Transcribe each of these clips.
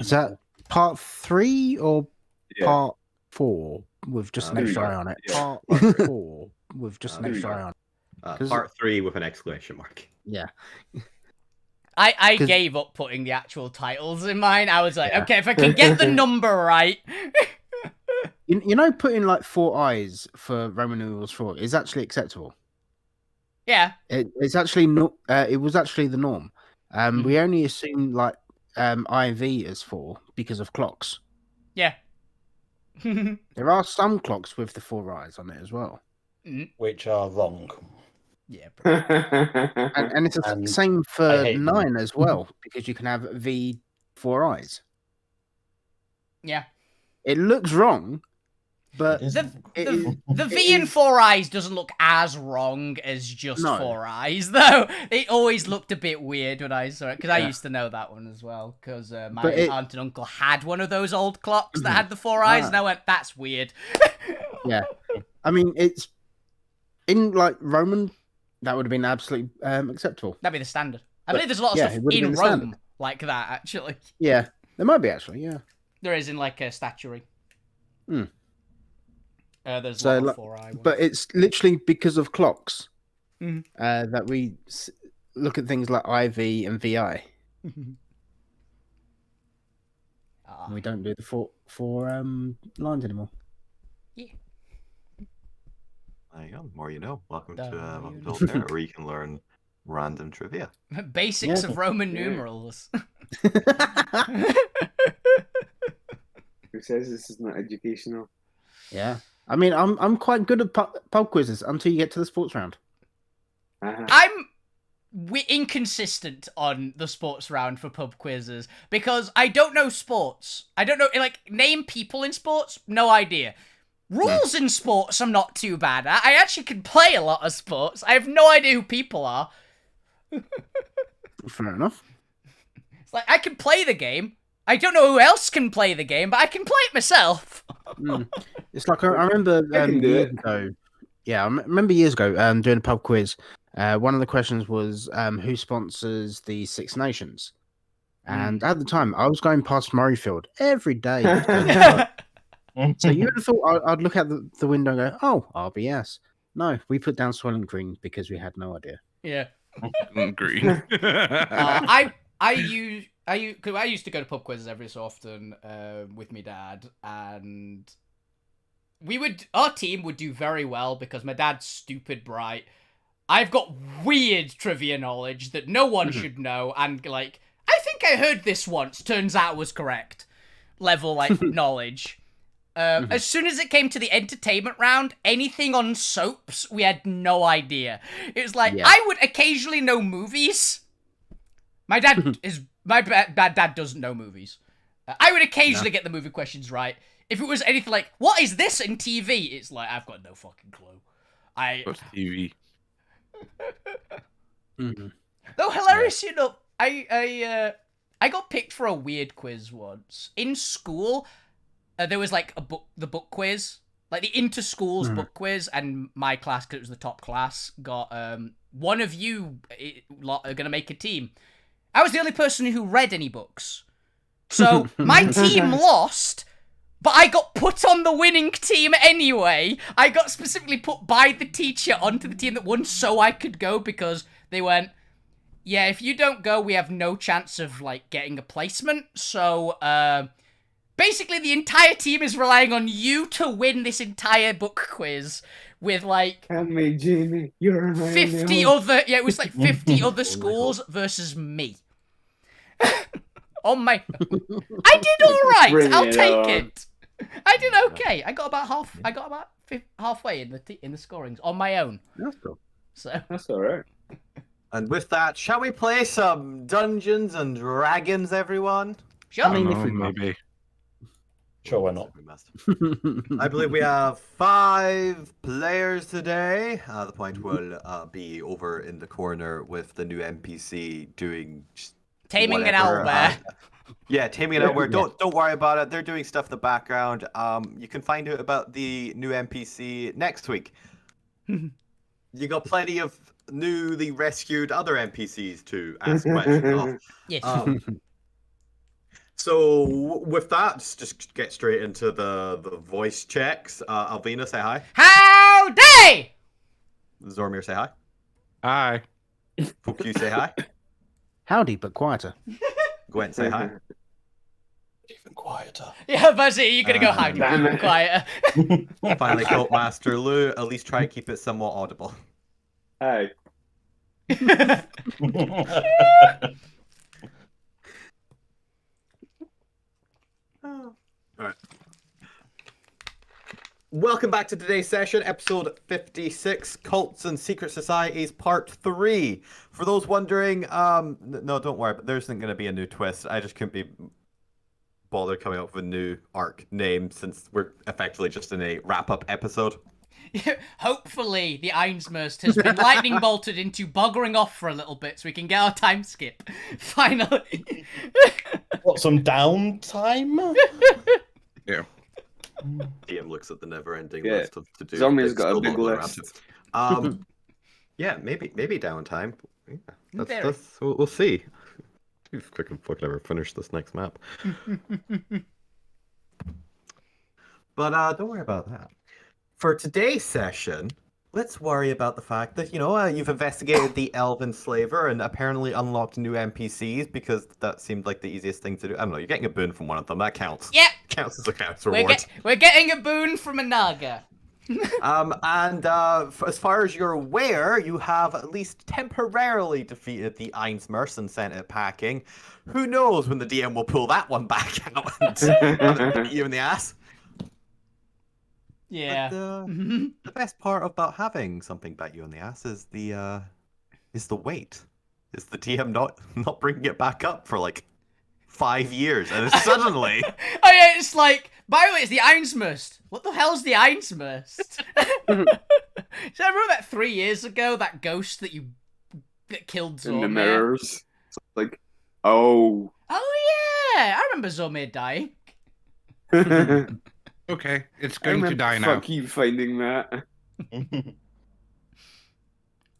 Is that part 3 or Yeah. part 4 with just an extra eye on it? Yeah. Part 4 with just an extra eye on it. Part 3 with an exclamation mark. Yeah. I 'Cause- gave up putting the actual titles in mine. I was like, Yeah. okay, if I can get the number right. You know, putting like 4 eyes for Roman numerals 4 is actually acceptable. Yeah. It's actually not. It was actually the norm. We only assume like IV as 4 because of clocks. Yeah. There are some clocks with the 4 eyes on it as well, which are wrong. Yeah. and it's the same for 9 as well because you can have V 4 eyes. Yeah. It looks wrong, but the V in 4 eyes doesn't look as wrong as just 4 eyes, though. It always looked a bit weird when I saw it, because I used to know that one as well, because my aunt and uncle had one of those old clocks that had the 4 eyes, and I went, that's weird. Yeah. I mean, it's in like Roman, that would have been absolutely acceptable. That'd be the standard. I believe there's a lot of stuff in Rome like that, actually. Yeah, there might be actually, yeah. There is in like a statuary. There's so, like 4 eye. But it's literally because of clocks that we look at things like IV and VI. And we don't do the four lines anymore. Yeah. There you go. The more you know. Welcome to Alterra, where you can learn random trivia. Basics of Roman numerals. Who says this is not educational? Yeah. I mean, I'm quite good at pub quizzes until you get to the sports round. I'm inconsistent on the sports round for pub quizzes because I don't know sports. I don't know, like, name people in sports, no idea. Rules in sports, I'm not too bad at. I actually can play a lot of sports. I have no idea who people are. Fair enough. It's like, I can play the game. I don't know who else can play the game, but I can play it myself. It's like, I remember years ago. Yeah, I remember years ago doing a pub quiz. One of the questions was who sponsors the Six Nations? And at the time, I was going past Murrayfield every day. So you would have thought I'd look out the window and go, oh, RBS. No, we put down Swelling Green because we had no idea. Yeah. Green. I used to go to pub quizzes every so often with my dad, and our team would do very well because my dad's stupid bright. I've got weird trivia knowledge that no one should know, and like, I think I heard this once, turns out was correct level, like, knowledge. As soon as it came to the entertainment round, anything on soaps, we had no idea. It was like, I would occasionally know movies. My dad dad doesn't know movies. I would occasionally get the movie questions right. If it was anything like, what is this in TV? It's like, I've got no fucking clue. What's TV? Though hilarious, you know, I got picked for a weird quiz once. In school, there was like the book quiz, like the inter-schools book quiz, and my class, because it was the top class, got one of you are gonna make a team. I was the only person who read any books. So my team lost, but I got put on the winning team anyway. I got specifically put by the teacher onto the team that won so I could go, because they went, yeah, if you don't go, we have no chance of, like, getting a placement. So, basically the entire team is relying on you to win this entire book quiz with, like, Jamie, you're 50 other, it was like 50 other schools versus me. On my, I did all right. I'll take it. I did okay. I got about halfway in the scorings on my own. That's cool. So that's all right. And with that, shall we play some Dungeons and Dragons, everyone? Sure. I mean, if we maybe. Sure, why not? I believe we have 5 players today. The point will be over in the corner with the new NPC doing Taming an whatever, owlbear. Yeah, taming an owlbear. Don't worry about it. They're doing stuff in the background. You can find out about the new NPC next week. You got plenty of newly rescued other NPCs to ask questions of. Yes. So with that, just get straight into the voice checks. Alvina, say hi. Howdy! Zormir, say hi. Hi. Fuku, say hi. Howdy, but quieter. Gwent, say hi. Even quieter. Yeah, but you're gonna go hide damn even it. quieter. Finally, Cult Master Lou, at least try and keep it somewhat audible. Hi. Alright. Welcome back to today's session, episode 56, Cults and Secret Societies, part 3. For those wondering, no, don't worry, but there isn't going to be a new twist. I just couldn't be bothered coming up with a new arc name since we're effectively just in a wrap-up episode. Hopefully, the Einsmurst has been lightning bolted into buggering off for a little bit so we can get our time skip. Finally. What, some downtime? Yeah. DM looks at the never-ending Yeah. list of to-do. Zombie's things got a still big not around list. it. Yeah, maybe downtime. Yeah, Very. that's we'll see. If I can fucking ever finish this next map. But don't worry about that. For today's session, let's worry about the fact that, you've investigated the Elven Slaver and apparently unlocked new NPCs because that seemed like the easiest thing to do. I don't know, you're getting a boon from one of them. That counts. Yep. Counts as a counts We're, reward. we're getting a boon from a Naga. As far as you're aware, you have at least temporarily defeated the Einsmurst and sent it packing. Who knows when the DM will pull that one back out and have it beat you in the ass. Yeah. But, the best part about having something bite you in the ass is the wait. Is the DM not bringing it back up for like 5 years, and then suddenly. Oh yeah, it's like, by the way, it's the Einsmurst. What the hell's the Einsmurst? So I remember that 3 years ago, that ghost that killed Zormir. In the mirrors. It's like, oh. Oh yeah, I remember Zormir dying. Okay, it's going to die now. Fuck you finding that.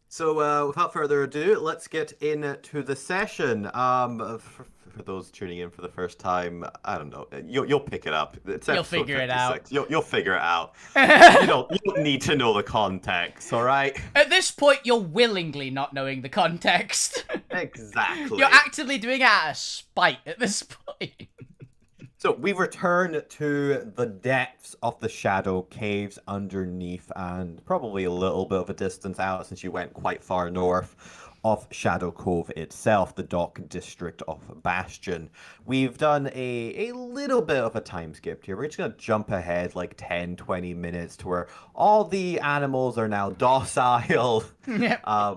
So, without further ado, let's get into the session. For those tuning in for the first time, I don't know. You'll pick it up. It's You'll episode figure it out. 56. You'll figure it out. you don't need to know the context, all right? At this point, you're willingly not knowing the context. Exactly. You're actively doing it out of spite at this point. So we return to the depths of the shadow caves underneath, and probably a little bit of a distance out since you went quite far north of Shadow Cove itself, the dock district of Bastion. We've done a little bit of a time skip here. We're just going to jump ahead like 10, 20 minutes to where all the animals are now docile. Yeah.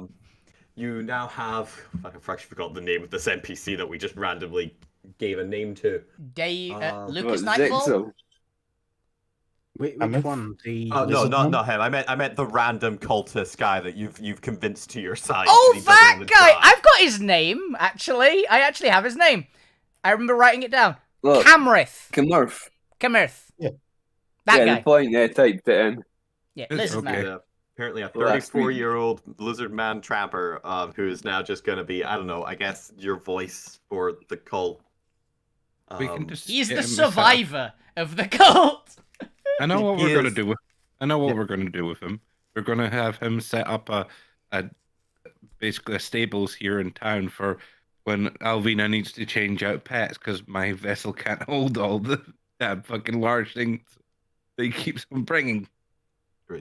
You now have... I've actually forgot the name of this NPC that we just randomly gave a name to. Lucas What, Nightfall? Zexo? Which one? The Oh no, Lizard man? not him. I meant the random cultist guy that you've convinced to your side. Oh, 'cause he doesn't that wanna guy! die. I've got his name, actually. I actually have his name. I remember writing it down. Look, Camrith. Camurf. Camurth. Yeah. That Yeah, guy. the point there typed it in. Yeah, It's listen okay. now. Apparently a Last week. 34-year-old lizard man trapper who is now just going to be, I don't know, I guess your voice for the cult. We can just He's get the him set up. survivor of the cult. I know what He we're gonna is. do with. I know what we're gonna do with him. We're gonna have him set up a basically a stables here in town for when Alvina needs to change out pets because my vessel can't hold all the fucking large things that he keeps on bringing.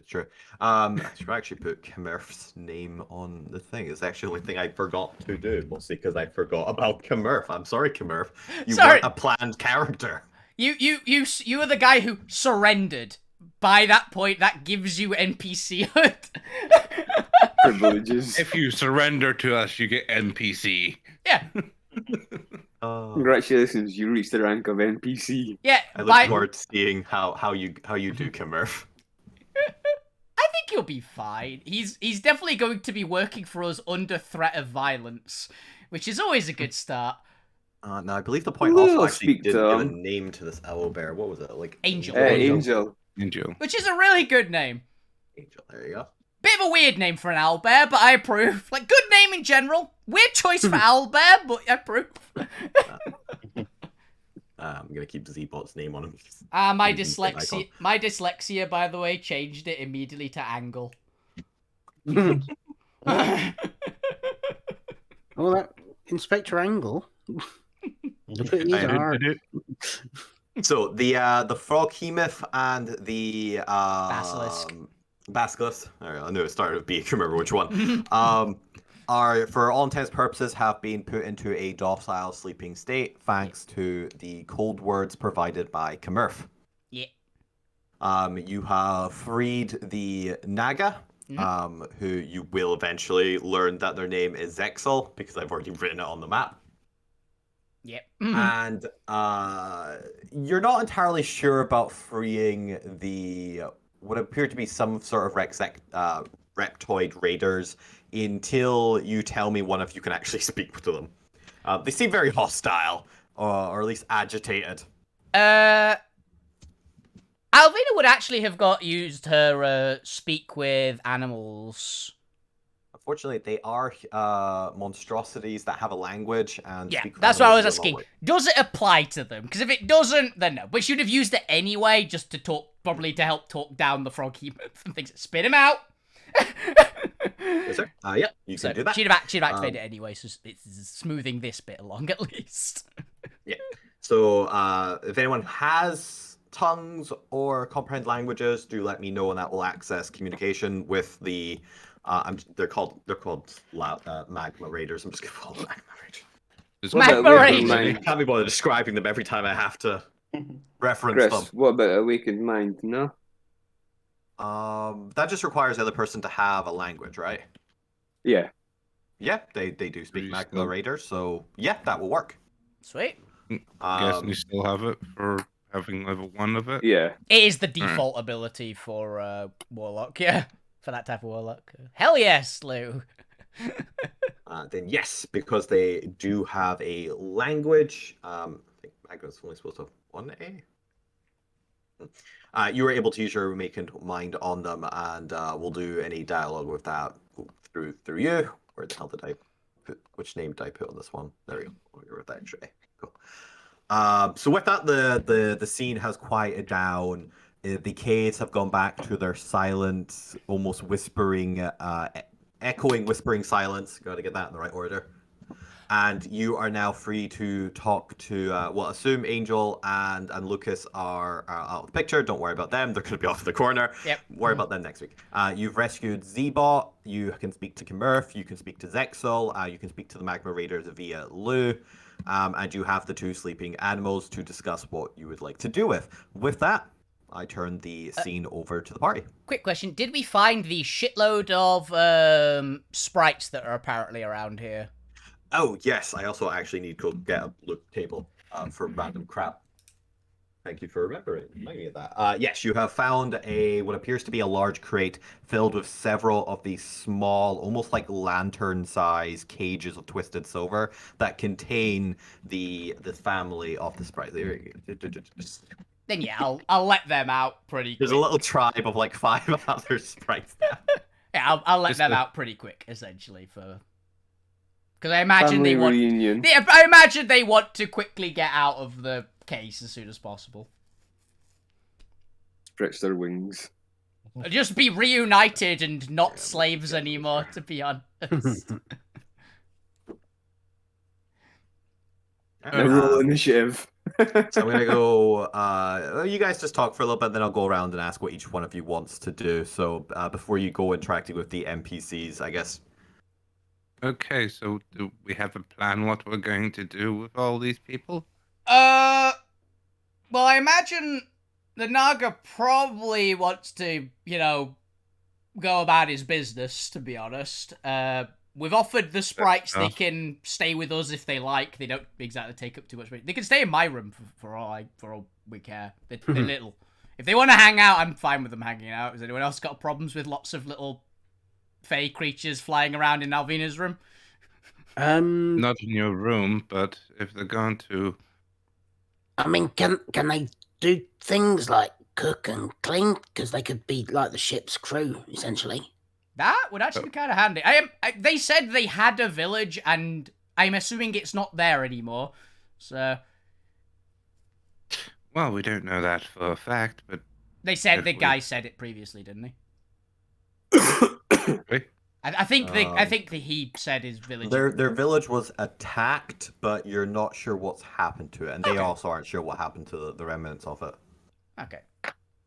True. I should actually put Camurf's name on the thing. It's actually the only thing I forgot to do, mostly because I forgot about Camurf. I'm sorry, Camurf. You Sorry. weren't a planned character. You are the guy who surrendered. By that point, that gives you NPC hood. Privileges. If you surrender to us, you get NPC. Yeah, Congratulations, you reached the rank of NPC. yeah. I look by- forward to seeing how you do, Camurf. I think he'll be fine. He's definitely going to be working for us under threat of violence, which is always a good start. No, I believe the point We'll also actually speak did to give a him. name to this owlbear. What was it? Like Angel. Angel. Angel. Which is a really good name. Angel. There you go. Bit of a weird name for an owlbear, but I approve. Like, good name in general. Weird choice for owlbear, but I approve. I'm gonna keep Z-Bot's name on him. My He's an icon. dyslexia, by the way, changed it immediately to angle. Oh, that Inspector Angle. Look at his arm. So the Froghemoth and the Basilisk. I knew it started with B. I can't remember which one. Are, for all intents and purposes, have been put into a docile sleeping state thanks to the cold words provided by Kamurf. Yeah. You have freed the Naga, who you will eventually learn that their name is Zexel, because I've already written it on the map. Yep. And you're not entirely sure about freeing the what appear to be some sort of reptoid raiders until you tell me one of you can actually speak to them. They seem very hostile, or at least agitated. Alvina would actually have used her speak with animals. Unfortunately, they are monstrosities that have a language and yeah, speak that's what I was animals asking. Does it apply to them? Because if it doesn't, then no. But she'd have used it anyway, just to talk, probably to help talk down the Froghemoth and things. Spit him out. Yes, sir. Yeah, you can do that. She'd have activated it anyway, so it's smoothing this bit along at least. Yeah. So if anyone has tongues or comprehend languages, do let me know, and that will access communication with the. They're called magma raiders. I'm just gonna call them magma raiders. Magma raiders. I can't be bothered describing them every time I have to reference Chris, them. what about Awakened Mind? No. That just requires the other person to have a language, right? Yeah. Yeah, they do speak magma raiders, so yeah, that will work. Sweet. Guessing you still have it for having level 1 of it? Yeah. It is the default ability for Warlock, yeah. For that type of Warlock. Hell yes, Lou. Then yes, because they do have a language. I think Magma's only supposed to have 1A. You were able to use your Awakened Mind on them, and we'll do any dialogue with that through you. Where the hell did I put? Which name did I put on this one? There we go. We're with that extra A. Cool. So with that, the scene has quieted down. The caves have gone back to their silent, almost whispering, echoing, whispering silence. Got to get that in the right order. And you are now free to talk to, assume Angel and Lucas are out of the picture. Don't worry about them. They're going to be off in the corner. Yep. Worry about them next week. You've rescued Z-Bot. You can speak to Kamurf. You can speak to Zexel. You can speak to the Magma Raiders via Lou. And you have the 2 sleeping animals to discuss what you would like to do with. With that, I turn the scene over to the party. Quick question. Did we find the shitload of sprites that are apparently around here? Oh, yes. I also actually need to get a look table for random crap. Thank you for remembering me of that. Yes, you have found what appears to be a large crate filled with several of these small, almost like lantern-sized cages of twisted silver that contain the family of the sprite. Then yeah, I'll let them out pretty quick. There's a little tribe of like 5 other sprites there. Yeah, I'll let them out pretty quick, essentially, for... Because I imagine Family they want... reunion. Yeah, I imagine they want to quickly get out of the case as soon as possible. Stretch their wings. Just be reunited and not slaves anymore, to be honest. Roll initiative. So I'm gonna go. You guys just talk for a little bit, then I'll go around and ask what each one of you wants to do. So before you go interacting with the NPCs, I guess. Okay, so do we have a plan what we're going to do with all these people? Well, I imagine the Naga probably wants to, go about his business, to be honest. We've offered the sprites they can stay with us if they like. They don't exactly take up too much space. They can stay in my room for all we care. They're little. If they want to hang out, I'm fine with them hanging out. Has anyone else got problems with lots of little fey creatures flying around in Alvina's room? Not in your room, but if they're going to... I mean, can they do things like cook and clean? Because they could be like the ship's crew, essentially. That would actually be kind of handy. They said they had a village, and I'm assuming it's not there anymore. So Well, we don't know that for a fact, but They said If the we- guy said it previously, didn't he? Right? I think he said his village. Their village was attacked, but you're not sure what's happened to it, and they Okay. also aren't sure what happened to the remnants of it. Okay.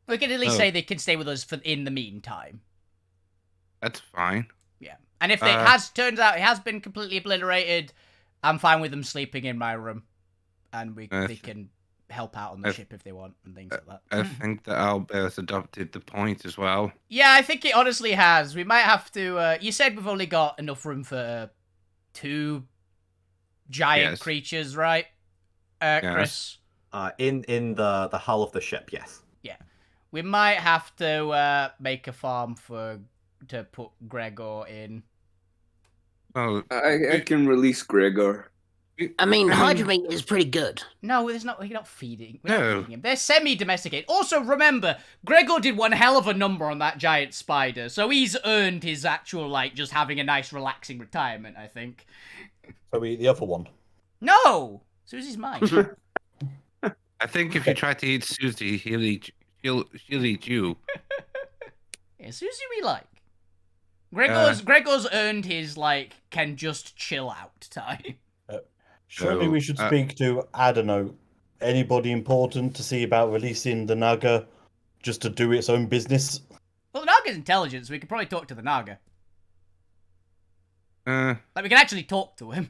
We can at least Oh. say they can stay with us for in the meantime. That's fine. Yeah. And if it turns out it has been completely obliterated, I'm fine with them sleeping in my room, and they can help out on the ship if they want and things like that. I think that Albert's adopted the point as well. Yeah, I think it honestly has. We might have to. You said we've only got enough room for 2 giant creatures, right, Chris? In the hull of the ship, yes. Yeah, we might have to make a farm to put Gregor in. Well, I can release Gregor. I mean, Hydra meat is pretty good. No, we're not feeding. We're No. not feeding him. They're semi-domesticated. Also, remember, Gregor did one hell of a number on that giant spider, so he's earned his actual, just having a nice, relaxing retirement, I think. So we eat the other one. No! Susie's mine. I think if you try to eat Susie, she'll eat you. Yeah, Susie we like. Gregor's earned his, can just chill out time. Surely So, we should speak to, I don't know, anybody important to see about releasing the Naga just to do its own business. Well, the Naga's intelligent, so we could probably talk to the Naga. We can actually talk to him.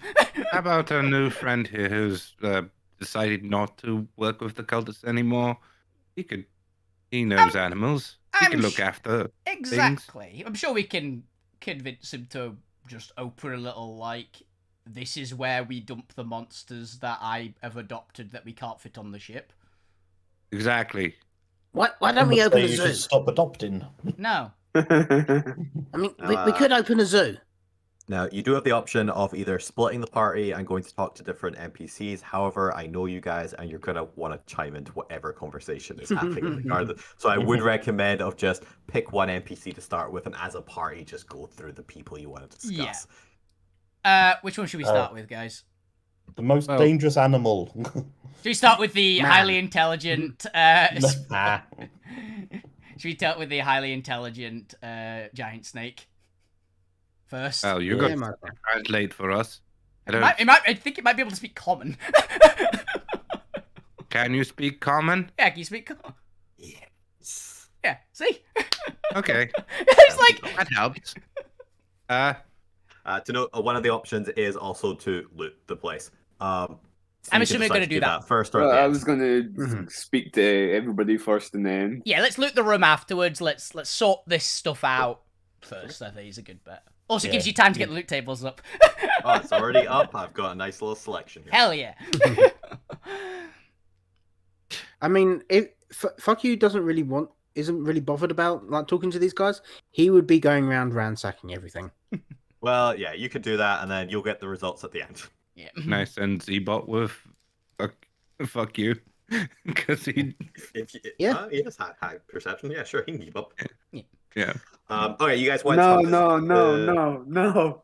How about our new friend here who's decided not to work with the cultists anymore? He knows animals. He can look after Exactly. things. I'm sure we can convince him to just open a little, this is where we dump the monsters that I have adopted that we can't fit on the ship. Exactly. Why don't we open a You zoo? should stop adopting. No. I mean, we could open a zoo. Now, you do have the option of either splitting the party and going to talk to different NPCs. However, I know you guys, and you're going to want to chime into whatever conversation is happening in the garden. So I would recommend of just pick one NPC to start with, and as a party, just go through the people you want to discuss. Yeah. Which one should we start with, guys? The most dangerous animal. Should we start with the highly intelligent... Should we start with the highly intelligent giant snake first? Well, you're going to translate for us. I think it might be able to speak common. Can you speak common? Yeah, can you speak common? Yes. Yeah, see? Okay. It's like... That helps. To note, one of the options is also to loot the place. So I'm you assuming can we're decide going to do that. first or at the I end. was going to speak to everybody first and then. Yeah, let's loot the room afterwards. Let's sort this stuff out first. I think is a good bet. Also, gives you time to get the loot tables up. Oh, it's already up. I've got a nice little selection here. Hell yeah. I mean, if Fuck You isn't really bothered about talking to these guys, he would be going around ransacking everything. Well, yeah, you could do that, and then you'll get the results at the end. Yeah. Nice and Z-Bot with fuck you. Because he... He has high perception. Yeah, sure, he can keep up. Yeah. Okay, you guys want No.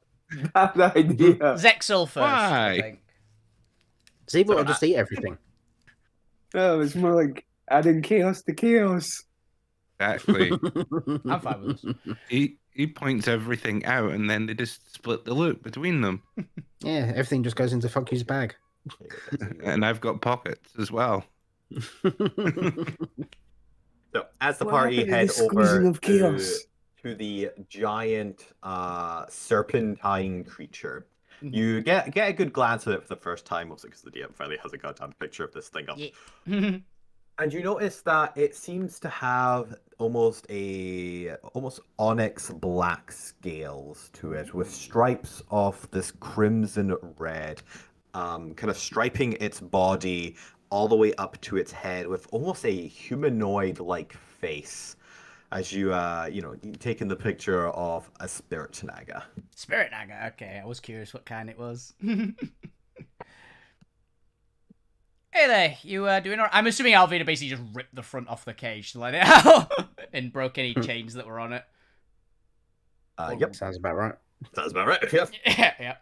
Bad idea. Zexel first, Why? I think. Z-Bot will just eat everything. Oh, it's more like adding chaos to chaos. Exactly. I'm fine with this. He points everything out and then they just split the loot between them. Yeah, everything just goes into Fuck You's bag. And I've got pockets as well. So, as the What party happened to head the squeezing over of chaos? to the giant serpentine creature, you get a good glance at it for the first time, mostly because the DM finally has a goddamn picture of this thing up. Yeah. And you notice that it seems to have almost onyx black scales to it, with stripes of this crimson red, kind of striping its body all the way up to its head, with almost a humanoid-like face. As you taking the picture of a spirit naga. Spirit naga. Okay, I was curious what kind it was. Hey there, you doing alright? I'm assuming Alvina basically just ripped the front off the cage to let it out and broke any chains that were on it. Yep. Sounds about right. Sounds about right. Yep. Yeah.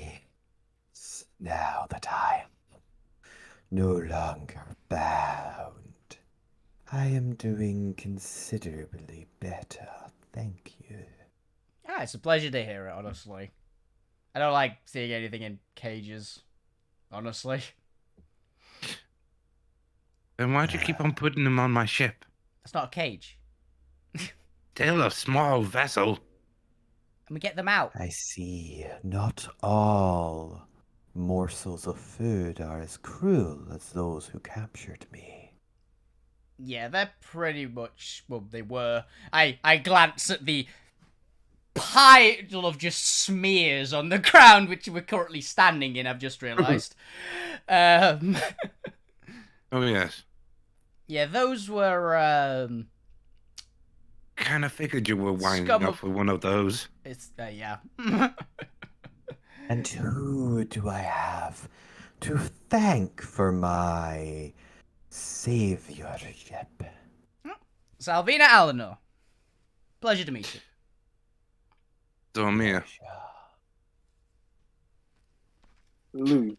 Yes. Now the time. no longer bound. I am doing considerably better, thank you. Ah, it's a pleasure to hear it, honestly. I don't like seeing anything in cages, honestly. Then why'd you keep on putting them on my ship? That's not a cage. Still a small vessel. And we get them out. I see. Not all morsels of food are as cruel as those who captured me. Yeah, they're pretty much, well, they were. I glance at the pile of just smears on the ground, which we're currently standing in, I've just realised. Oh yes. Yeah, those were, Kind of figured you were winding Scum up of- with one of those. it's, yeah. And who do I have to thank for my saviorship? Salvina Alanor. Pleasure to meet you. Dormir. Lou.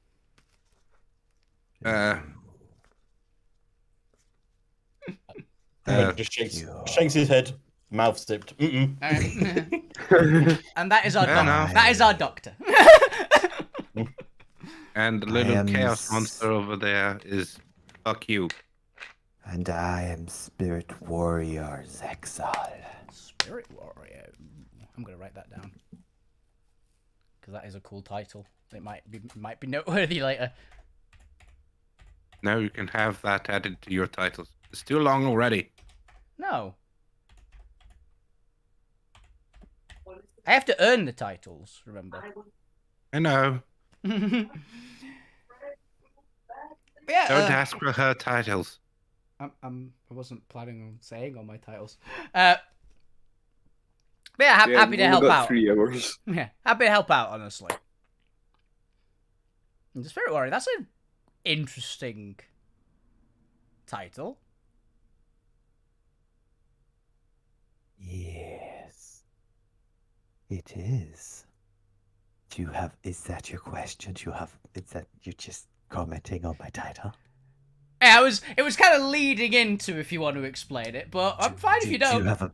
Gwen just shakes his head, mouth sipped. Mm-mm. Alright. And that is our Fair doctor. enough. That is our doctor. And the I little am chaos monster over there is fuck you. And I am Spirit Warrior Zexal. Spirit Warrior. I'm gonna write that down. Because that is a cool title. It might be noteworthy later. Now you can have that added to your titles. It's too long already. No. I have to earn the titles, remember. I know. Yeah, Don't ask for her titles. I wasn't planning on saying all my titles. But yeah, happy to we've help got out. 3 hours. Yeah, happy to help out, honestly. And the Spirit Warrior, that's an interesting title. Yes, it is. Is that your question? You're just commenting on my title? Yeah, it was kind of leading into if you want to explain it, but I'm fine if you don't.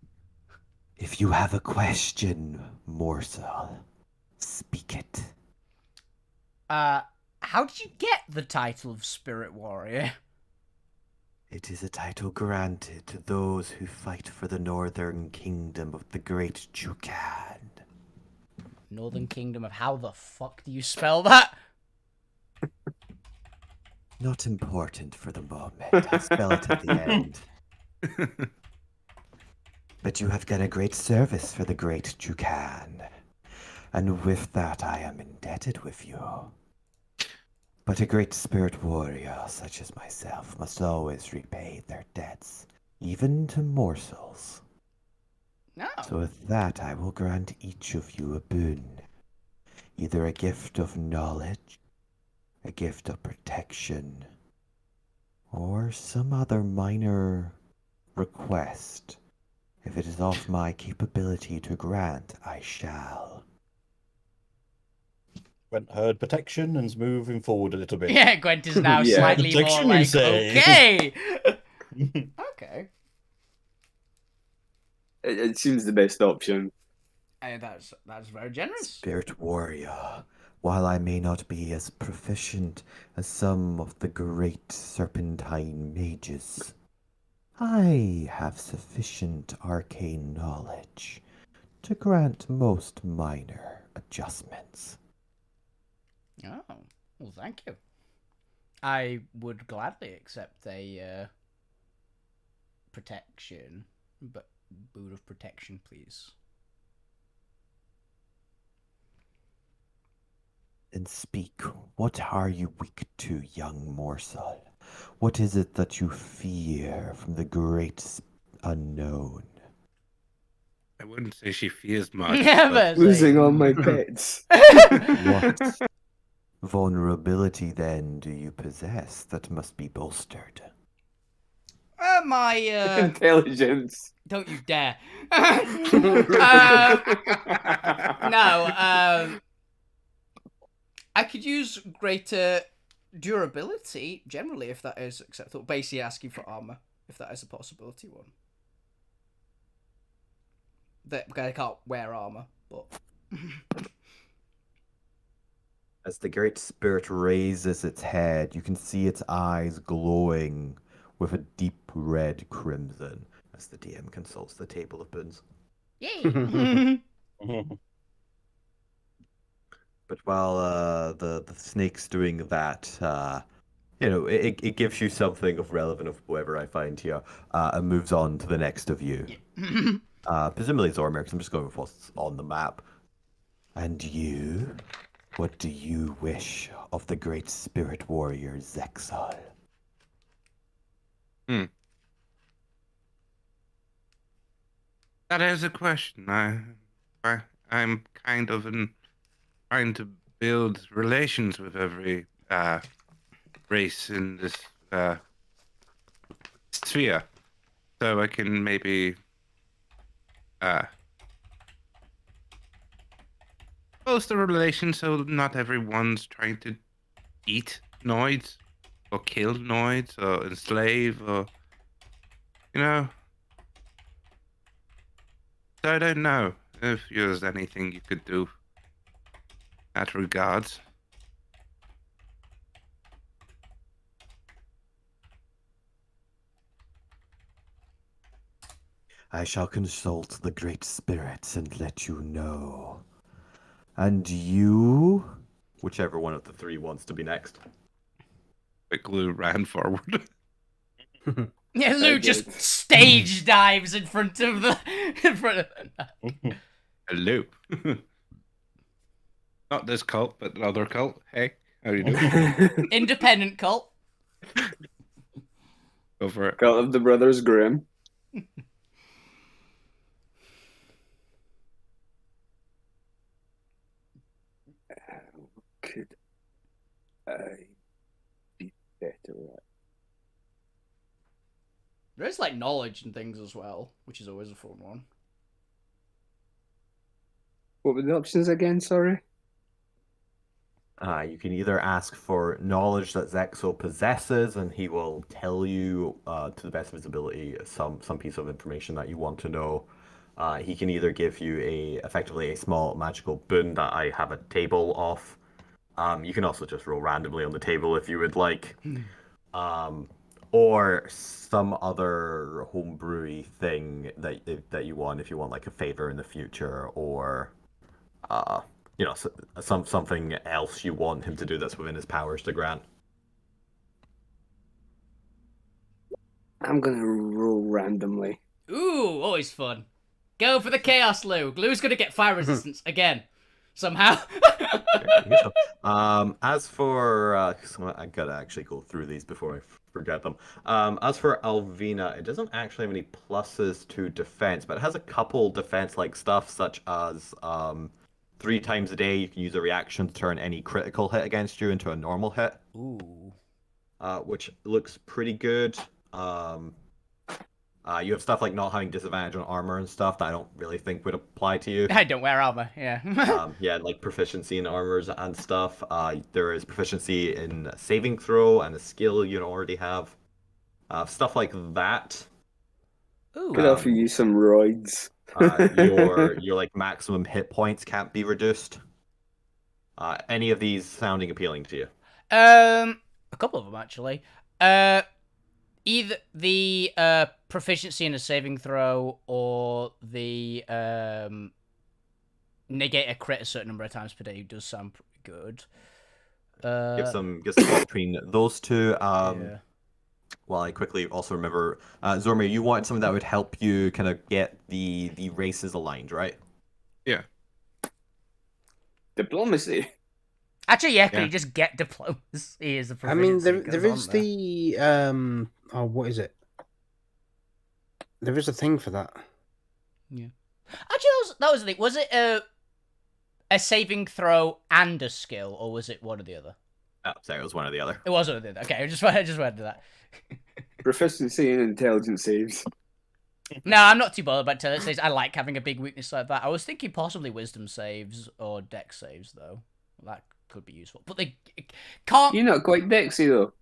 If you have a question, Morsel, speak it. How did you get the title of Spirit Warrior? It is a title granted to those who fight for the northern kingdom of the Great Jukan. Northern Kingdom of how the fuck do you spell that? Not important for the moment. I'll spell it at the end. But you have done a great service for the Great Jukan. And with that, I am indebted with you. But a great spirit warrior such as myself must always repay their debts, even to morsels. No. So with that, I will grant each of you a boon. Either a gift of knowledge, a gift of protection, or some other minor request. If it is off my capability to grant, I shall. Gwent heard protection and's moving forward a little bit. Yeah, Gwent is now Yeah. slightly more Protection, you like, say? okay. Okay. It seems the best option. That's very generous. Spirit warrior, while I may not be as proficient as some of the great serpentine mages, I have sufficient arcane knowledge to grant most minor adjustments. Oh, well, thank you. I would gladly accept a protection, but boot of protection, please. Then speak, what are you weak to, young morsel? What is it that you fear from the great unknown? I wouldn't say she fears much. Yeah, but but Losing all my pets. What vulnerability, then, do you possess that must be bolstered? my Intelligence. don't you dare. No, I could use greater durability, generally, if that is acceptable. Basically asking for armor, if that is a possibility one. That I can't wear armor, but... As the Great Spirit raises its head, you can see its eyes glowing with a deep red crimson as the DM consults the table of boons. Yay! But while the snake's doing that, it gives you something of relevant of whatever I find here, and moves on to the next of you. Presumably Zormir, because I'm just going with what's on the map. And you? What do you wish of the great spirit warrior Zexal? That is a question. I'm kind of trying to build relations with every race in this sphere, so I can maybe foster a relation so not everyone's trying to eat noids or kill noids or enslave or So I don't know if there's anything you could do in that regards. I shall consult the great spirits and let you know. And you? Whichever one of the three wants to be next. Quick Lou ran forward. Yeah, Lou just stage dives in front of the... Hello. Not this cult, but another cult. Hey, how you doing? Independent cult. Go for it. Cult of the Brothers Grimm. Could I be better at? There's like knowledge and things as well, which is always a fun one. What were the options again? Sorry. You can either ask for knowledge that Zexo possesses, and he will tell you, to the best of his ability, some piece of information that you want to know. He can either give you effectively a small magical boon that I have a table of. You can also just roll randomly on the table if you would like. Or some other homebrewy thing that you want, if you want like a favor in the future, or something else you want him to do that's within his powers to grant. I'm gonna roll randomly. Ooh, always fun. Go for the chaos, Lou. Lou's gonna get fire resistance again. Somehow. As for I gotta actually go through these before I forget them. As for Alvina, it doesn't actually have any pluses to defense, but it has a couple defense-like stuff, such as 3 times a day you can use a reaction to turn any critical hit against you into a normal hit. Ooh. Which looks pretty good. You have stuff like not having disadvantage on armor and stuff that I don't really think would apply to you. I don't wear armor, yeah. Yeah, like proficiency in armors and stuff. There is proficiency in saving throw and a skill you already have. Stuff like that. Ooh. Could offer you some roids. Your like maximum hit points can't be reduced. Any of these sounding appealing to you? A couple of them actually. Either the proficiency in a saving throw or the negate a crit a certain number of times per day does sound pretty good. Give some thought between those two. Yeah. Well, I quickly also remember, Zormir, you wanted something that would help you kind of get the races aligned, right? Yeah. Diplomacy. Actually, yeah, can you just get diplomacy as a I mean, proficiency? there is the what is it? There is a thing for that. Yeah. Actually, that was the thing. Was it a saving throw and a skill, or was it one or the other? Oh, sorry, it was one or the other. It was one or the other. Okay, I just wanted to do that. Proficiency in intelligence saves. No, I'm not too bothered about intelligence saves. I like having a big weakness like that. I was thinking possibly wisdom saves or dex saves, though. That could be useful. But they can't. You're not quite Dexy though.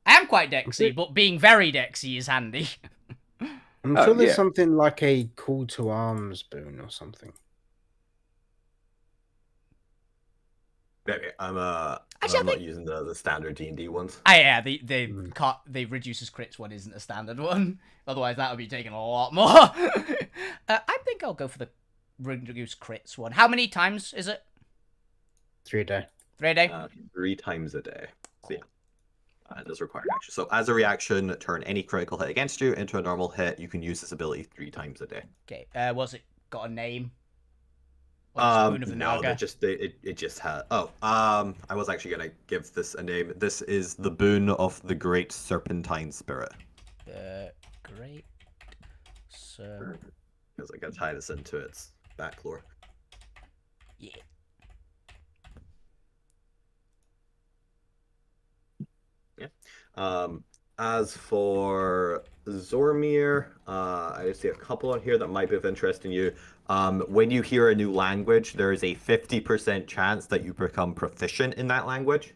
I am quite Dexy, but being very Dexy is handy. I'm sure there's yeah. something like a call to arms boon or something. Maybe Actually, I'm not using the standard D&D ones. Yeah, they reduces crits one isn't a standard one. Otherwise, that would be taking a lot more. I think I'll go for the reduce crits one. How many times is it? 3 a day. 3 a day. 3 times a day. So yeah, it does require an action. So as a reaction, turn any critical hit against you into a normal hit. You can use this ability 3 times a day. Okay. Was it got a name? Boon of the No, Naga? it just had. Oh, I was actually gonna give this a name. This is the boon of the Great Serpentine Spirit. Great. So. Because I gotta tie this into its back lore. Yeah. Yeah. As for Zormir, I see a couple on here that might be of interest in you. When you hear a new language, there is a 50% chance that you become proficient in that language.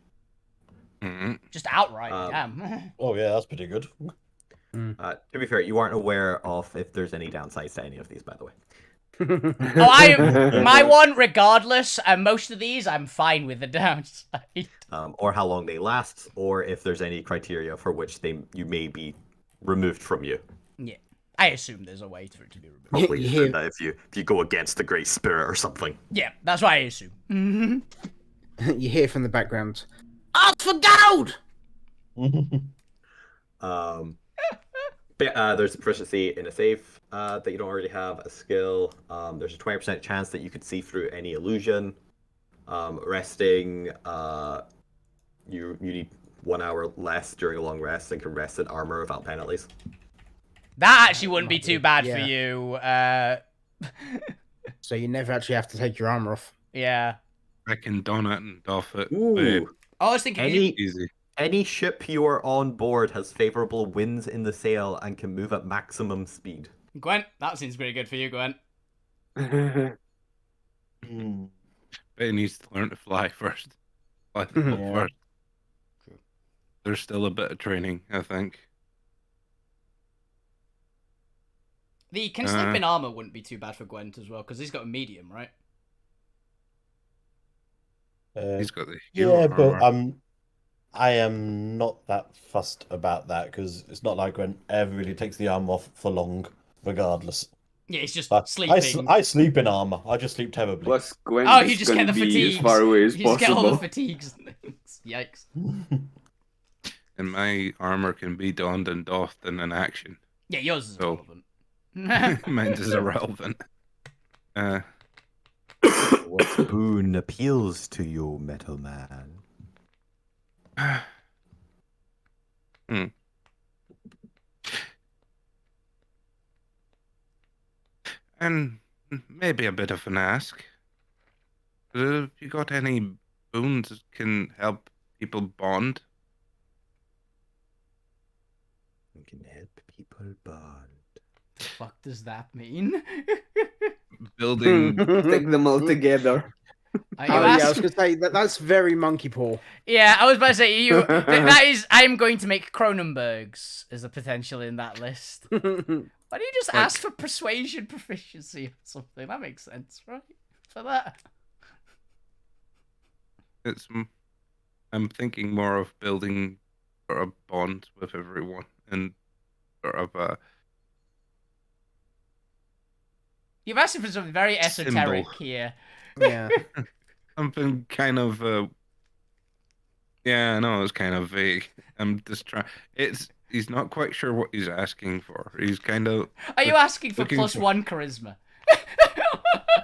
Just outright, damn. Oh yeah, that's pretty good. To be fair, you aren't aware of if there's any downsides to any of these, by the way. My one, regardless, and most of these, I'm fine with the downside. Or how long they last, or if there's any criteria for which you may be removed from you. Yeah, I assume there's a way for it to be removed. Hopefully, you said that if you go against the Great Spirit or something. Yeah, that's what I assume. You hear from the background, "Ask for gold!" There's a proficiency in a save that you don't already have, a skill. There's a 20% chance that you could see through any illusion. Resting, you need 1 hour less during a long rest and can rest in armor without penalties. That actually wouldn't be too bad Yeah. for you. So you never actually have to take your armor off. Yeah. I can don it and doff it. Ooh. I was thinking... Easy. Any ship you are on board has favorable winds in the sail and can move at maximum speed. Gwent, that seems pretty good for you, Gwent. But he needs to learn to fly first. Fly the boat Yeah. first. There's still a bit of training, I think. The can sleep in armor wouldn't be too bad for Gwent as well, because he's got a medium, right? He's got the hero Yeah, but armor. I am not that fussed about that because it's not like when ever really takes the arm off for long, regardless. Yeah, he's just But sleeping. I sleep in armor. I just sleep terribly. Plus, Gwen Oh, is you just get gonna the be fatigues. as far away as You just get all the possible. fatigues and things. Yikes. And my armor can be donned and doffed in an action. Yeah, yours is So- relevant. Mine is irrelevant. What boon appeals to you, Metal Man? And maybe a bit of an ask. Have you got any boons that can help people bond? You can help people bond. The fuck does that mean? Building. Stick them all together. Are you Oh, yeah, I was asking- going to say, that's very monkey paw. Yeah, I was about to say that is. I'm going to make Cronenberg's as a potential in that list. Why don't you just ask for persuasion proficiency or something? That makes sense, right? For that. I'm thinking more of building sort of bond with everyone and sort of You've asked for something very esoteric Symbol. here. Yeah. something kind of yeah, I know it's kind of vague. I'm just trying. He's not quite sure what he's asking for. He's kind of. Are you asking for looking plus for- 1 charisma?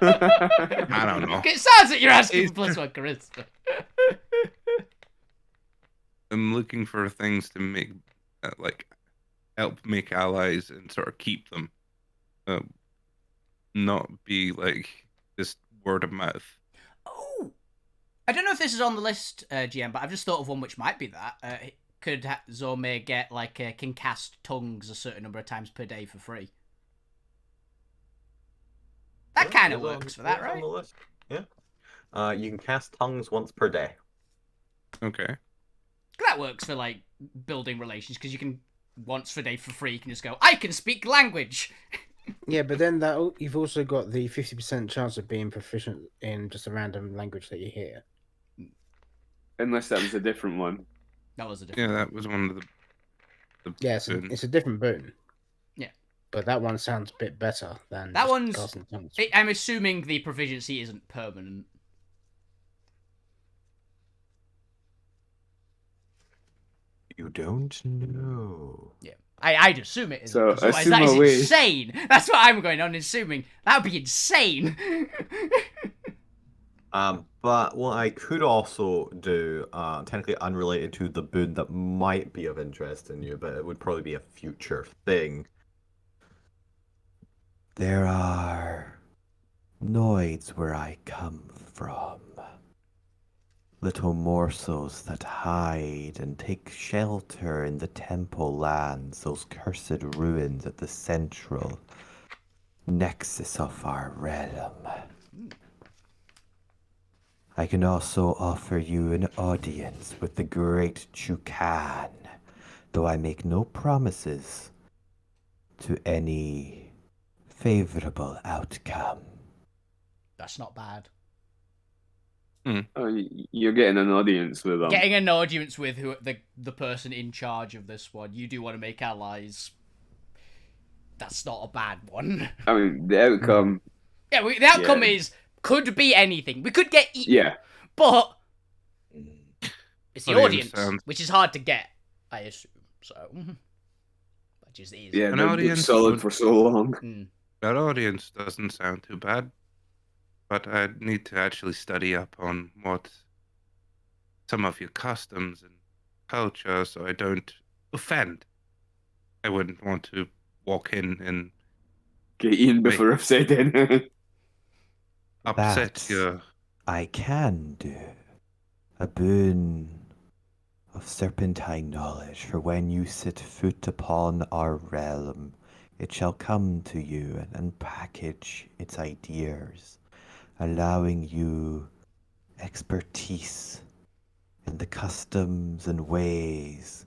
I don't know. It sounds like you're asking for plus 1 charisma. I'm looking for things to make like help make allies and sort of keep them, not be like just word of mouth. Oh, I don't know if this is on the list, GM, but I've just thought of one which might be that. Could Zormir get can cast tongues a certain number of times per day for free? That kind of works for that, right? Yeah. You can cast tongues once per day. Okay. That works for like building relations because you can once per day for free. You can just go, I can speak language. Yeah, but then you've also got the 50% chance of being proficient in just a random language that you hear. Unless that was a different one. That was a different. Yeah, that was one of the. Yeah, boons. it's a different boon. Yeah. But that one sounds a bit better than That just one's. casting tongues. I'm assuming the proficiency isn't permanent. You don't know. Yeah. I'd assume it isn't. So, 'Cause otherwise assume that is away. insane. That's what I'm going on assuming. That would be insane. But what I could also do, technically unrelated to the boon that might be of interest in you, but it would probably be a future thing. There are noids where I come from. Little morsels that hide and take shelter in the temple lands, those cursed ruins at the central nexus of our realm. I can also offer you an audience with the great Chukan, though I make no promises to any favorable outcome. That's not bad. Oh, you're getting an audience with them. Getting an audience with the person in charge of this one. You do want to make allies. That's not a bad one. I mean, the outcome. Yeah, the outcome Yeah. is could be anything. We could get eaten. Yeah. But it's the Audience audience, sounds- which is hard to get, I assume. So, which is easy. Yeah, An they've been audience solid would- for so long. That audience doesn't sound too bad, but I need to actually study up on what some of your customs and culture, so I don't offend. I wouldn't want to walk in and Get eaten before I've said anything. upset That your. I can do. A boon of serpentine knowledge, for when you set foot upon our realm, it shall come to you and package its ideas, allowing you expertise in the customs and ways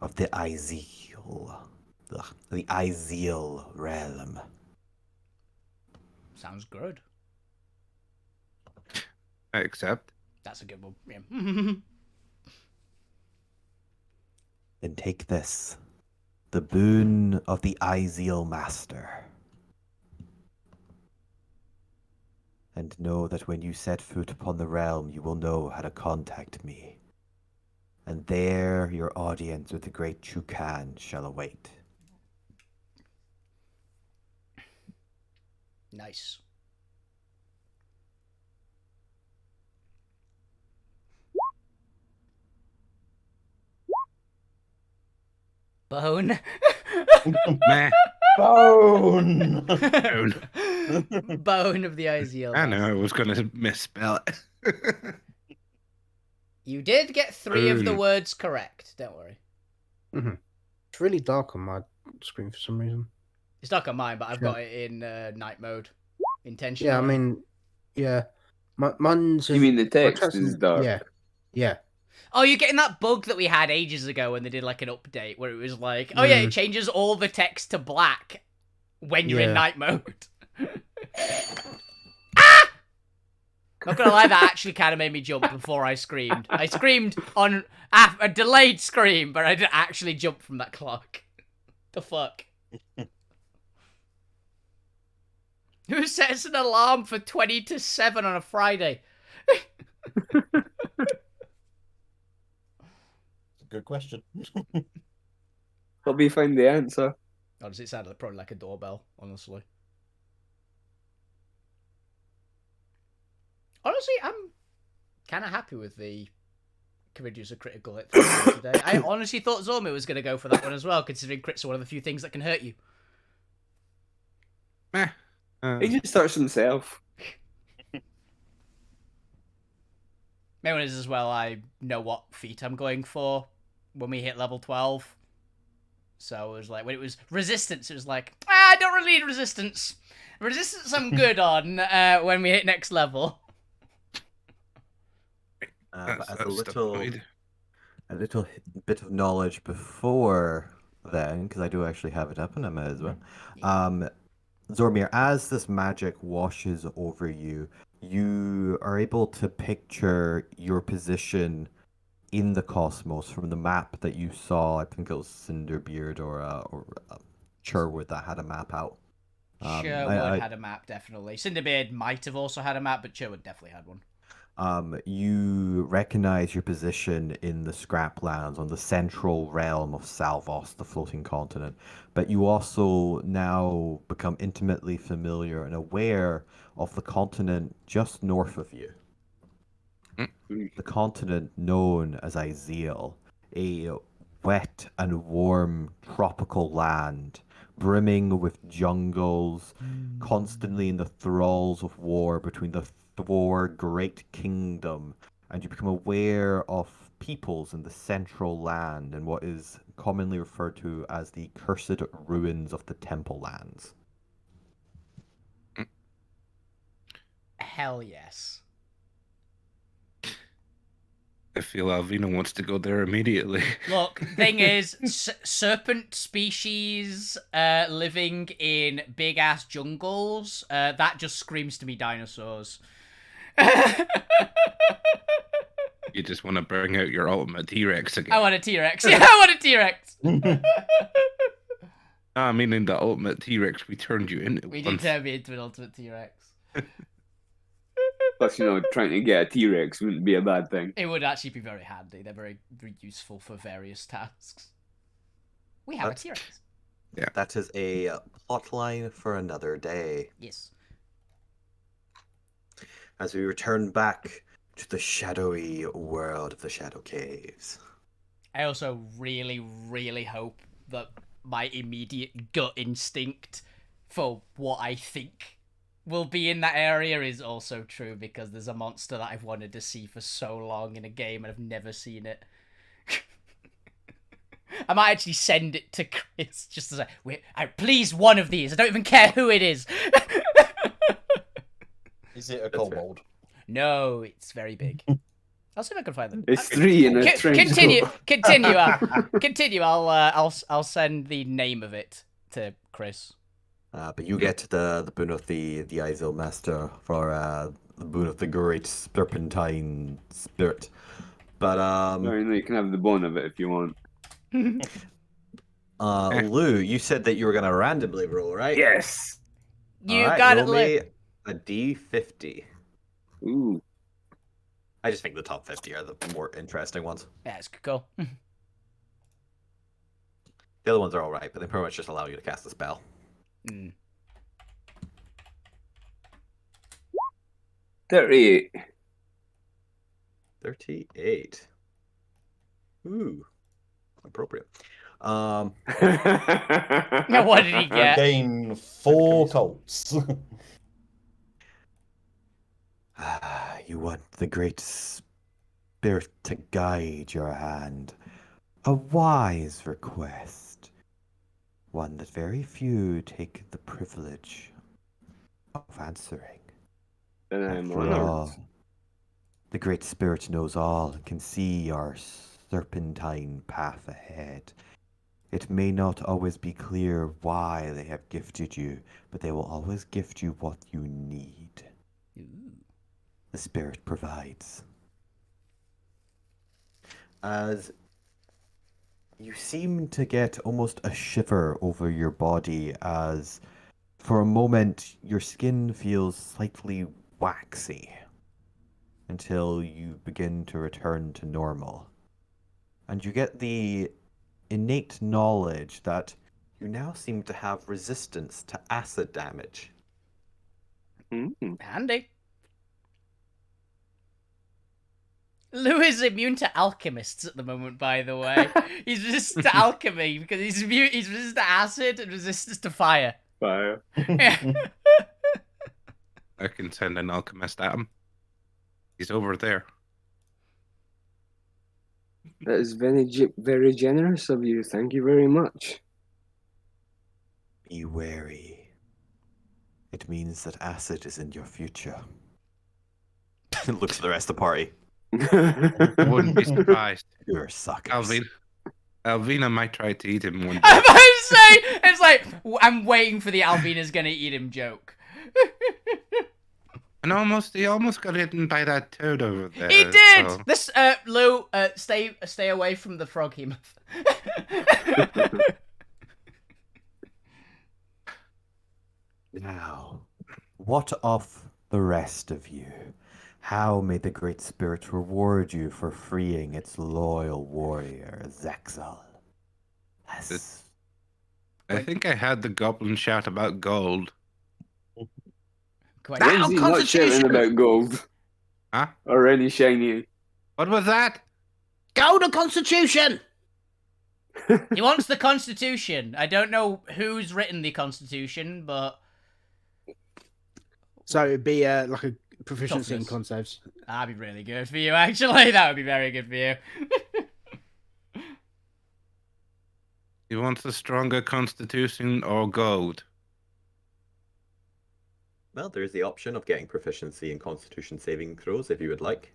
of the Izeal realm. Sounds good. I accept. That's a good one. Yeah. Then take this, the boon of the Izeal Master. And know that when you set foot upon the realm, you will know how to contact me. And there your audience with the great Chukan shall await. Nice. Bone. Meh. Bone! Bone of the Izeal. I know I was going to misspell it. You did get 3 of the Boon. words correct. Don't worry. It's really dark on my screen for some reason. It's not on mine, but I've Sure. got it in night mode. Intentionally. Yeah, I mean, yeah. Mine's. You mean the my text chat's is in- dark? Yeah. Yeah. Oh, you're getting that bug that we had ages ago when they did like an update where it was like, oh yeah, it changes all the text to black when you're in Yeah. night mode. Ah! Not gonna lie, that actually kind of made me jump before I screamed. I screamed on a delayed scream, but I didn't actually jump from that clock. The fuck? Who sets an alarm for 20 to 7 on a Friday? Good question. Probably find the answer. Honestly, it sounded probably like a doorbell, honestly. Honestly, I'm kind of happy with the Courageous of Critical Hit today. I honestly thought Zormi was going to go for that one as well, considering crits are one of the few things that can hurt you. Meh. He just starts himself. Main one is as well, I know what feat I'm going for when we hit level 12. So it was like, when it was resistance, it was like, I don't really need resistance. Resistance I'm good on when we hit next level. But as That's stuff annoyed. a little bit of knowledge before then, because I do actually have it up, and I might as well. Zormir, as this magic washes over you, you are able to picture your position in the cosmos from the map that you saw. I think it was Cinderbeard or Sherwood that had a map out. Sherwood had a map, definitely. Cinderbeard might have also had a map, but Sherwood definitely had one. You recognize your position in the Scraplands on the central realm of Salvos, the floating continent, but you also now become intimately familiar and aware of the continent just north of you. The continent known as Izeal, a wet and warm tropical land, brimming with jungles, constantly in the thralls of war between the four great kingdom, and you become aware of peoples in the central land and what is commonly referred to as the cursed ruins of the Temple Lands. Hell yes. I feel Alvina wants to go there immediately. Look, thing is, serpent species living in big ass jungles, that just screams to me dinosaurs. You just want to bring out your ultimate T-Rex again. I want a T-Rex. Yeah, I want a T-Rex. I mean, in the ultimate T-Rex we turned you into. We did turn me into an ultimate T-Rex. Plus, trying to get a T-Rex wouldn't be a bad thing. It would actually be very handy. They're very, very useful for various tasks. We have a T-Rex. Yeah. That is a plotline for another day. Yes. As we return back to the shadowy world of the Shadow Caves. I also really, really hope that my immediate gut instinct for what I think will be in that area is also true, because there's a monster that I've wanted to see for so long in a game and I've never seen it. I might actually send it to Chris just to say, please, one of these. I don't even care who it is. Is it a kobold? No, it's very big. I'll see if I can find them. It's 3 in a trench coat. Continue. I'll send the name of it to Chris. But you get the boon of the Isil Master for the boon of the great serpentine spirit. But No, you can have the bone of it if you want. Lou, you said that you were gonna randomly roll, right? Yes. You got it, roll Lou. me a D50. Ooh. I just think the top 50 are the more interesting ones. Yeah, it's cool. The other ones are alright, but they pretty much just allow you to cast a spell. 38. 38. Ooh. Appropriate. Now, what did he get? Gain 4 colts. You want the great spirit to guide your hand. A wise request. One that very few take the privilege of answering. Then I'm After honored. all, the great spirit knows all and can see our serpentine path ahead. It may not always be clear why they have gifted you, but they will always gift you what you need. The spirit provides. As you seem to get almost a shiver over your body, as for a moment your skin feels slightly waxy until you begin to return to normal. And you get the innate knowledge that you now seem to have resistance to acid damage. Handy. Lou is immune to alchemists at the moment, by the way. He's resistant to alchemy because he's resistant to acid and resistant to fire. Fire. I can send an alchemist at him. He's over there. That is very generous of you. Thank you very much. Be wary. It means that acid is in your future. Looks at the rest of the party. Wouldn't be surprised. You're suckers. Alvina might try to eat him one I'm day. about to say, it's like, I'm waiting for the Alvina's gonna eat him joke. And he almost got eaten by that toad over there. He did! so- This, Lou, stay away from the frog hemoth. Now, what of the rest of you? How may the Great Spirit reward you for freeing its loyal warrior, Zexal? Yes. I think I had the goblin shout about gold. Quite When's he not shouting about gold? Huh? Or any shiny? What was that? Go to Constitution! He wants the Constitution. I don't know who's written the Constitution, but So it'd be like a proficiency in Toughness. con saves. that'd be really good for you, actually. That would be very good for you. He wants a stronger constitution or gold. Well, there's the option of getting proficiency in Constitution saving throws if you would like.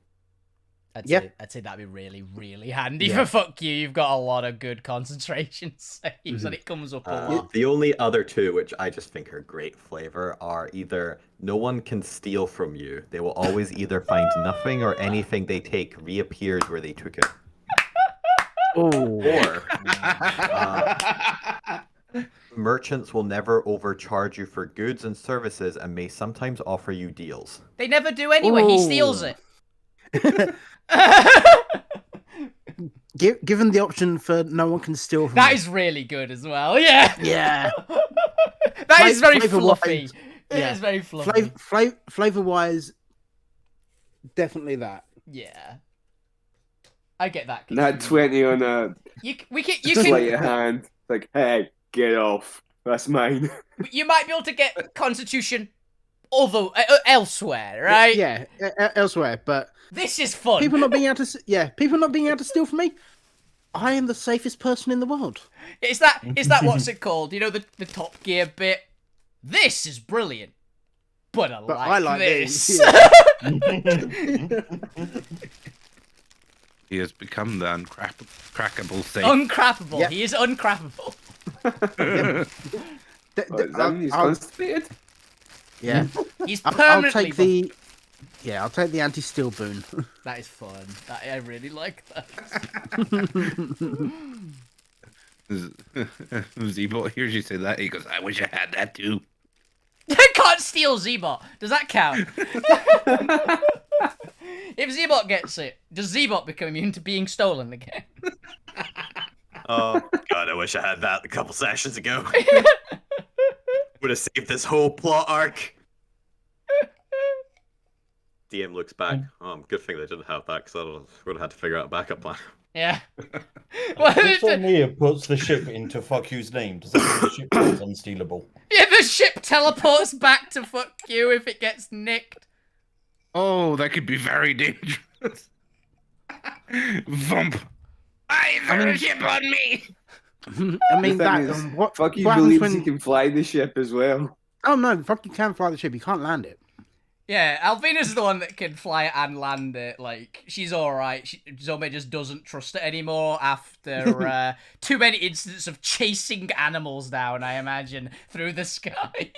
I'd say that'd be really, really handy Yeah. for fuck you. You've got a lot of good concentration saves, and it comes up a lot. The only other two, which I just think are great flavor, are either no one can steal from you. They will always either find nothing or anything they take reappears where they took it. Oh, Or merchants will never overcharge you for goods and services and may sometimes offer you deals. They never do anyway. He steals Ooh. it. given the option for no one can steal from That me. is really good as well. Yeah. Yeah. That is very Flavor-wise, fluffy. It yeah. is very fluffy. Flavor wise, definitely that. Yeah. I get that. Nat 20 on a You sleight of hand. Like, hey, get off. That's mine. you might be able to get Constitution elsewhere, right? Yeah, elsewhere, but This is fun. people not being able to steal from me. I am the safest person in the world. Is that what's it called? You know the Top Gear bit? This is brilliant. But I like this. these, yeah. He has become the uncrackable safe. Uncrappable. Yep. He is uncrappable. Does that mean he's constipated? Yeah, He's I'll permanently. take the. Yeah, I'll take the anti-steal boon. That is fun. I really like that. Zebo hears you say that, he goes, I wish I had that too. I can't steal Zbot. Does that count? If Zbot gets it, does Zbot become immune to being stolen again? Oh, God, I wish I had that a couple sessions ago. Would have saved this whole plot arc. DM looks back. Good thing they didn't have that, because I would have had to figure out a backup plan. Yeah. If Sonia puts the ship into fuck you's name, does that mean the ship is unstealable? Yeah, the ship teleports back to fuck you if it gets nicked. Oh, that could be very dangerous. Vump. There's a ship on me. I mean, The that. thing is, What? Fuck you what happens believes when? he can fly the ship as well. Oh no, fuck! You can fly the ship. You can't land it. Yeah, Alvina's the one that can fly it and land it. Like, she's alright. Zome just doesn't trust it anymore after too many incidents of chasing animals down, I imagine, through the sky.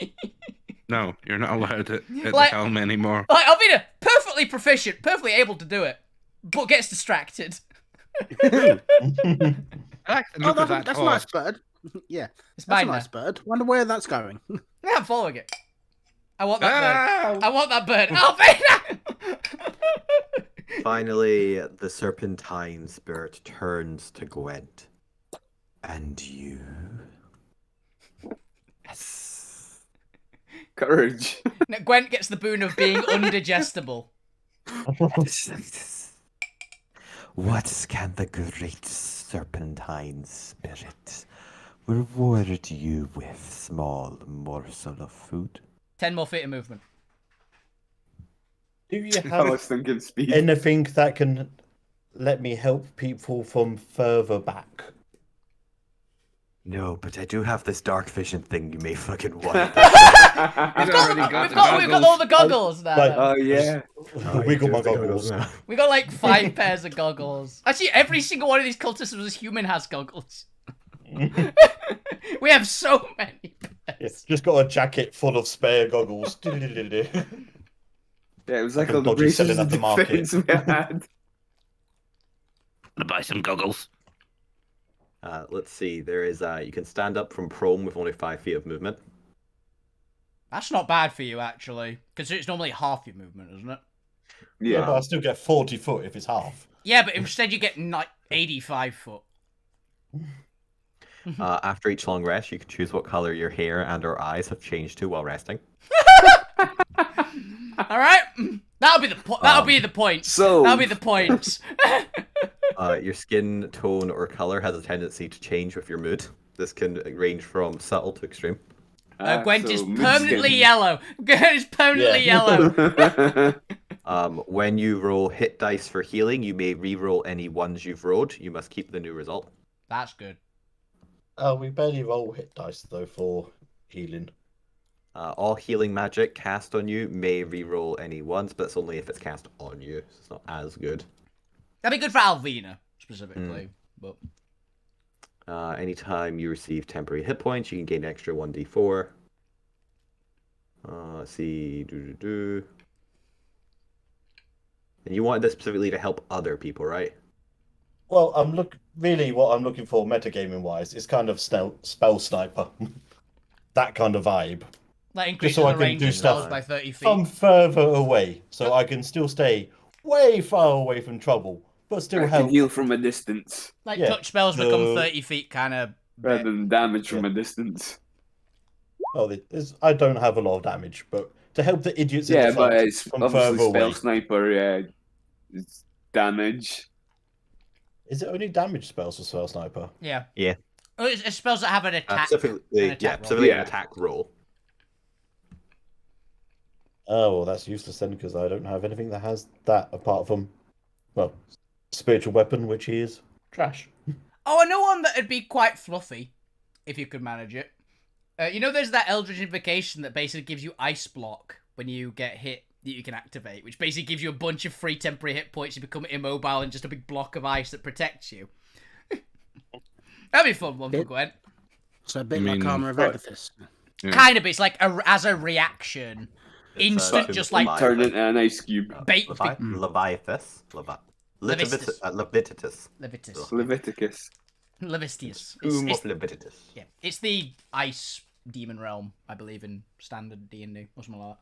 No, you're not allowed to hit Like- the helm anymore. Like, Alvina, perfectly proficient, perfectly able to do it, but gets distracted. I like the Oh, look of that's that a nice horse. bird. Yeah, It's that's mine a now. nice bird. Wonder where that's going. Yeah, I'm following it. I want that bird. Ah! I want that bird. Alvina! Finally, the serpentine spirit turns to Gwent. And you? Yes. Courage. No, Gwent gets the boon of being undigestible. What can the great serpentine spirit reward you with, small morsel of food? 10 more feet of movement. Do you I was have thinking speed. anything that can let me help people from further back? No, but I do have this dark vision thing you may fucking want. We've got all the goggles now. Like, Oh yeah. wiggle my goggles. We got like 5 pairs of goggles. Actually, every single one of these cultists was human has goggles. We have so many pairs. It's just got a jacket full of spare goggles. Yeah, it was like Like a all the dodgy braces selling of at the market. defense we had. To buy some goggles. Let's see. There is you can stand up from prone with only 5 feet of movement. That's not bad for you, actually. Because it's normally half your movement, isn't it? Yeah, but I still get 40 foot if it's half. Yeah, but instead you get 85 foot. After each long rest, you can choose what color your hair and/or eyes have changed to while resting. All right, that'll be the point. That'll be the point. So That'll be the point. Your skin tone or color has a tendency to change with your mood. This can range from subtle to extreme. Gwent is so permanently yellow. Gwent is permanently yellow. When you roll hit dice for healing, you may re-roll any ones you've rolled. You must keep the new result. That's good. We barely roll hit dice though for healing. All healing magic cast on you may re-roll any ones, but it's only if it's cast on you. So it's not as good. That'd be good for Alvina specifically. But Anytime you receive temporary hit points, you can gain extra 1d4. Let's see. And you wanted this specifically to help other people, right? Well, really what I'm looking for metagaming wise is kind of spell sniper. That kind of vibe. that increases so I the can range do of spells stuff by 30 feet. From further away, so I can still stay way far away from trouble, but still I can help. heal from a distance Like yeah, touch spells become 30 feet kind of. rather than damage from a distance. Well, I don't have a lot of damage, but to help the idiots in Yeah, the front but it's from obviously further spell away. sniper. Yeah, it's damage. Is it only damage spells for spell sniper? Yeah. Yeah. Oh, it's spells that have an attack. Specifically, an attack roll. specifically an Yeah. attack roll. Oh, well, that's useless then because I don't have anything that has that apart from, well, spiritual weapon, which is trash. Oh, I know one that'd be quite fluffy, if you could manage it. You know, there's that Eldritch Invocation that basically gives you Ice Block when you get hit that you can activate, which basically gives you a bunch of free temporary hit points. You become immobile and just a big block of ice that protects you. That'd be a fun one for Gwent. So a bit like Armor of Agathis. Yeah. Kind of, it's like as a reaction. Instant, It's, just like Turn into an ice cube. bait. Leviathan. Leviticus. Leviticus. Leviticus. Leviticus. Levistius. Whom It's, of Leviticus. yeah, it's the ice demon realm, I believe, in standard D&D or something like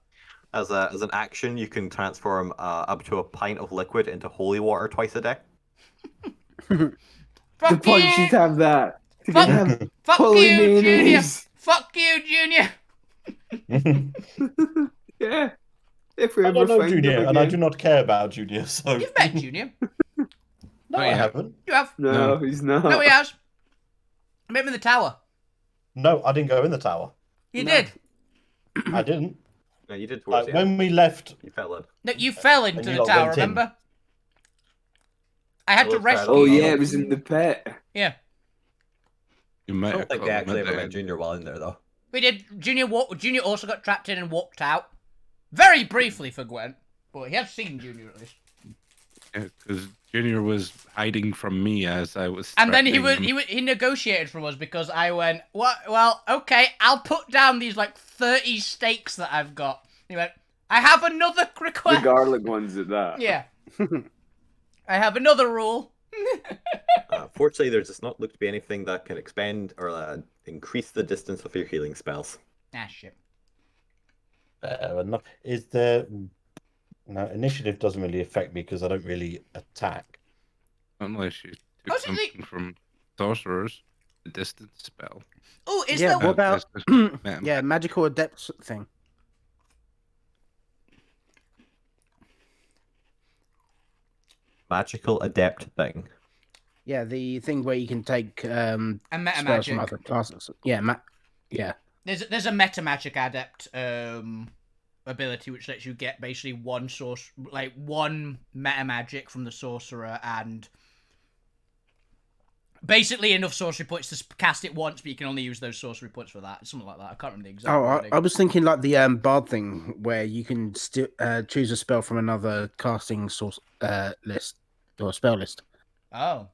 that. As an action, you can transform up to a pint of liquid into holy water twice a day. The Fuck punch you! you'd have that. To Fuck- have Fuck holy you, Junior! mayonnaise. Fuck you, Junior! Yeah. If we I ever don't know find Junior, him and I again. do not care about Junior, so... You've met Junior. No, I yeah. haven't. You have. No, he's not. No, he has. I met him in the tower. No, I didn't go in the tower. You No. did. I didn't. No, you did towards the end. When we left... You fell in. No, you fell into And you the lot tower, went in. remember? I had to Well, rescue Oh you. yeah, it was in the pit. Yeah. You I might don't have think caught they him actually at ever the met end. Junior while in there, though. We did. Junior also got trapped in and walked out. Very briefly for Gwen, but he has seen Junior at least. Because Junior was hiding from me as I was. And then threatening him. he negotiated from us because I went, what? Well, okay, I'll put down these like 30 stakes that I've got. He went, I have another The request. garlic ones at that. Yeah. I have another rule. Fortunately, there does not look to be anything that can expand or increase the distance of your healing spells. Ah, shit. Fair enough. Is there... No, initiative doesn't really affect me because I don't really attack. Unless you Oh, took so they- something from sorcerers, the distance spell. Oh, is Yeah, there... what about That's just- yeah, magical adept thing? Magical adept thing. Yeah, the thing where you can take a meta spells magic. from other classes. Yeah, yeah. There's a meta magic adept ability which lets you get basically one meta magic from the sorcerer and Basically, enough sorcery points to cast it once, but you can only use those sorcery points for that. Something like that. I can't remember the exact Oh, wording. I was thinking like the bard thing, where you can choose a spell from another casting source list or spell list. Oh.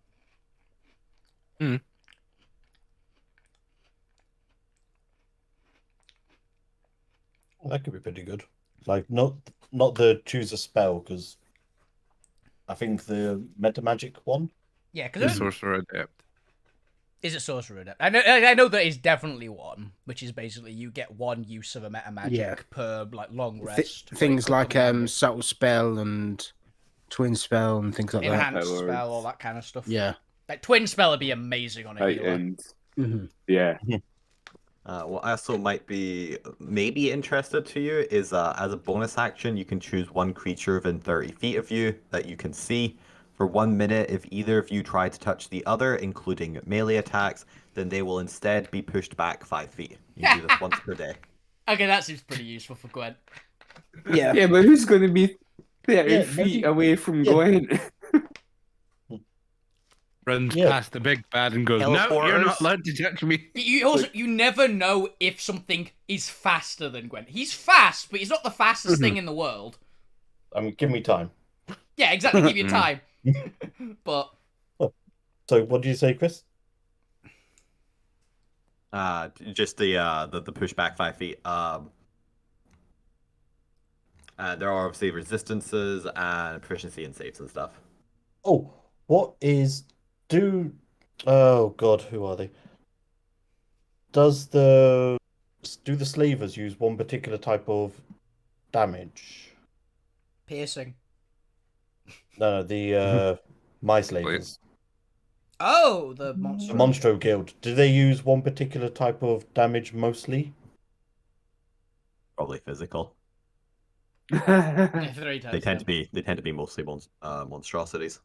That could be pretty good. Like not the choose a spell, because I think the meta magic one. Yeah, The because Sorcerer Adept. is it sorcerer adept? I know that is definitely one, which is basically you get one use of a meta magic Yeah. per like long rest. but it Things could like come in handy. subtle spell and twin spell and things like that. Enhanced Powers. spell, all that kind of stuff. Yeah. Like twin spell would be amazing on a healer. And Mhm. yeah, What also might be maybe interested to you is as a bonus action, you can choose one creature within 30 feet of you that you can see. For 1 minute, if either of you try to touch the other, including melee attacks, then they will instead be pushed back 5 feet. You do this once per day. Okay, that seems pretty useful for Gwen. Yeah. yeah, but who's going to be 30 Yeah, feet maybe- away from yeah. Gwen? Runs Yeah. past the big bad and goes, "No, you're not Teleporters. allowed to touch me." You also you never know if something is faster than Gwen. He's fast, but he's not the fastest thing in the world. I mean, give me time. Yeah, exactly. Give you time. But So, what do you say, Chris? Just the push back 5 feet. There are obviously resistances and proficiency in saves and stuff. Oh, what is oh God, who are they? Do the slavers use one particular type of damage? piercing. No, the my slavers. Oh, the monster. The Monstro Guild. Do they use one particular type of damage mostly? Probably physical. Yeah, 3 times. They tend to be mostly monstrosities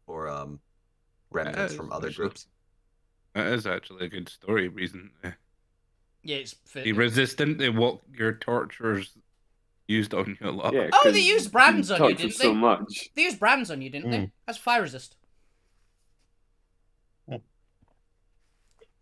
or remnants from other Actually, groups. That is actually a good story reason. Yeah, it's Be resistant to what your torturers used on you a lot. Yeah, Oh, they 'cause used brands you on you, tortured didn't so they? much. They used brands on you, didn't they? As fire resist.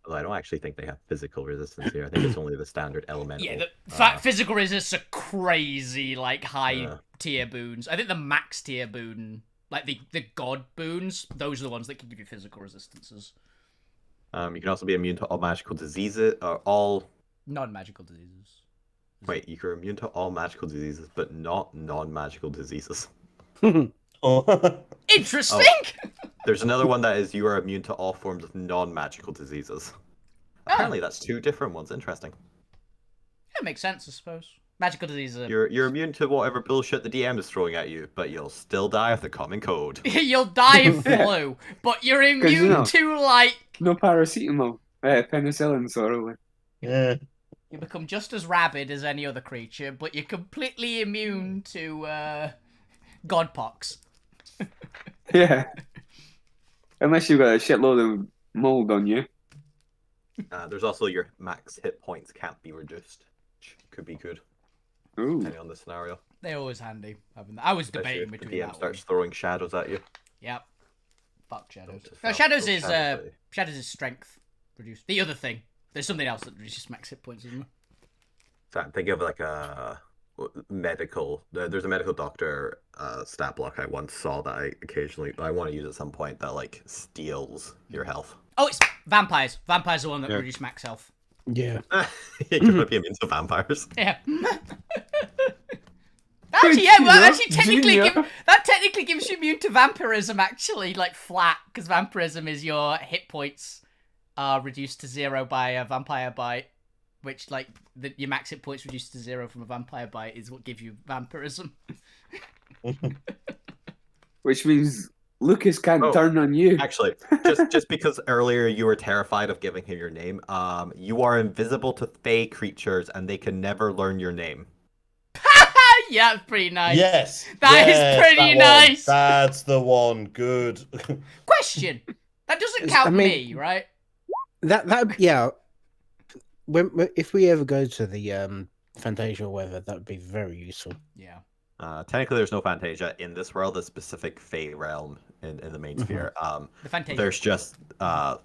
Although I don't actually think they have physical resistance here. I think it's only the standard elemental. Yeah, physical resist are crazy, like high tier boons. I think the max tier boon, like the god boons, those are the ones that can give you physical resistances. You can also be immune to all magical diseases, or all. Non-magical diseases. Wait, you're immune to all magical diseases, but not non-magical diseases. Oh, Interesting! There's another one that is you are immune to all forms of non-magical diseases. Apparently, that's 2 different ones. Interesting. That makes sense, I suppose. Magical diseases are... You're immune to whatever bullshit the DM is throwing at you, but you'll still die of the common cold. You'll die of flu, but you're immune know. to, like... No paracetamol. Penicillin, sorry. yeah. You become just as rabid as any other creature, but you're completely immune to, godpox. Yeah. Unless you've got a shitload of mold on you. There's also your max hit points can't be reduced, which could be good, Ooh. depending on the scenario. They're always handy. I was Especially debating if the between DM that starts one. throwing shadows at you. Yep. Fuck shadows. Don't No, just shadows throw is shadows at you. shadows is strength reduced. The other thing. There's something else that reduces max hit points, isn't there? So I'm thinking of like a medical. There's a medical doctor stat block I once saw that I want to use at some point that like steals your health. Oh, it's vampires. Vampires are the one that Yeah. reduce max health. Yeah. You're gonna be immune to vampires. Yeah. Actually, yeah. Well, actually, Junior. that technically gives you immune to vampirism. Actually, like flat, because vampirism is your hit points are reduced to 0 by a vampire bite, which like your max hit points reduced to 0 from a vampire bite is what gives you vampirism. Which means Lucas can't Oh, turn on you. Actually, just because earlier you were terrified of giving him your name, you are invisible to fey creatures and they can never learn your name. Yeah, that's pretty nice. Yes. That is yes, pretty that one. nice. That's the one. Good. Question. That doesn't I count mean- me, right? That yeah. If we ever go to the Fantasia or whatever, that would be very useful. Yeah. Technically, there's no Fantasia in this world, the specific Fey realm in the main sphere. The Fantasia. There's just well,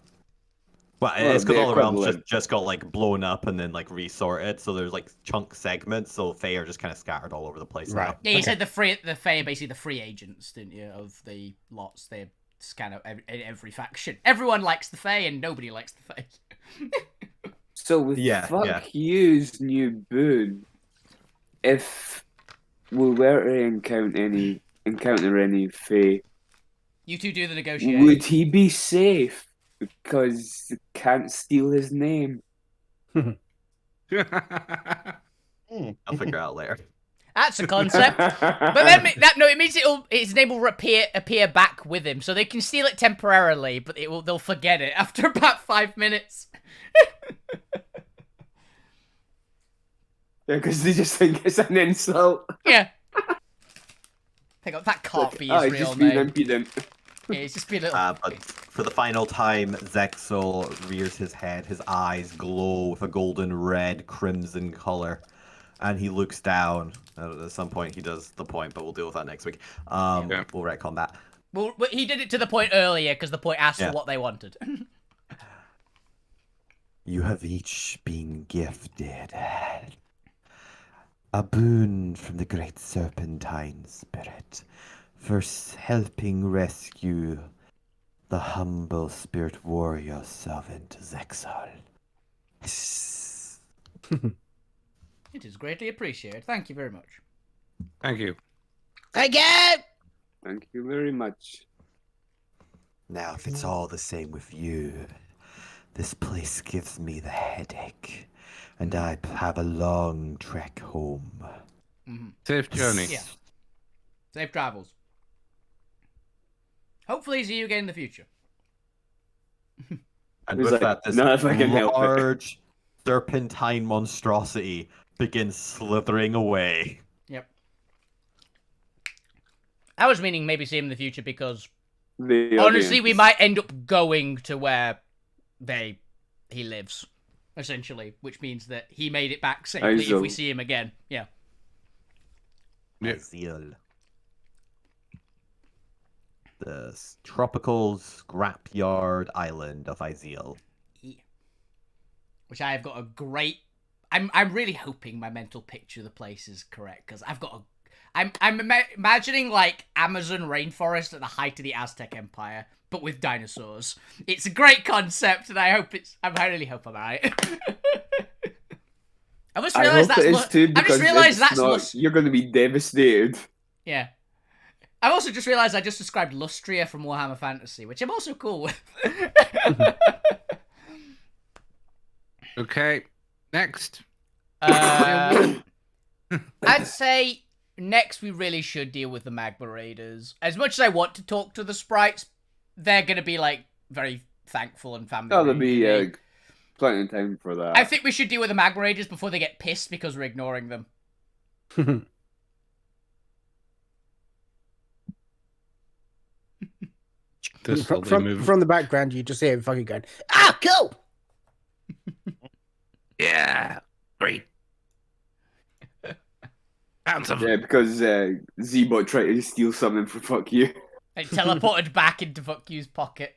Well, it's because the all the realms equivalent. just got like blown up and then like resorted. So there's like chunk segments. So Fey are just kind of scattered all over the place. Right. Now. Yeah, you said the Fey are basically the free agents, didn't you? Of the lots, they're just kind of every faction. Everyone likes the Fey, and nobody likes the Fey. So with fuck you's new boon, if we were to encounter any Fae, You two do the negotiating. would he be safe? Because you can't steal his name. I'll figure out later. That's a concept. But then it means his name will appear back with him, so they can steal it temporarily, but they'll forget it after about 5 minutes. Yeah, because they just think it's an insult. Yeah. Hang on, that can't be his he's real just being name. impudent. Yeah, it's just be a little. But for the final time, Zexel rears his head. His eyes glow with a golden red crimson color, and he looks down. At some point, he does the point, but we'll deal with that next week. We'll retcon that. Well, he did it to the point earlier because the point asked for what they wanted. You have each been gifted a boon from the great serpentine spirit for helping rescue the humble spirit warrior servant Zexal. It is greatly appreciated. Thank you very much. Thank you. Thank you. Thank you very much. Now, if it's all the same with you, this place gives me the headache, and I have a long trek home. Mm-hmm. Safe journey. Yeah. Safe travels. Hopefully see you again in the future. And He's with like, that, this "Not if I can help it." large serpentine monstrosity begins slithering away. Yep. I was meaning maybe see him in the future because The honestly, audience. we might end up going to where he lives, essentially, which means that he made it back safely if we see him again. Yeah. Yeah. Isil. The tropical scrapyard island of Isil. Yeah. Which I have got a great. I'm really hoping my mental picture of the place is correct because I've got a. I'm imagining like Amazon rainforest at the height of the Aztec Empire, but with dinosaurs. It's a great concept, and I really hope I'm right. I just realized that's. I just realized that's. You're going to be devastated. Yeah. I've also just realized I just described Lustria from Warhammer Fantasy, which I'm also cool with. Okay, next. I'd say next we really should deal with the Magma Raiders. As much as I want to talk to the sprites, they're going to be like very thankful and family. There'll be plenty of time for that. I think we should deal with the Magma Raiders before they get pissed because we're ignoring them. From the background, you just hear him fucking going, "Ah, cool!" Yeah, great. Yeah, because Z-Bot tried to steal something from fuck you. And teleported back into fuck you's pocket.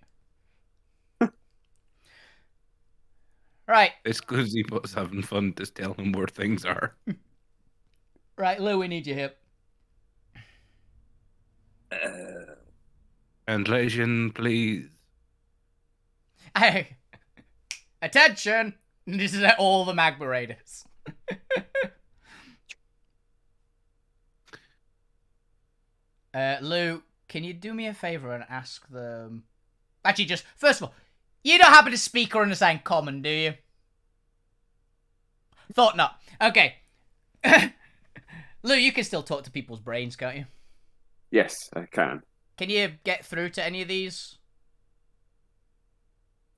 Right. It's because Z-Bot's having fun to tell him where things are. Right, Lou, we need you here. Translation, please. Hey, attention! This is all the Magma Raiders. Lou, can you do me a favor and ask them... Actually, just, first of all, you don't happen to speak or understand Common, do you? Thought not. Okay. Lou, you can still talk to people's brains, can't you? Yes, I can. Can you get through to any of these?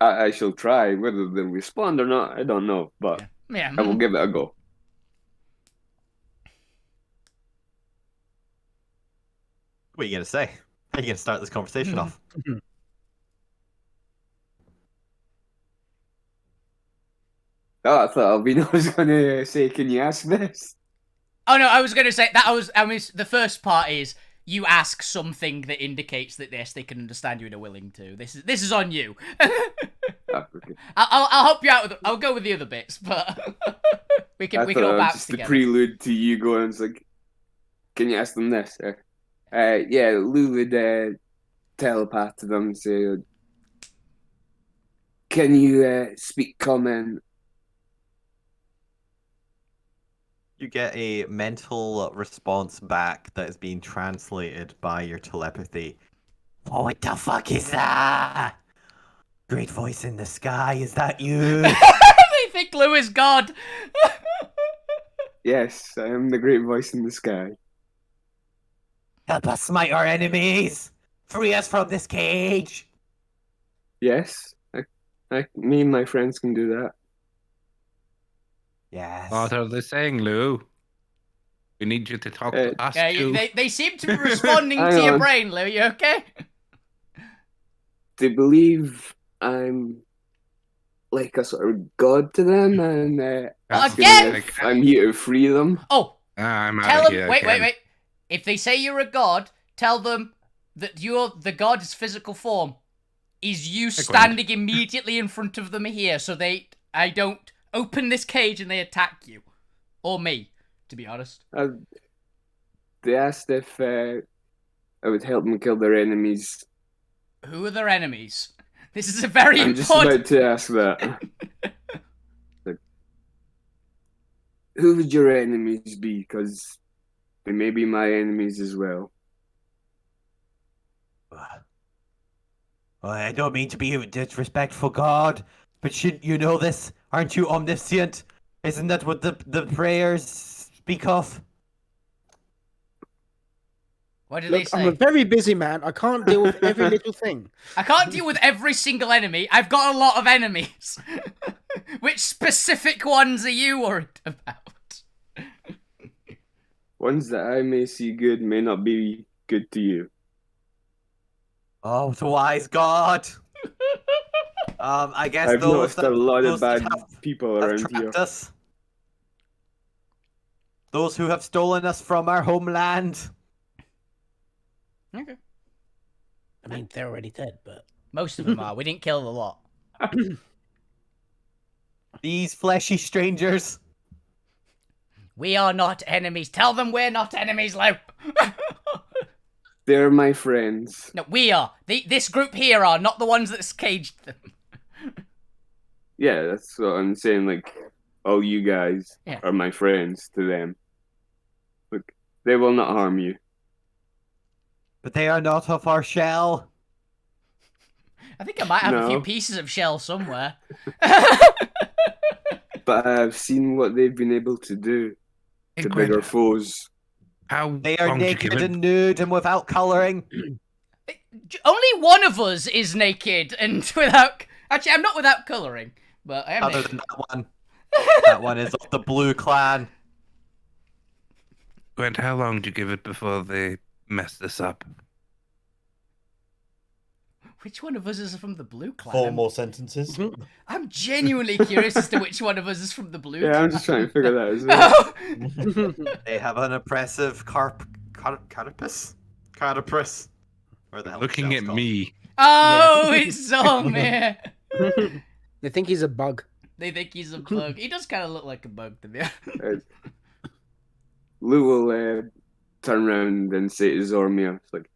I shall try. Whether they'll respond or not, I don't know, but Yeah. I will give it a go. What are you going to say? How are you going to start this conversation off? Oh, I thought Albino was going to say, "Can you ask this?" Oh no, I was going to say that I mean, the first part is you ask something that indicates that yes, they can understand you and are willing to. This is on you. Okay. I'll help you out with. I'll go with the other bits, but we can I all thought that was bounce just together. the prelude to you going. It's like, can you ask them this? Yeah, Lou would telepath to them and say, "Can you speak common?" You get a mental response back that is being translated by your telepathy. Oh, what the fuck is that? Great voice in the sky, is that you? They think Lou is God. Yes, I am the great voice in the sky. Help us smite our enemies! Free us from this cage! Yes, me and my friends can do that. Yes. What are they saying, Lou? We need you to talk to us Yeah, too. they seem to be responding Hang to your on. brain, Lou. You okay? They believe I'm like a sort of god to them, and asking Again? if I'm here to free them. Oh, I'm out tell of them. here. Wait. again. If they say you're a god, tell them that the god's physical form is you standing immediately in front of them here, so I don't open this cage and they attack you or me. To be honest. They asked if I would help them kill their enemies. Who are their enemies? This is a very I'm just important. about to ask that. Like, who would your enemies be? Because they may be my enemies as well. Well, I don't mean to be disrespectful, God, but shouldn't you know this? Aren't you omniscient? Isn't that what the prayers speak of? What did they Look, say? I'm a very busy man. I can't deal with every little thing. I can't deal with every single enemy. I've got a lot of enemies. Which specific ones are you worried about? Ones that I may see good may not be good to you. Oh, the wise God. I guess I've those noticed that, a lot those of that bad have, people have around trapped here. us. Those who have stolen us from our homeland. Okay. I mean, they're already dead, but Most of them are. We didn't kill a lot. These fleshy strangers. We are not enemies. Tell them we're not enemies, Lou. They're my friends. No, we are. This group here are, not the ones that's caged them. Yeah, that's what I'm saying. Like, all you guys Yeah. are my friends to them. Look, they will not harm you. But they are not of our shell. I think I might have a few No. pieces of shell somewhere. But I've seen what they've been able to do Hey, to Gwen, bigger foes. how They are long did you naked give it? and nude and without colouring. Only one of us is naked and without... Actually, I'm not without colouring, but I am Other naked. than that one. That one is of the blue clan. Gwen, how long did you give it before they messed this up? Which one of us is from the blue clan? 4 more sentences. I'm genuinely curious as to which one of us is from the blue clan. Yeah, I'm just trying to figure that out as well. They have an oppressive carapace? Carapace. Where the hell is Looking the at shell's called? me, Oh, it's Zomir! they think he's a bug. They think he's a bug. He does kind of look like a bug, to be honest. Lou will turn around and say to Zormir, it's like,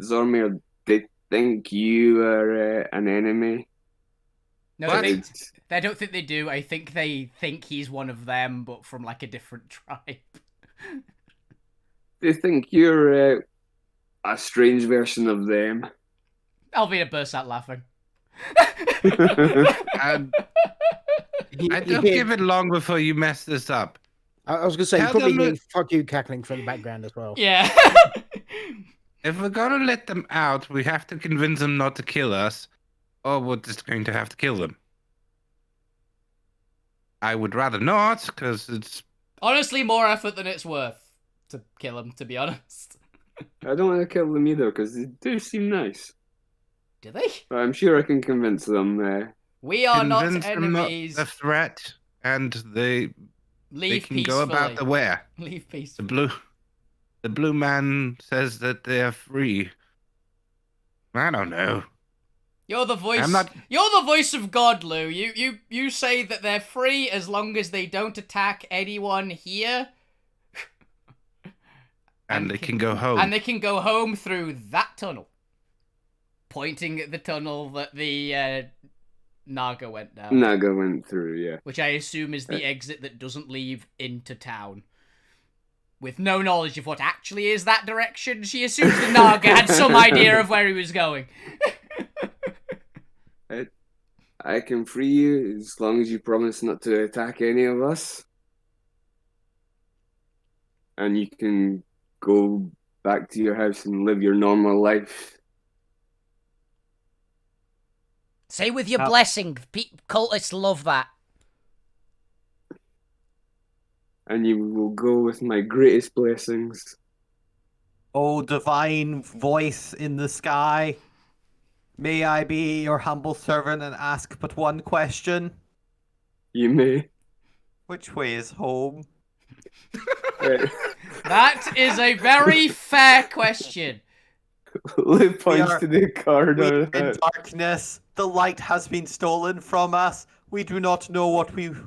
Zormir, they think you are an enemy. No, What? I don't think they do. I think they think he's one of them, but from like a different tribe. They think you're a strange version of them. Alvina bursts out laughing. I don't give it long before you mess this up. I was gonna say, you Tell probably them that- need fuck you cackling from the background as well. Yeah. If we're gonna let them out, we have to convince them not to kill us, or we're just going to have to kill them. I would rather not, because it's... Honestly, more effort than it's worth to kill him, to be honest. I don't want to kill them either because they do seem nice. Do they? But I'm sure I can convince them. We are not convince them enemies. not a threat, and they Leave they can peacefully. go about the where. Leave The peacefully. blue man says that they are free. I don't know. You're the voice. I'm not- You're the voice of God, Lou. You say that they're free as long as they don't attack anyone here. And they can go home. And they can go home through that tunnel. Pointing at the tunnel that the Naga went down. Naga went through, yeah. Which I assume is the exit that doesn't leave into town. With no knowledge of what actually is that direction, she assumes the Naga had some idea of where he was going. I can free you as long as you promise not to attack any of us. And you can go back to your house and live your normal life. Say with your blessing. Cultists love that. And you will go with my greatest blessings. Oh, divine voice in the sky. May I be your humble servant and ask but one question? You may. Which way is home? That is a very fair question. Liv points to the corridor. In darkness, the light has been stolen from us. We do not know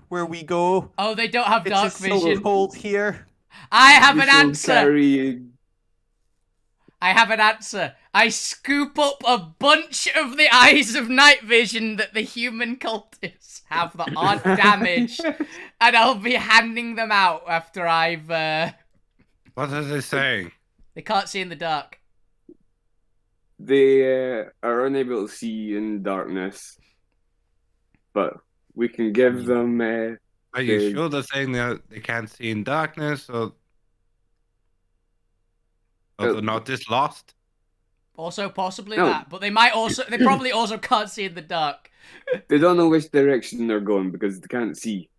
where we go. Oh, they don't have dark It is vision. so cold here. I have You an shall answer. carry- I have an answer. I scoop up a bunch of the eyes of night vision that the human cultists have that aren't damaged, and I'll be handing them out after I've. What are they saying? They can't see in the dark. They are unable to see in darkness, but we can give them. Are you sure they're saying they can't see in darkness, or they're not just lost? Also, possibly No. that, but they probably also can't see in the dark. They don't know which direction they're going because they can't see.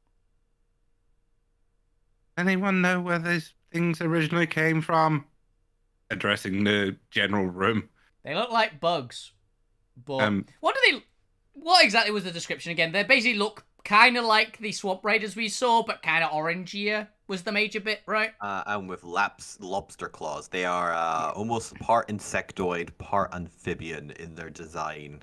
Anyone know where these things originally came from? Addressing the general room. They look like bugs, but what exactly was the description again? They basically look kind of like the swamp raiders we saw, but kind of orangier was the major bit, right? And with lobster claws. They are almost part insectoid, part amphibian in their design.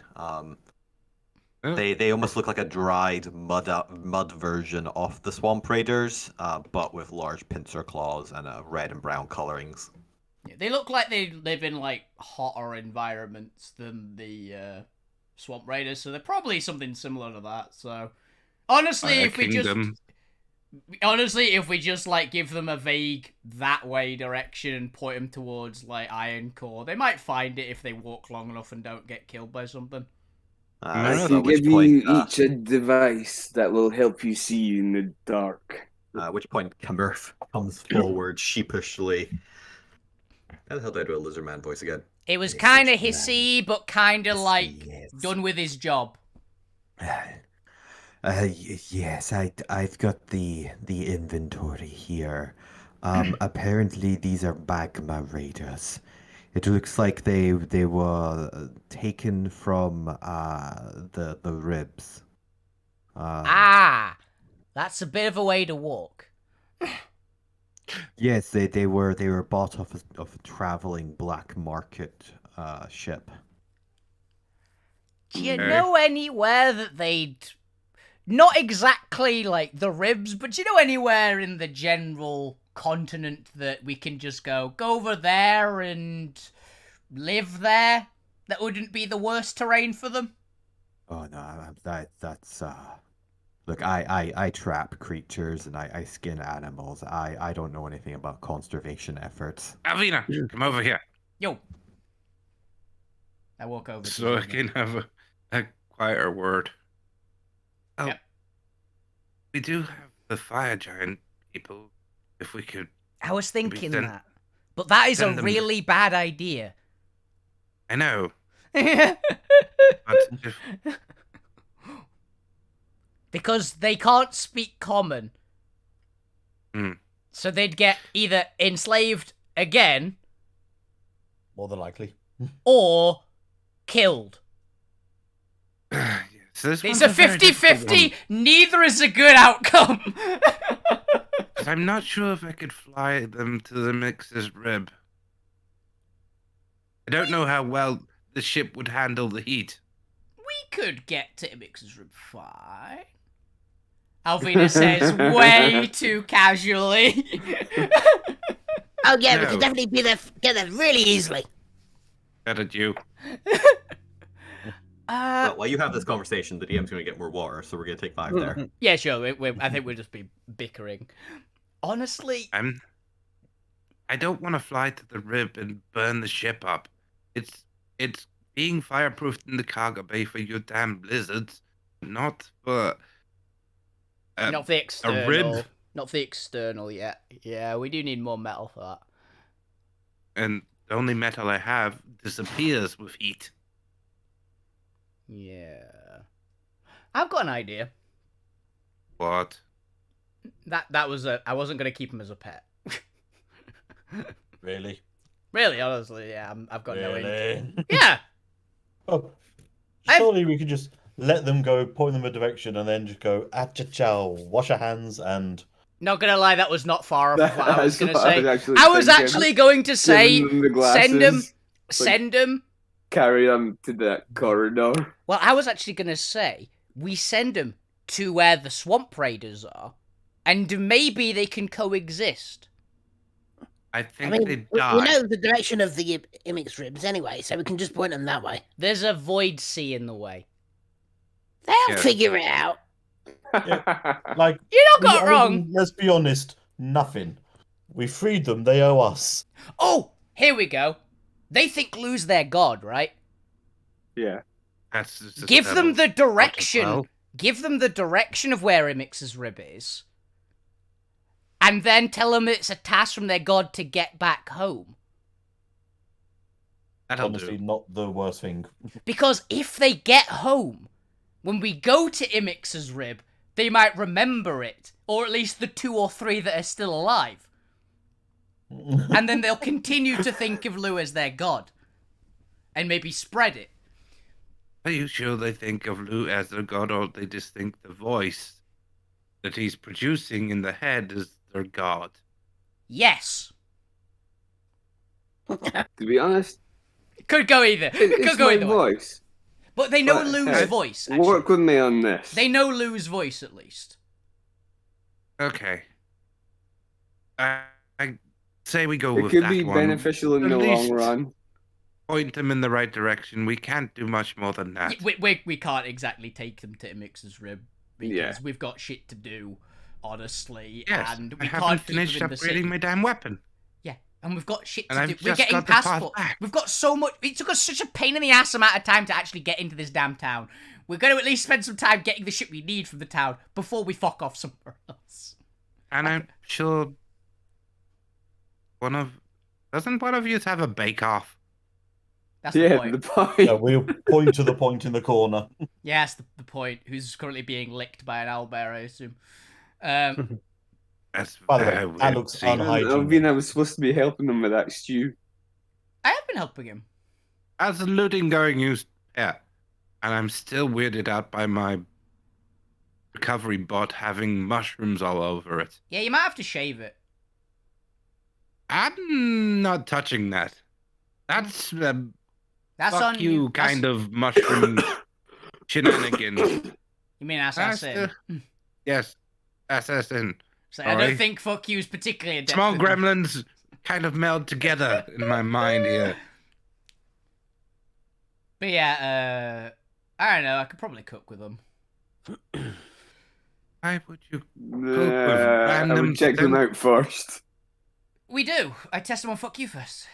They almost look like a dried mud version of the swamp raiders, but with large pincer claws and red and brown colorings. Yeah, they look like they live in like hotter environments than the swamp raiders, so they're probably something similar to that. So honestly, if we just like give them a vague that way direction and point them towards like Iron Core, they might find it if they walk long enough and don't get killed by something. I can give you each a device that will help you see in the dark. At which point Camurf comes forward sheepishly. How the hell do I do a lizard man voice again? It was kind of hissy, but kind of like done with his job. Yes, I've got the inventory here. Apparently these are magma raiders. It looks like they were taken from the ribs. That's a bit of a way to walk. Yes, they were bought off of a traveling black market ship. Do you know anywhere that they'd... Not exactly like the ribs, but do you know anywhere in the general continent that we can just go over there and live there? That wouldn't be the worst terrain for them? Oh no, that's look, I trap creatures and I skin animals. I don't know anything about conservation efforts. Alvina, come over here. Yo. I walk over. So I can have a quieter word. Oh, yep. We do have the fire giant people. If we could... I was thinking that. But that is a really bad idea. I know. Because they can't speak common. So they'd get either enslaved again. More than likely. Or killed. So it's a 50-50. Neither is a good outcome. I'm not sure if I could fly them to the Mix's rib. I don't know how well the ship would handle the heat. We could get to Imix's rib fine. Alvina says way too casually. Oh yeah, we No. could definitely get there really easily. Better you. Well, while you have this conversation, the DM's going to get more water, so we're going to take 5 there. Yeah, sure. I think we'll just be bickering. Honestly, I don't want to fly to the rib and burn the ship up. It's being fireproofed in the cargo bay for your damn blizzards, not for not the external. a rib. Not the external yet. Yeah, we do need more metal for that. And the only metal I have disappears with heat. Yeah. I've got an idea. What? That was I wasn't gonna keep him as a pet. Really? Really, honestly, yeah. I've got no Really? interest. Yeah. Oh, surely we could just let them go, point them a direction, and then just go, ah-cha-chow, wash our hands, and... Not gonna lie, that was not far off what I was gonna That's what say. I I was actually going to say, Giving them the send him. Carry them to that corridor. Well, I was actually gonna say, we send them to where the swamp raiders are, and maybe they can coexist. I I think mean, they we die. know the direction of the Imix ribs anyway, so we can just point them that way. There's a void sea in the way. They'll Yeah. figure it out. Like, You're not got I mean, wrong. let's be honest, nothing. We freed them, they owe us. Oh, here we go. They think Lou's their god, right? Yeah. That's just Give them the direction. well. Give them the direction of where Imix's rib is. And then tell them it's a task from their god to get back home. That'll Honestly, do. not the worst thing. Because if they get home, when we go to Imix's rib, they might remember it. Or at least the 2 or 3 that are still alive. And then they'll continue to think of Lou as their god. And maybe spread it. Are you sure they think of Lou as their god, or they just think the voice that he's producing in the head is their god? Yes. To be honest, It could go either. It it's could go my either way. voice. But they know But, Lou's voice, actually. Work with me on this. They know Lou's voice, at least. Okay. I say we go It with could that be one. beneficial in At the least long run. Point them in the right direction. We can't do much more than that. We can't exactly take them to Imix's rib. Because Yeah. we've got shit to do, honestly. Yes, And I we haven't can't keep finished them in the upgrading city. my damn weapon. And we've got shit And to I've do. We're just getting got the path passport. back. We've got so much. It took us such a pain in the ass amount of time to actually get into this damn town. We're going to at least spend some time getting the shit we need from the town before we fuck off somewhere else. And I'm sure doesn't one of you have a bake-off? That's the Yeah, point. the point. Yeah, we'll point to the point in the corner. Yeah, that's the point. Who's currently being licked by an owlbear, I assume. That's By the way, very that weird looks to see. unhygienic. I was supposed to be helping them with that stew. I have been helping him. As a looting going used pet, and I'm still weirded out by my recovery bot having mushrooms all over it. Yeah, you might have to shave it. I'm not touching that. That's That's fuck on you kind of mushroom shenanigans. You mean That's assassin? Yes, assassin. So I don't sorry. think fuck you is particularly adept. Small with- gremlins kind of meld together in my mind here. But yeah, I don't know. I could probably cook with them. Why would you? I random would check them stem- out first. We do. I test them on fuck you first.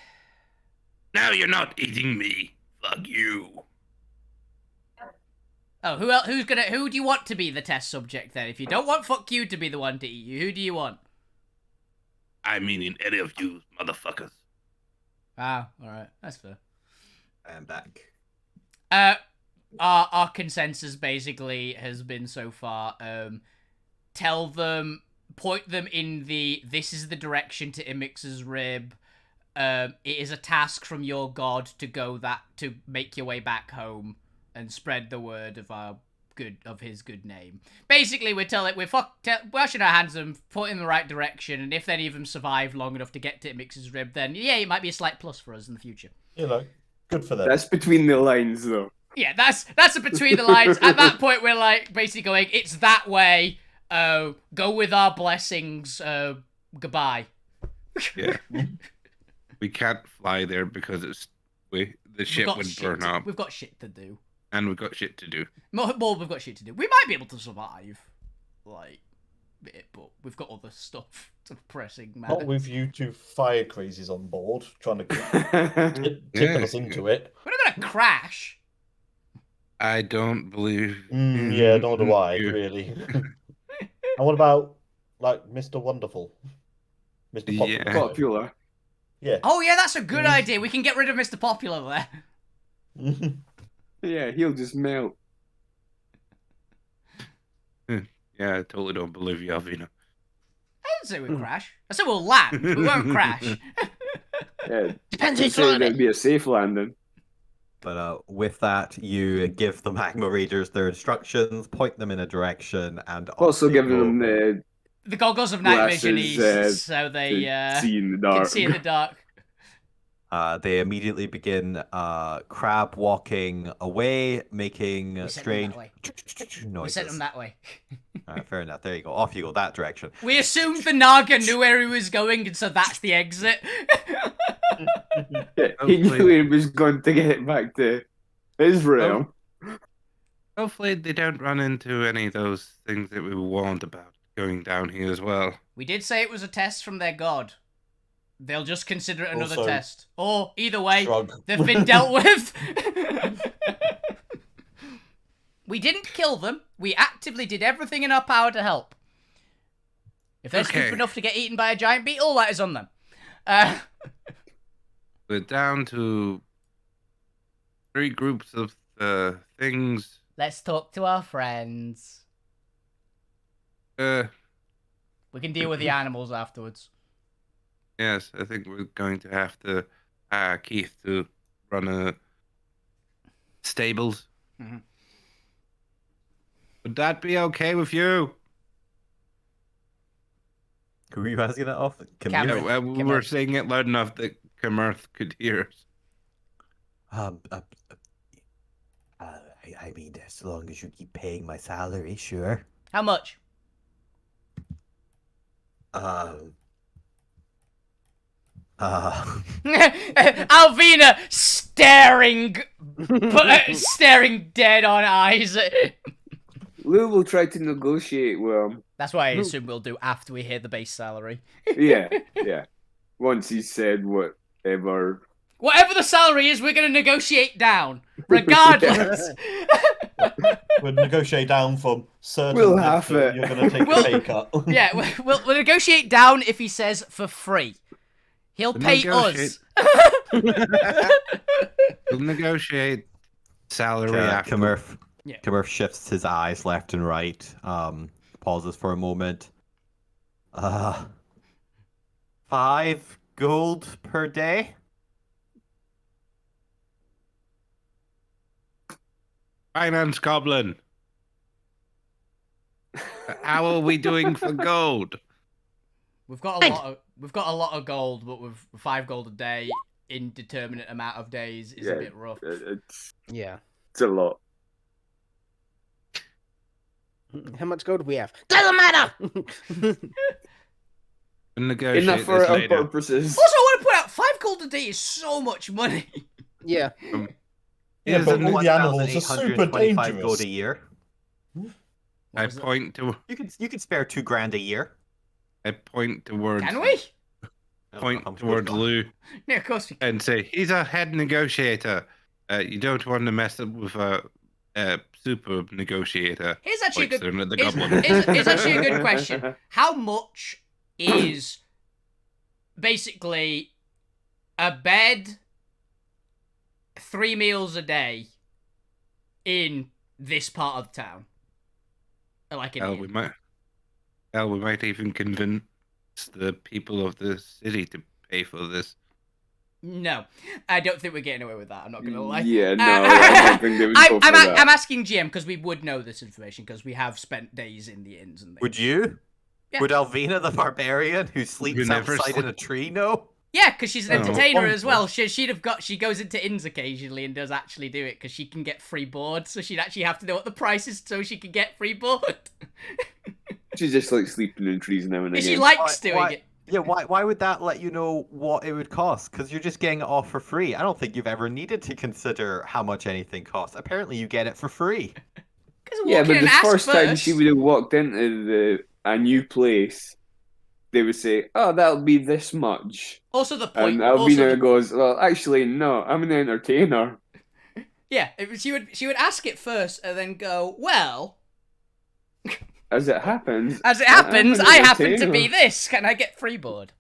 No, you're not eating me. Fuck you. Oh, who else? Who do you want to be the test subject then? If you don't want fuck you to be the one to eat you, who do you want? I mean, in any of you motherfuckers. Wow. All right, that's fair. I am back. Our consensus basically has been so far, tell them, point them in this is the direction to Imix's rib. It is a task from your god to go to make your way back home and spread the word of our good name. Basically, we're washing our hands of them, pointing in the right direction, and if any of them survive long enough to get to Mix's rib, then yeah, it might be a slight plus for us in the future. Good for them. That's between the lines, though. Yeah, that's a between the lines. At that point, we're like basically going, it's that way. Go with our blessings. Goodbye. Yeah. We can't fly there because the ship would burn up. We've got shit to do. And we've got shit to do. More, we've got shit to do. We might be able to survive, but we've got other stuff to pressing matter. Not with you two fire crazies on board, trying to tip us into it. We're not gonna crash. I don't believe. Yeah, nor do I, really. And what about, like, Mr. Wonderful? Mr. Popular? Yeah. Popular. Yeah. Oh yeah, that's a good idea. We can get rid of Mr. Popular there. Yeah, he'll just melt. Yeah, I totally don't believe you, Alvina. I didn't say we'd crash. I said we'll land. We won't crash. Yeah, Depends I'd who's say flying that'd it. be a safe landing. But with that, you give the Magma Raiders their instructions, point them in a direction, and Also they giving go. them the The goggles of night vision Glasses, so they to see in the dark. can see in the dark. They immediately begin crab walking away, making We sent them strange that way. We noises. sent them that way. Alright, fair enough. There you go. Off you go that direction. We assumed the Naga knew where he was going, and so that's the exit. Yeah, he knew he was going to get back to Israel. Hopefully they don't run into any of those things that we warned about going down here as well. We did say it was a test from their god. They'll just consider it another Also, test. Or, either way, shrug. they've been dealt with. We didn't kill them. We actively did everything in our power to help. If they're stupid enough to get eaten by a giant beetle, that is on them. We're down to 3 groups of things. Let's talk to our friends. We can deal with the animals afterwards. Yes, I think we're going to have to Keith to run a stables. Mhm. Would that be okay with you? Who were you asking that off? Cameron. Yeah, we were saying it loud enough that Camirth could hear us. I mean, as long as you keep paying my salary, sure. How much? Alvina staring dead on eyes. Lou will try to negotiate with him. That's what I assume we'll do after we hear the base salary. Yeah. Once he's said whatever. Whatever the salary is, we're going to negotiate down. Regardless. We'll negotiate down from certain We'll bits have that it. you're going to take a pay cut. Yeah, we'll negotiate down if he says for free. He'll pay us. We'll negotiate salary after. Camirth shifts his eyes left and right, pauses for a moment. 5 gold per day? Finance Goblin. How are we doing for gold? We've got a lot of gold, but with 5 gold a day, indeterminate amount of days is a bit rough. It's Yeah. a lot. How much gold do we have? Doesn't matter. We'll negotiate Enough for this our later. purposes. Also, I want to point out 5 gold a day is so much money. Yeah. Yeah, Is but it all the animals are super 1,825 dangerous. gold a year. I point to. You could spare $2,000 a year. I point towards. Can we? Point towards Lou Yeah, of course we can. and say he's a head negotiator. You don't want to mess up with a super negotiator. Here's actually a Points good. at the Here's, goblin. here's actually a good question. How much is basically a bed, 3 meals a day in this part of town? Like in Hell, here. we might even convince the people of the city to pay for this. No, I don't think we're getting away with that. I'm not gonna lie. Yeah, no, I don't think they would go for that. I'm asking GM because we would know this information because we have spent days in the inns and things. Would you? Yeah. Would Alvina, the barbarian who sleeps outside in a tree, know? Yeah, because she's an Oh. entertainer as well. She goes into inns occasionally and does actually do it because she can get free board. So she'd actually have to know what the price is so she can get free board. She just likes sleeping in trees now and again. She likes doing it. Yeah, why would that let you know what it would cost? Because you're just getting it off for free. I don't think you've ever needed to consider how much anything costs. Apparently, you get it for free. Yeah, but the first time she would have walked into a new place, they would say, "Oh, that'll be this much." Also, the point. And Albina goes, "Well, actually, no. I'm an entertainer." Yeah, she would ask it first and then go, "Well." As it happens, I happen to be this. Can I get free board?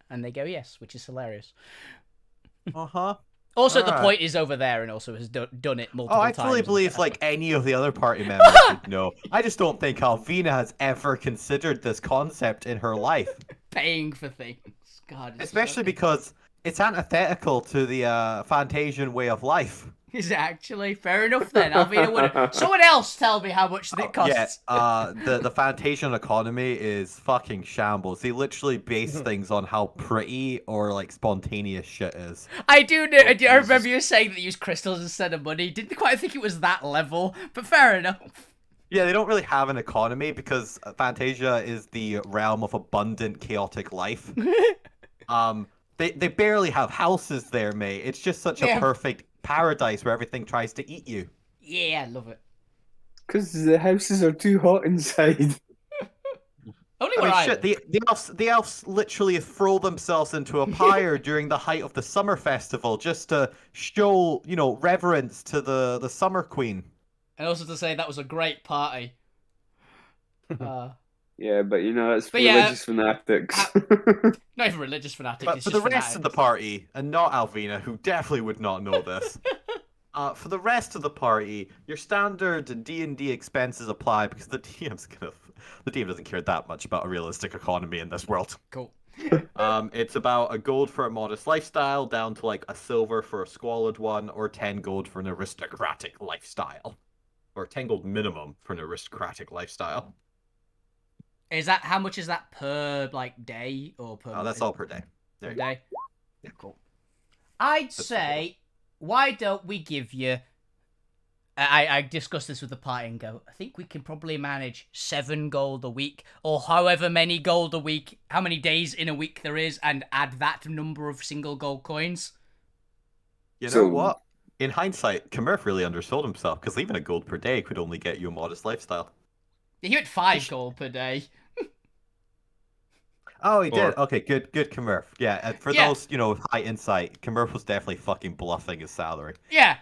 And they go, yes, which is hilarious. Uh-huh. Also, the point is over there and also has done it multiple times. I fully believe, like, any of the other party members would know. I just don't think Alvina has ever considered this concept in her life. Paying for things. God. Especially because it's antithetical to the Fantasian way of life. Is it actually? Fair enough then. Alvina would. Someone else tell me how much it costs. Yeah, the Fantasian economy is fucking shambles. They literally base things on how pretty or like spontaneous shit is. I do know. I remember you saying that they use crystals instead of money. Didn't quite think it was that level, but fair enough. Yeah, they don't really have an economy because Fantasia is the realm of abundant, chaotic life. They barely have houses there, mate. It's just such a perfect paradise where everything tries to eat you. Yeah, I love it. Because the houses are too hot inside. Only where I live. The elves literally throw themselves into a pyre during the height of the summer festival just to show, reverence to the summer queen. And also to say that was a great party. Yeah, but it's religious fanatics. Not even religious fanatics. But for the rest of the party, and not Alvina, who definitely would not know this, for the rest of the party, your standard D&D expenses apply because the DM doesn't care that much about a realistic economy in this world. Cool. It's about a gold for a modest lifestyle, down to like a silver for a squalid one, or 10 gold for an aristocratic lifestyle, or 10 gold minimum for an aristocratic lifestyle. Is that how much is that per day or per? Oh, that's all per day. Per day. Yeah, cool. I'd say, why don't we give you? I discussed this with the party and go, I think we can probably manage 7 gold a week, or however many gold a week, how many days in a week there is, and add that number of single gold coins. You know what? In hindsight, Commerf really undersold himself because even a gold per day could only get you a modest lifestyle. He went 5 gold per day. Oh, he did. Okay, good, Commerf. Yeah, for those, with high insight, Commerf was definitely fucking bluffing his salary. Yeah.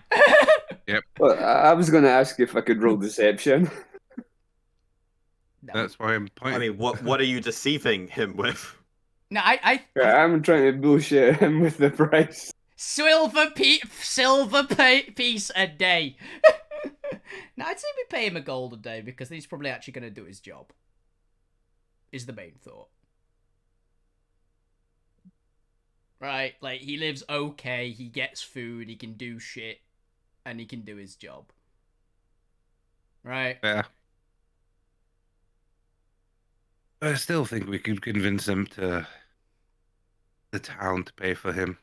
Yep. Well, I was going to ask if I could roll deception. No. That's why I'm pointing. I mean, what are you deceiving him with? No, I'm trying to bullshit him with the price. silver piece a day. Now, I'd say we pay him a gold a day because he's probably actually going to do his job. Is the main thought. Right, like, he lives okay, he gets food, he can do shit, and he can do his job. Right? Yeah. I still think we could convince him the town to pay for him.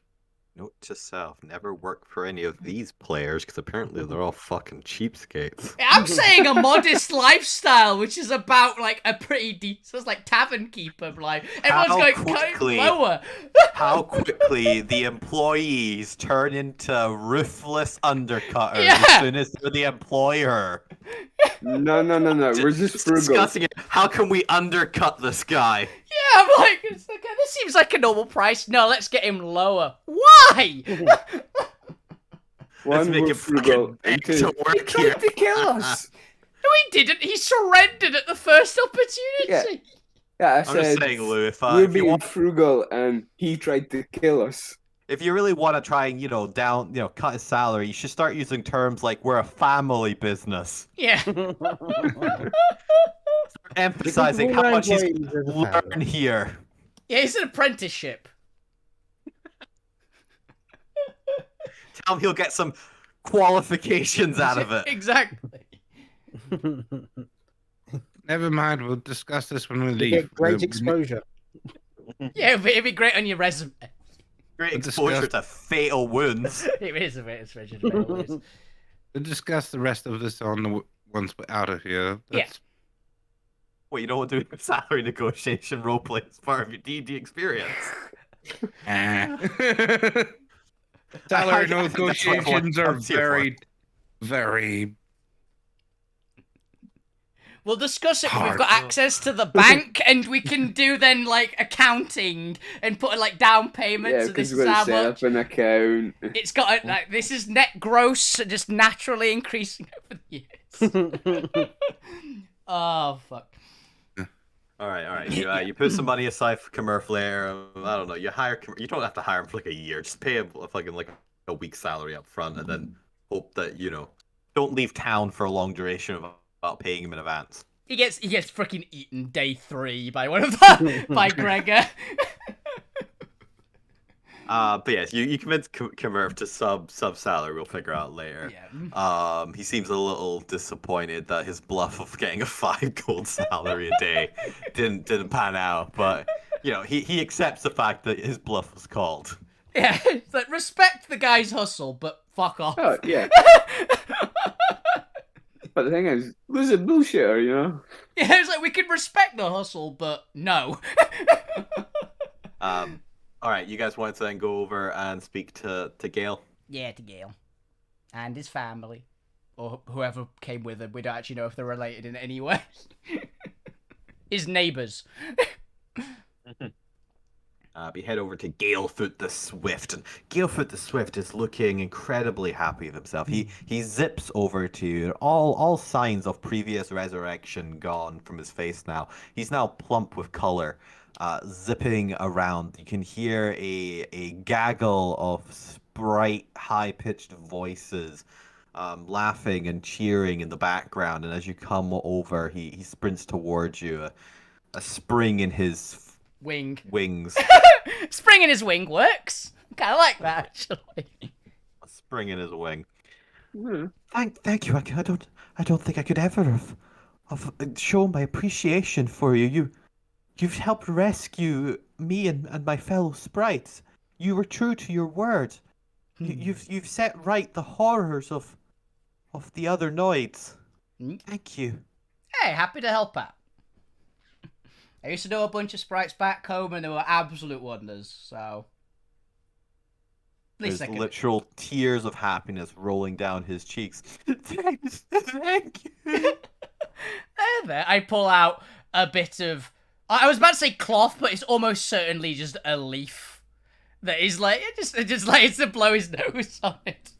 Note to self, never work for any of these players, because apparently they're all fucking cheapskates. I'm saying a modest lifestyle, which is about, like, a pretty decent, it's like tavern keeper life. Everyone's going lower. How quickly the employees turn into ruthless undercutters as soon as they're the employer. No. We're just frugal. Discussing it. How can we undercut this guy? Yeah, I'm like, this seems like a normal price. No, let's get him lower. Why? One, let's make we're him frugal. And two, he tried to kill us. No, he didn't. He surrendered at the first opportunity. Yeah, I I'm said, just saying, Lou, we're being frugal and he tried to kill us. If you really want to try and, cut his salary, you should start using terms like we're a family business. Yeah. Emphasizing how much he's learned here. Yeah, it's an apprenticeship. he'll get some qualifications out of it. Exactly. Never mind. We'll discuss this when we You leave. get great exposure. Yeah, it'd be great on your resume. Great We'll exposure discuss- to fatal wounds. It is a bit exposure to failures. We'll discuss the rest of this on the once we're out of here. Yeah. What, you don't want to do salary negotiation roleplay as part of your D&D experience? Salary I think that's what negotiations are comes here for. very, very. We'll discuss it when we've Hard. got access to the bank, and we can do then like accounting and put like down payments. Yeah, and this because is we're how going to set much. up an account. It's got like this is net gross, just naturally increasing over the years. Oh fuck. All right. You put some money aside for Commerf later. I don't know. You hire. You don't have to hire him for like a year. Just pay him fucking like a week's salary up front, and then hope that don't leave town for a long duration about paying him in advance. He gets freaking eaten day 3 by one of the by Gregor. But yes, you convince Commerf to sub salary. We'll figure out later. Yeah. He seems a little disappointed that his bluff of getting a 5 gold salary a day didn't pan out. But he accepts the fact that his bluff was called. Yeah, it's like respect the guy's hustle, but fuck off. Oh, yeah. But the thing is, Lou's a bullshitter, you know? Yeah, it's like we can respect the hustle, but no. All right, you guys wanted to then go over and speak to Gale? Yeah, to Gale. And his family. Or whoever came with him. We don't actually know if they're related in any way. His neighbours. We head over to Galefoot the Swift, and Galefoot the Swift is looking incredibly happy with himself. He zips over to you. All signs of previous resurrection gone from his face now. He's now plump with color, zipping around. You can hear a gaggle of bright, high-pitched voices, laughing and cheering in the background. And as you come over, he sprints towards you, a spring in his wings. Spring in his wing works. Kind of like that, actually. A spring in his wing. Mm. Thank you. I don't think I could ever have shown my appreciation for you. You've helped rescue me and my fellow sprites. You were true to your word. You've set right the horrors of the other Noids. Thank you. Hey, happy to help out. I used to know a bunch of sprites back home, and they were absolute wonders, so... There's literal tears of happiness rolling down his cheeks. Thank you. There, I pull out a bit of... I was about to say cloth, but it's almost certainly just a leaf. That is like... It just like it's to blow his nose on it.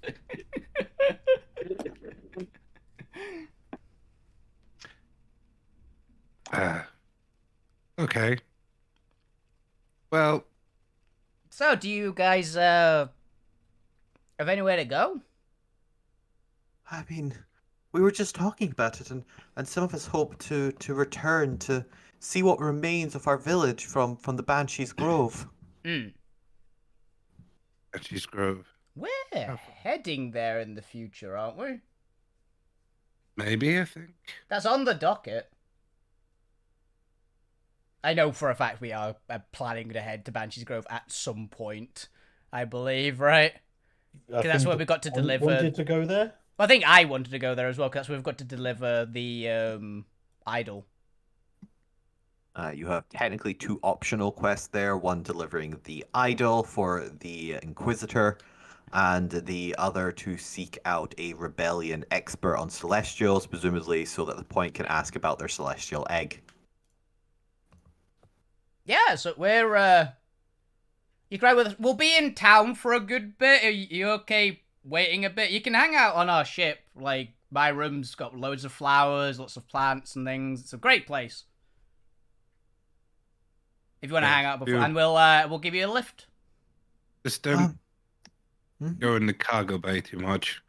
Okay. Well. So, do you guys have anywhere to go? I mean, we were just talking about it, and some of us hope to return to see what remains of our village from the Banshee's Grove. Banshee's Grove. We're heading there in the future, aren't we? Maybe, I think. That's on the docket. I know for a fact we are planning to head to Banshee's Grove at some point, I believe, right? Because that's where we got to deliver... Wanted to go there? Well, I think I wanted to go there as well, because that's where we've got to deliver the idol. You have technically 2 optional quests there. One delivering the idol for the Inquisitor, and the other to seek out a rebellion expert on Celestials, presumably so that the Point can ask about their Celestial egg. Yeah, so we're, you cry with us. We'll be in town for a good bit. Are you okay waiting a bit? You can hang out on our ship. Like, my room's got loads of flowers, lots of plants and things. It's a great place. If you want to hang out before, and we'll give you a lift. Just don't go in the cargo bay too much.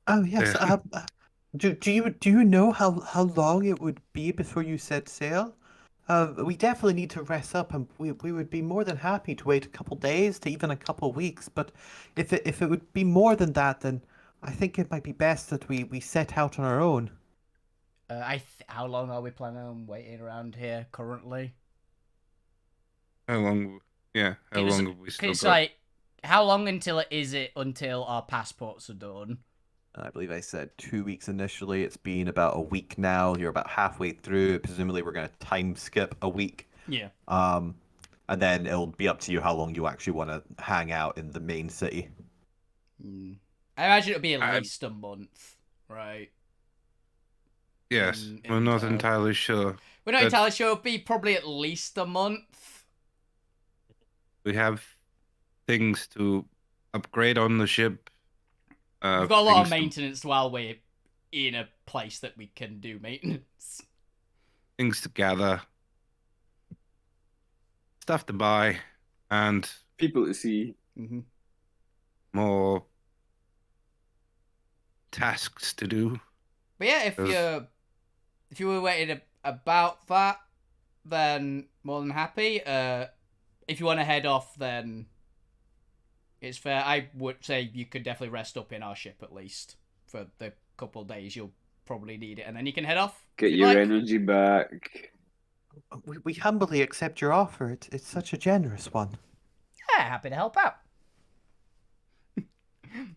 Oh yes. Do you know how long it would be before you set sail? We definitely need to rest up, and we would be more than happy to wait a couple days to even a couple weeks. But if it would be more than that, then I think it might be best that we set out on our own. How long are we planning on waiting around here currently? How long? Yeah, how It was- long have we still It's got? like, how long until until our passports are done? I believe I said 2 weeks initially. It's been about a week now. You're about halfway through. Presumably, we're going to time skip a week. Yeah. And then it'll be up to you how long you actually want to hang out in the main city. I imagine it'll be at least a month, right? Yes, in we're not total. entirely sure. We're not But entirely sure. It'll be probably at least a month. we have things to upgrade on the ship. We've got a lot of things to- maintenance while we're in a place that we can do maintenance. things to gather, stuff to buy, and People to see. more tasks to do. But yeah, if you were waiting about that, then more than happy. If you want to head off, then it's fair. I would say you could definitely rest up in our ship at least for the couple of days. You'll probably need it, and then you can head off. Get if you'd your like. energy back. We humbly accept your offer. It's such a generous one. Yeah, happy to help out.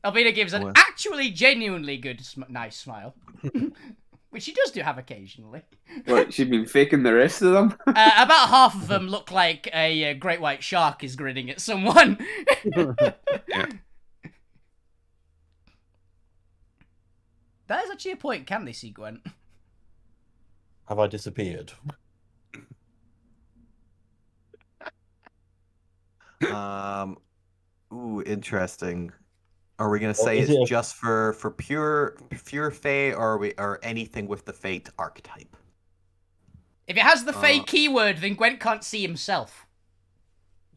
Alvina gives an Well. actually genuinely good, nice smile. Which she does have occasionally. What, she's been faking the rest of them? About half of them look like a great white shark is grinning at someone. Yeah. That is actually a point. Can they see Gwent? Have I disappeared? Ooh, interesting. Are we gonna Or say is it's it a- just for pure Fae, or anything with the Fate archetype? If it has the fake keyword, then Gwent can't see himself.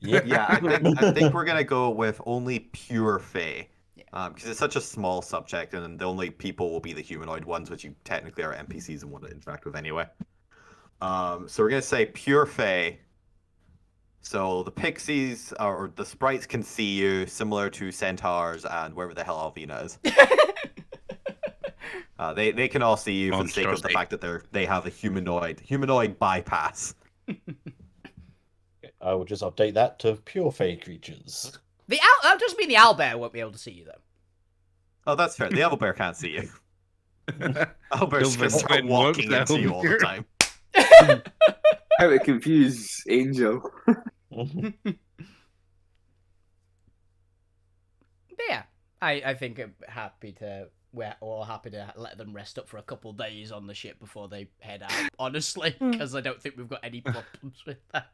Yeah, I think we're gonna go with only pure Fae. Because it's such a small subject, and the only people will be the humanoid ones, which you technically are NPCs and want to interact with anyway. So we're gonna say pure Fae. So the pixies or the sprites can see you, similar to centaurs and wherever the hell Alvina is. They can all see you for the sake of the Monstrosity. fact that they have a humanoid bypass. I will just update that to pure Fey creatures. That doesn't mean the owlbear won't be able to see you though. Oh, that's fair. The owlbear can't see you. Owlbear's Silver gonna start Twin walking wants into you all the owlbear. time. How to confuse Angel. But yeah, I think we're all happy to let them rest up for a couple days on the ship before they head out. Honestly, because I don't think we've got any problems with that.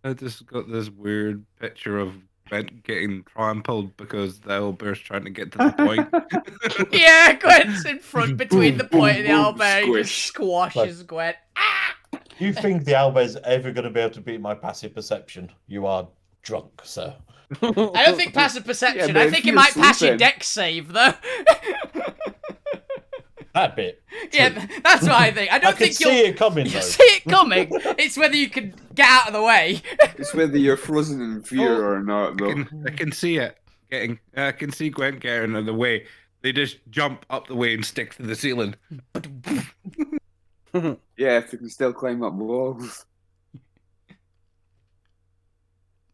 I just got this weird picture of Brent getting trampled because the owlbear's trying to get to the point. Yeah, Gwent's in front between the point and the boom, owlbear. He just squish. squashes Gwent. Ah! Do you think the owlbear's ever going to be able to beat my passive perception? You are drunk, sir. I don't think passive perception. but I if think it you're might pass your sleeping- dex save though. That bit. Yeah, that's what I think. I I don't could think see it coming, you though. see it coming. It's whether you can get out of the way. It's whether you're frozen in fear or not, though. I can see it getting. I can see Gwent getting in the way. They just jump up the way and stick to the ceiling. Yeah, if you can still climb up walls.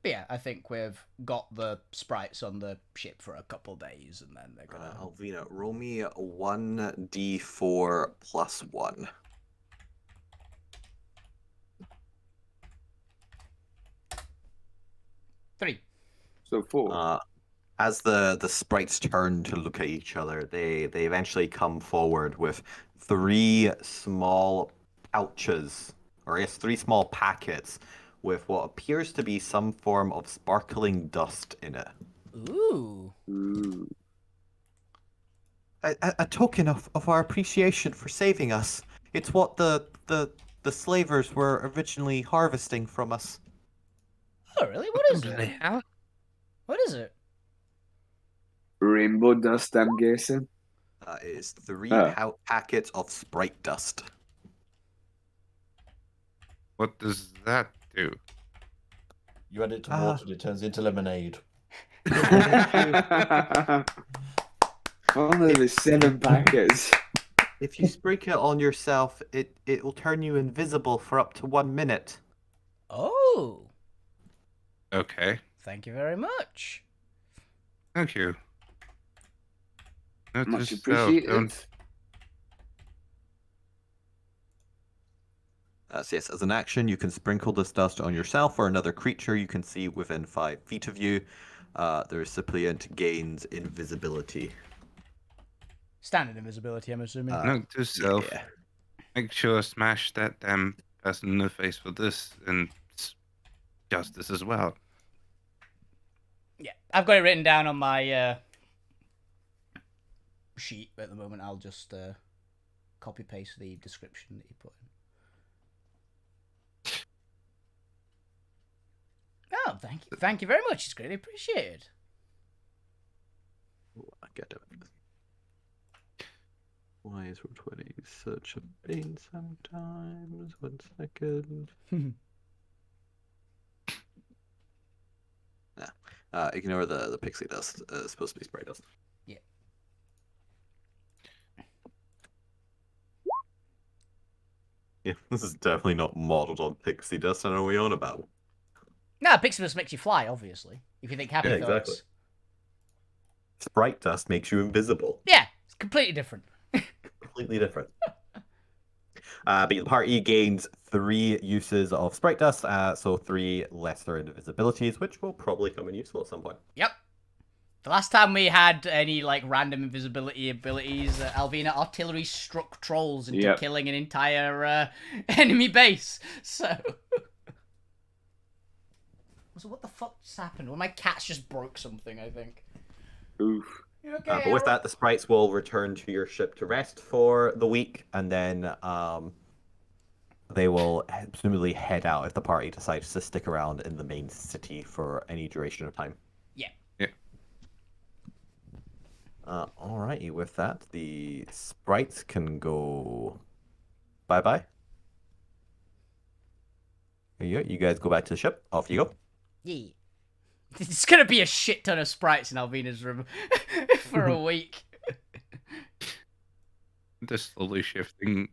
But yeah, I think we've got the sprites on the ship for a couple days, and then they're gonna. Alvina, roll me 1d4 plus 1. Three. So 4. As the sprites turn to look at each other, they eventually come forward with 3 small pouches, or I guess 3 small packets, with what appears to be some form of sparkling dust in it. Ooh. Ooh. A token of our appreciation for saving us. It's what the slavers were originally harvesting from us. Oh, really? What is it? hell? What is it? Rainbow dust, I'm guessing. It is 3 Ah. packets of sprite dust. What does that do? You add it to water and it turns into lemonade. Only the 7 packets. If you sprinkle it on yourself, it will turn you invisible for up to 1 minute. Oh, Okay. thank you very much. Thank you. Note Much to self, appreciated. don't- So yes, as an action, you can sprinkle this dust on yourself or another creature you can see within 5 feet of you. The recipient gains invisibility. Standard invisibility, I'm assuming. Note to self, Yeah. make sure smash that damn person in the face for this and justice as well. Yeah, I've got it written down on my sheet at the moment. I'll just copy paste the description that you put in. Oh, thank you very much. It's greatly appreciated. I get it. Why is Roll20 such a pain sometimes? 1 second. Ignore the pixie dust. It's supposed to be spray dust. Yeah. Yeah, this is definitely not modeled on pixie dust. I know what we're on about. No, pixie dust makes you fly, obviously. If you think happy Yeah, thoughts. exactly. Sprite dust makes you invisible. Yeah, it's completely different. Completely different. But the party gains 3 uses of sprite dust, so 3 lesser invisibilities, which will probably come in useful at some point. Yep. The last time we had any like random invisibility abilities, Alvina artillery struck trolls into killing an entire enemy base. So what the fuck just happened? Well, my cats just broke something, I think. Oof. Okay, But with that, the sprites will return to your ship to rest for the week, and then they will presumably head out if the party decides to stick around in the main city for any duration of time. Yeah. Yeah. Alrighty, with that, the sprites can go bye-bye. There you go. You guys go back to the ship. Off you go. Yeah. It's gonna be a shit ton of sprites in Alvina's room for a week. Just slowly shifting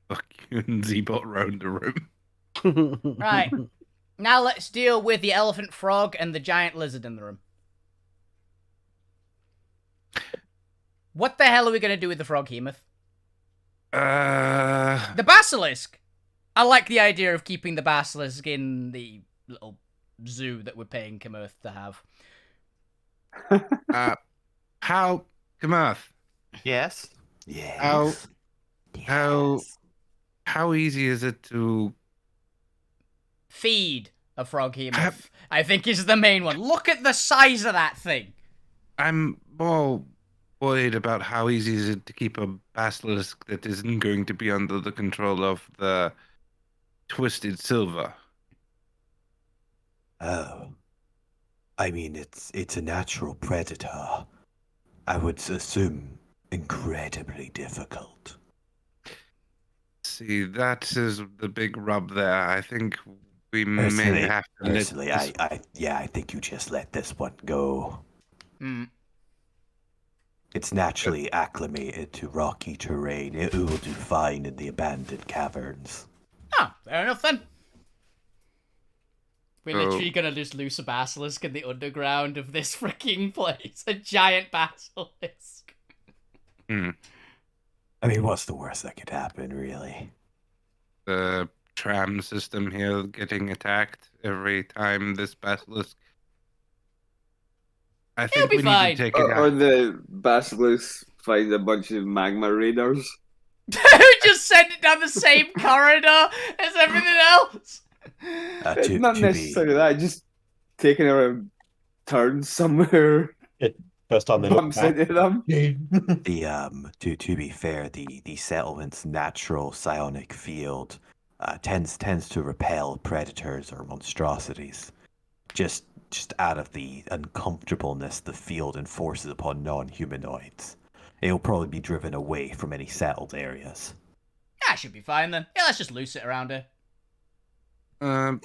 fucking Z-Bot around the room. Right. Now let's deal with the elephant frog and the giant lizard in the room. What the hell are we gonna do with the frog, Hemoth? The basilisk! I like the idea of keeping the basilisk in the little zoo that we're paying Kamerth to have. How, Kamerth? Yes. Yes. How easy is it to Feed a frog, Hemoth. I think is the main one. Look at the size of that thing. I'm more worried about how easy is it to keep a basilisk that isn't going to be under the control of the Twisted Silver. Oh. I mean, it's a natural predator. I would assume incredibly difficult. See, that is the big rub there. I think we may have to Personally, I think you just let this one go. It's naturally acclimated to rocky terrain. It will do fine in the abandoned caverns. Oh, fair enough then. We're literally gonna just loose a basilisk in the underground of this freaking place. A giant basilisk. I mean, what's the worst that could happen, really? The tram system here getting attacked every time this basilisk. I think we need to take it out. Or the basilisk find a bunch of magma raiders. Just send it down the same corridor as everything else. Not necessarily that, just taking around turns somewhere. First time they bumps into them. To be fair, the settlement's natural psionic field tends to repel predators or monstrosities. Just out of the uncomfortableness the field enforces upon non-humanoids. It'll probably be driven away from any settled areas. Yeah, should be fine then. Yeah, let's just loose it around here. Okay.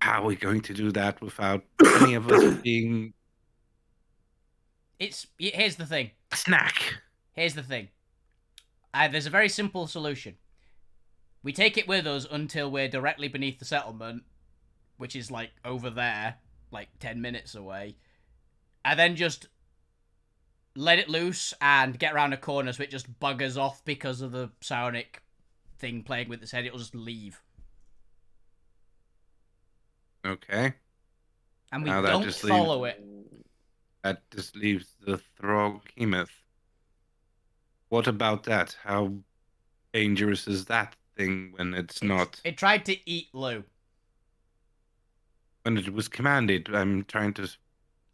How are we going to do that without any of us being Here's the thing. a snack? Here's the thing. There's a very simple solution. We take it with us until we're directly beneath the settlement, which is like over there, like 10 minutes away, and then just let it loose and get around a corner so it just buggers off because of the psionic thing playing with its head. It'll just leave. Okay. And we Now that don't just follow it. That just leaves the Throghemoth. What about that? How dangerous is that thing when it's not? It tried to eat Lou. When it was commanded, I'm trying to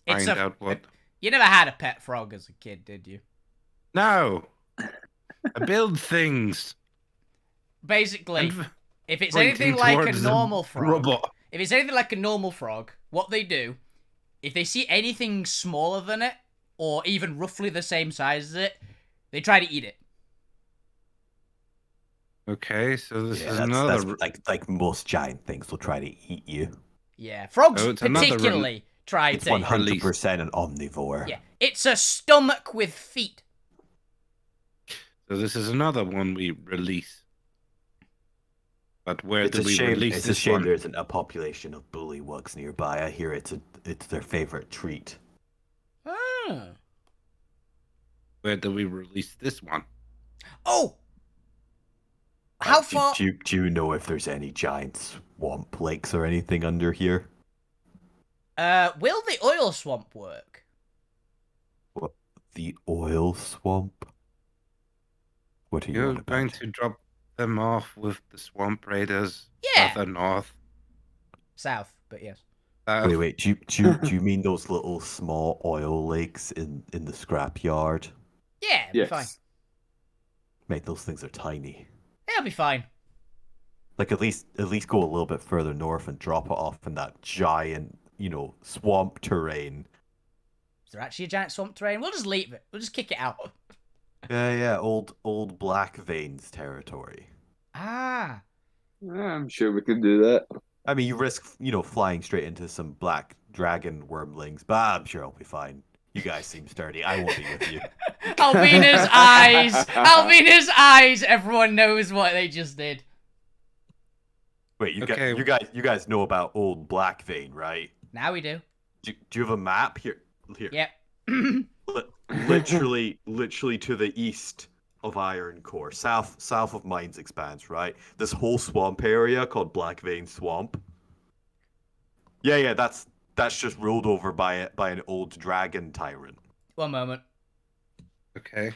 find out what. You never had a pet frog as a kid, did you? No. I build things. Basically, And if it's pointing anything like a towards normal frog, robot. if it's anything like a normal frog, what they do, if they see anything smaller than it, or even roughly the same size as it, they try to eat it. Okay, so this is that's another. like most giant things will try to eat you. Yeah, frogs Oh, it's another particularly try It's to. 100% an omnivore. Yeah, it's a stomach with feet. So this is another one we release. But where It's do a we shame. release It's a this shame one? there isn't a population of bullywugs nearby. I hear it's their favorite treat. Ah. Where do we release this one? Oh! How far? Do you know if there's any giant swamp lakes or anything under here? Will the oil swamp work? What, the oil swamp? What are you You're on about? going to drop them off with the swamp raiders Yeah. further north. South, but yes. Wait. Do you mean those little small oil lakes in the scrapyard? Yeah, it'll be fine. Mate, those things are tiny. It'll be fine. Like at least go a little bit further north and drop it off in that giant, swamp terrain. Is there actually a giant swamp terrain? We'll just leave it. We'll just kick it out. Yeah, old Black Veins territory. Ah. I'm sure we could do that. I mean, you risk, flying straight into some black dragon wormlings, but I'm sure I'll be fine. You guys seem sturdy. I won't be with you. Alvina's eyes! Alvina's eyes! Everyone knows what they just did. Wait, you guys know about old Black Vein, right? Now we do. Do you have a map here? Yep. literally to the east of Iron Core, south of Mines Expanse, right? This whole swamp area called Black Vein Swamp. Yeah, that's just ruled over by an old dragon tyrant. One moment. Okay.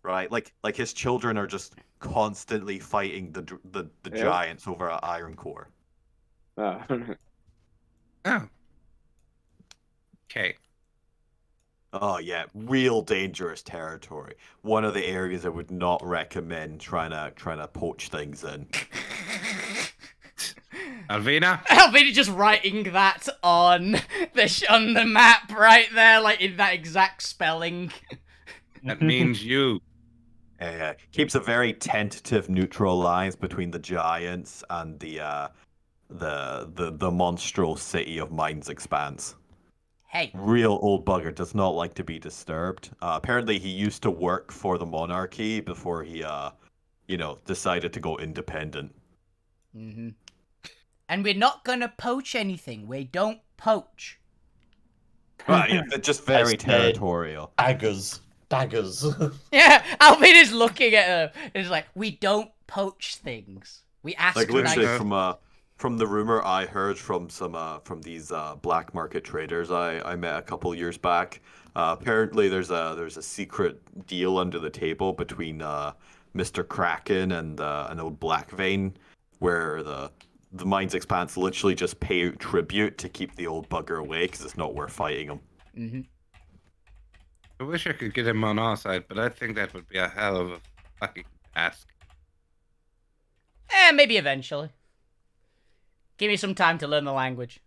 Right, like his children are just constantly fighting the giants over at Iron Core. Oh. Oh. Okay. Oh yeah, real dangerous territory. One of the areas I would not recommend trying to poach things in. Alvina? Alvina just writing that on the map right there, like in that exact spelling. That means you. Keeps a very tentative neutral alliance between the giants and the monstrous city of Mines Expanse. Hey. Real old bugger does not like to be disturbed. Apparently, he used to work for the monarchy before he, decided to go independent. Mm-hmm. And we're not gonna poach anything. We don't poach. Right, yeah, they're just very territorial. Daggers. Yeah, Alvina's looking at her. It's like, we don't poach things. We ask Like literally nicely. from the rumor I heard from from these black market traders I met a couple years back. Apparently there's a secret deal under the table between Mr. Kraken and an old Black Vein, where the Mines Expanse literally just pay out tribute to keep the old bugger away because it's not worth fighting him. Mm-hmm. I wish I could get him on our side, but I think that would be a hell of a fucking task. Maybe eventually. Give me some time to learn the language.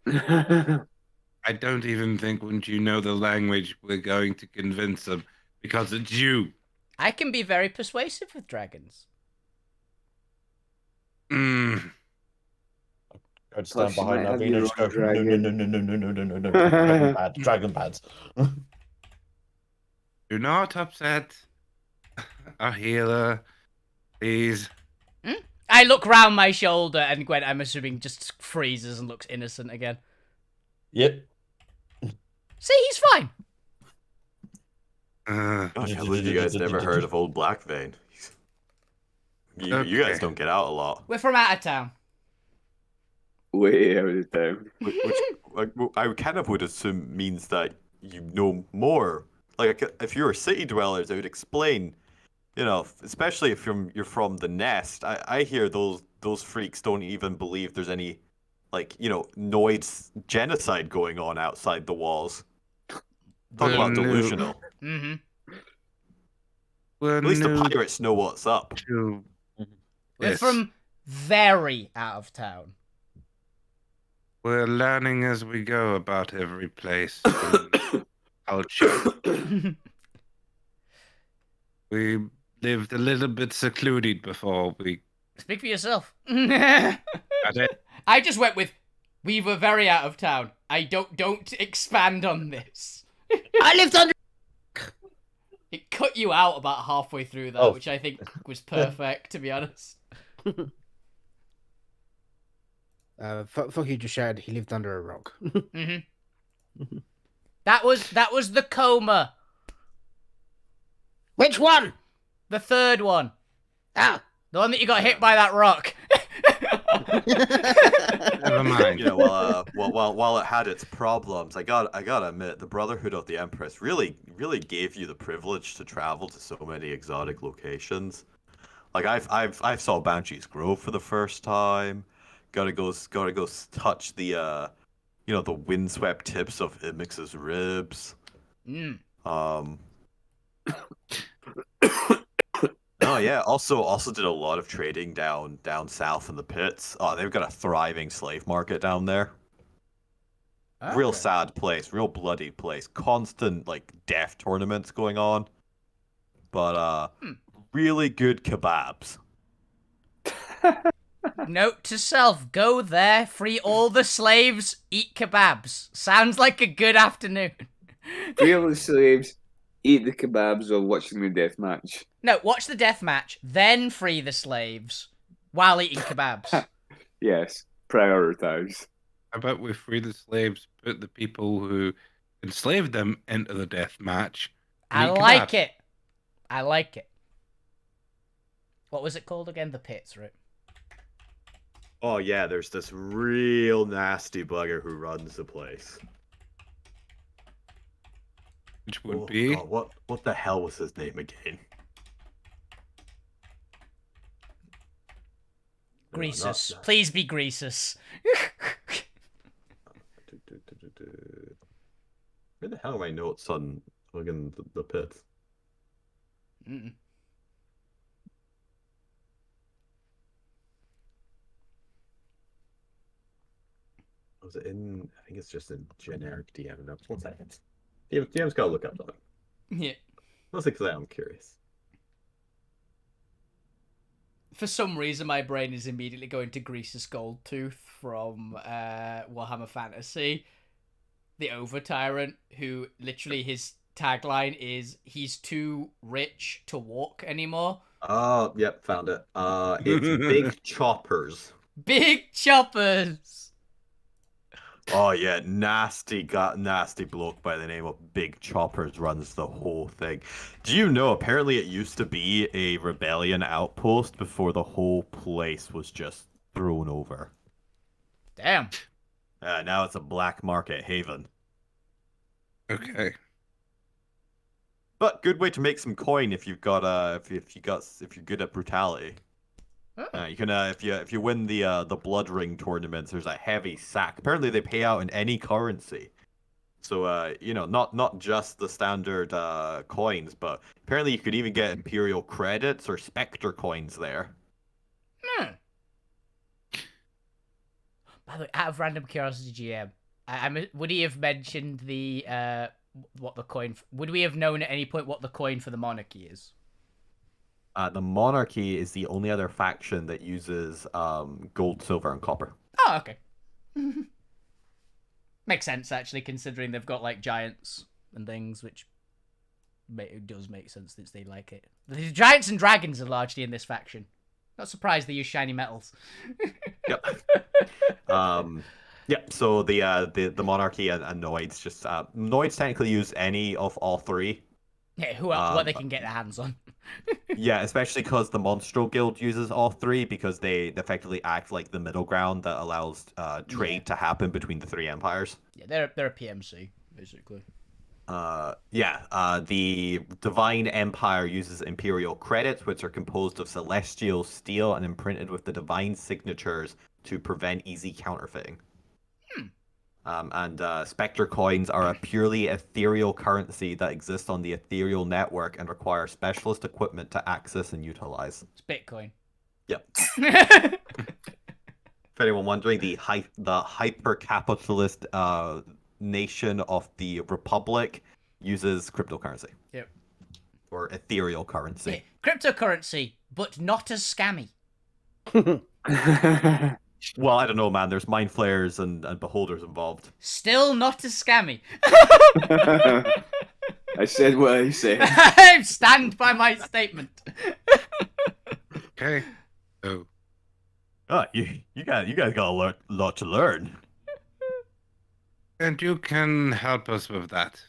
I don't even think once you know the language, we're going to convince them because it's you. I can be very persuasive with dragons. Mm. I'd stand Plus, you behind might have Naveen and your just go, own no, no, no, dragon. no, no, no, no, no, no, no, dragon pad, dragon pads. Do not upset a healer, please. I look round my shoulder, and Gwen, I'm assuming, just freezes and looks innocent again. Yep. See, he's fine. God, I can't believe you guys never heard of Old Blackvein. You guys Okay. don't get out a lot. We're from out of town. Way out of town. Which like, I kind of would assume means that you know more. Like, if you were city dwellers, I would explain. You know, especially if you're from the Nest. I hear those freaks don't even believe there's any, like, Noid's genocide going on outside the walls. Talk about delusional. Mm-hmm. We're At least the new pirates know what's up. to We're this. from very out of town. We're learning as we go about every place and culture. We lived a little bit secluded before we Speak for yourself. got it. I just went with, we were very out of town. I don't expand on this. I lived under. It cut you out about halfway through that, which I think was perfect, to be honest. Fuck you just shouted he lived under a rock. Mm-hmm. That was the coma. Which one? The third one. Ah. The one that you got hit by that rock. Never mind. While it had its problems, I gotta admit, the Brotherhood of the Empress really gave you the privilege to travel to so many exotic locations. Like, I've saw Banshee's Grove for the first time. Gotta go touch the the windswept tips of Imix's ribs. Oh yeah, also did a lot of trading down south in the pits. Oh, they've got a thriving slave market down there. Okay. Real sad place, real bloody place. Constant, like, death tournaments going on. But really good kebabs. Note to self, go there, free all the slaves, eat kebabs. Sounds like a good afternoon. Free all the slaves, eat the kebabs while watching the death match. No, watch the death match, then free the slaves while eating kebabs. Yes, prioritize. How about we free the slaves, put the people who enslaved them into the death match? I like it. I like it. What was it called again? The pits, right? Oh yeah, there's this real nasty bugger who runs the place. Which would be? God, what the hell was his name again? Greasus. Please be Greasus. Where the hell are my notes on fucking the pits? Mm-mm. Was it in? I think it's just in generic DM notes. 1 second. DM's got to look up something. Yeah. Mostly because I'm curious. For some reason, my brain is immediately going to Greasus Goldtooth from Warhammer Fantasy, the Over Tyrant, who literally his tagline is "He's too rich to walk anymore." Oh, yep, found it. It's Big Choppers. Big choppers. Oh yeah, nasty bloke by the name of Big Choppers runs the whole thing. Do you know, apparently it used to be a rebellion outpost before the whole place was just thrown over. Damn. Now it's a black market haven. Okay. But good way to make some coin if you've got if you're good at brutality. You can if you win the Blood Ring tournaments, there's a heavy sack. Apparently they pay out in any currency. So not just the standard coins, but apparently you could even get Imperial credits or Spectre coins there. By the way, out of random curiosity, GM, would he have mentioned the what the coin? Would we have known at any point what the coin for the monarchy is? The monarchy is the only other faction that uses gold, silver, and copper. Oh, okay. Makes sense, actually, considering they've got, like, giants and things, which it does make sense that they like it. The giants and dragons are largely in this faction. Not surprised they use shiny metals. Yep. Yep. So the monarchy and Noids just Noids technically use any of all three. Yeah, what they can get their hands on. Yeah, especially because the Monstro Guild uses all three because they effectively act like the middle ground that allows trade to happen between the three empires. Yeah, they're a PMC basically. The Divine Empire uses Imperial credits, which are composed of celestial steel and imprinted with the divine signatures to prevent easy counterfeiting. And Spectre coins are a purely ethereal currency that exists on the ethereal network and require specialist equipment to access and utilize. It's Bitcoin. Yep. If anyone wondering, the hyper-capitalist nation of the Republic uses cryptocurrency. Yep. Or ethereal currency. Yeah, cryptocurrency, but not as scammy. Well, I don't know, man. There's mind flayers and beholders involved. Still not as scammy. I said what I said. I stand by my statement. Okay. Oh. Oh, you guys got a lot to learn. And you can help us with that.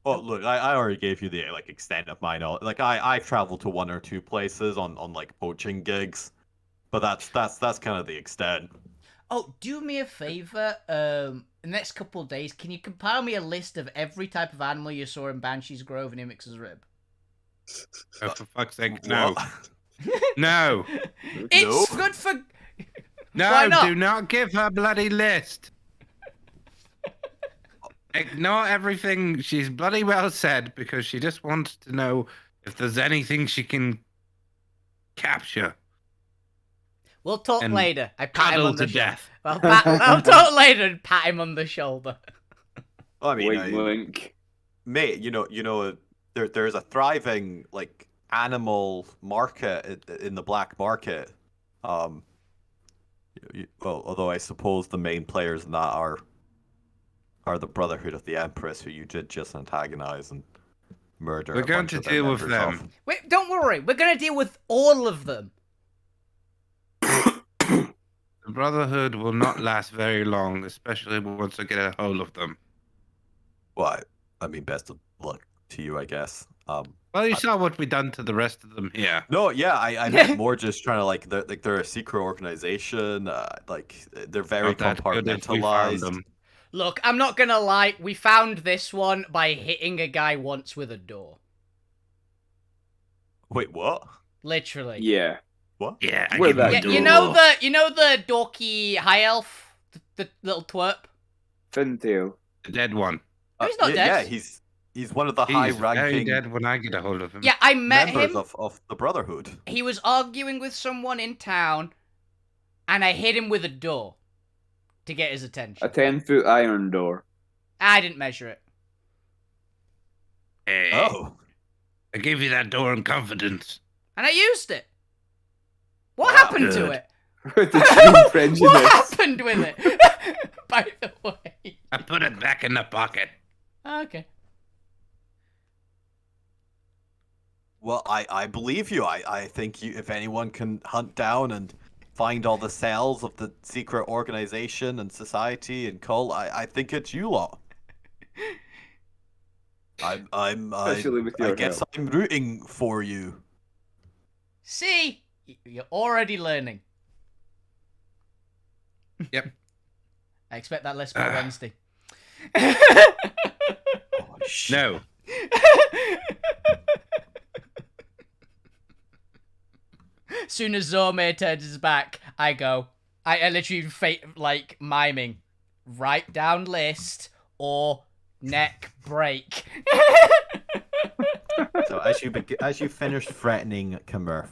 Oh, look, I already gave you the extent of my knowledge. Like I've traveled to one or two places on like poaching gigs, but that's kind of the extent. Oh, do me a favor. The next couple of days, can you compile me a list of every type of animal you saw in Banshee's Grove and Imix's Rib? Oh, for fuck's sake, no. What? No. It's good for. No, Why not? do not give her bloody list. Ignore everything she's bloody well said because she just wants to know if there's anything she can capture. We'll talk And later. I pat him paddle on the to shoulder. death. I'll talk later and pat him on the shoulder. I mean, Wink, wink. mate, you know, there's a thriving like animal market in the black market. Well, although I suppose the main players in that are the Brotherhood of the Empress, who you did just antagonize and murder. We're going to deal with them. Wait, don't worry. We're going to deal with all of them. The Brotherhood will not last very long, especially once I get a hold of them. Well, I mean, best of luck to you, I guess. Well, you saw what we done to the rest of them here. No, yeah, I meant more just trying to they're a secret organization. They're very Not that good if we found compartmentalized. them. Look, I'm not going to lie. We found this one by hitting a guy once with a door. Wait, what? Literally. Yeah. What? Yeah, I Where give that them door? You know the dorky high elf, the little twerp. Fintail. the dead one. No, he's not yeah, dead. Yeah, he's one of the He's very high-ranking dead when I get a hold of him. Yeah, I met members him. of the Brotherhood. He was arguing with someone in town, and I hit him with a door to get his attention. A 10-foot iron door. I didn't measure it. Hey, Oh, I gave you that door in confidence. And I used it. What happened to good. it? With the true prejudice. What happened with it? By the way. I put it back in the pocket. Okay. well, I believe you. I think you. If anyone can hunt down and find all the cells of the secret organization and society and cult, I think it's you lot. Especially with your I guess help. I'm rooting for you. See? You're already learning. Yep. I expect that list by Wednesday. Oh, shit. No. Soon as Zormir turns his back, I go. I literally like miming. Write down list or neck break. So as you finish threatening Camurf,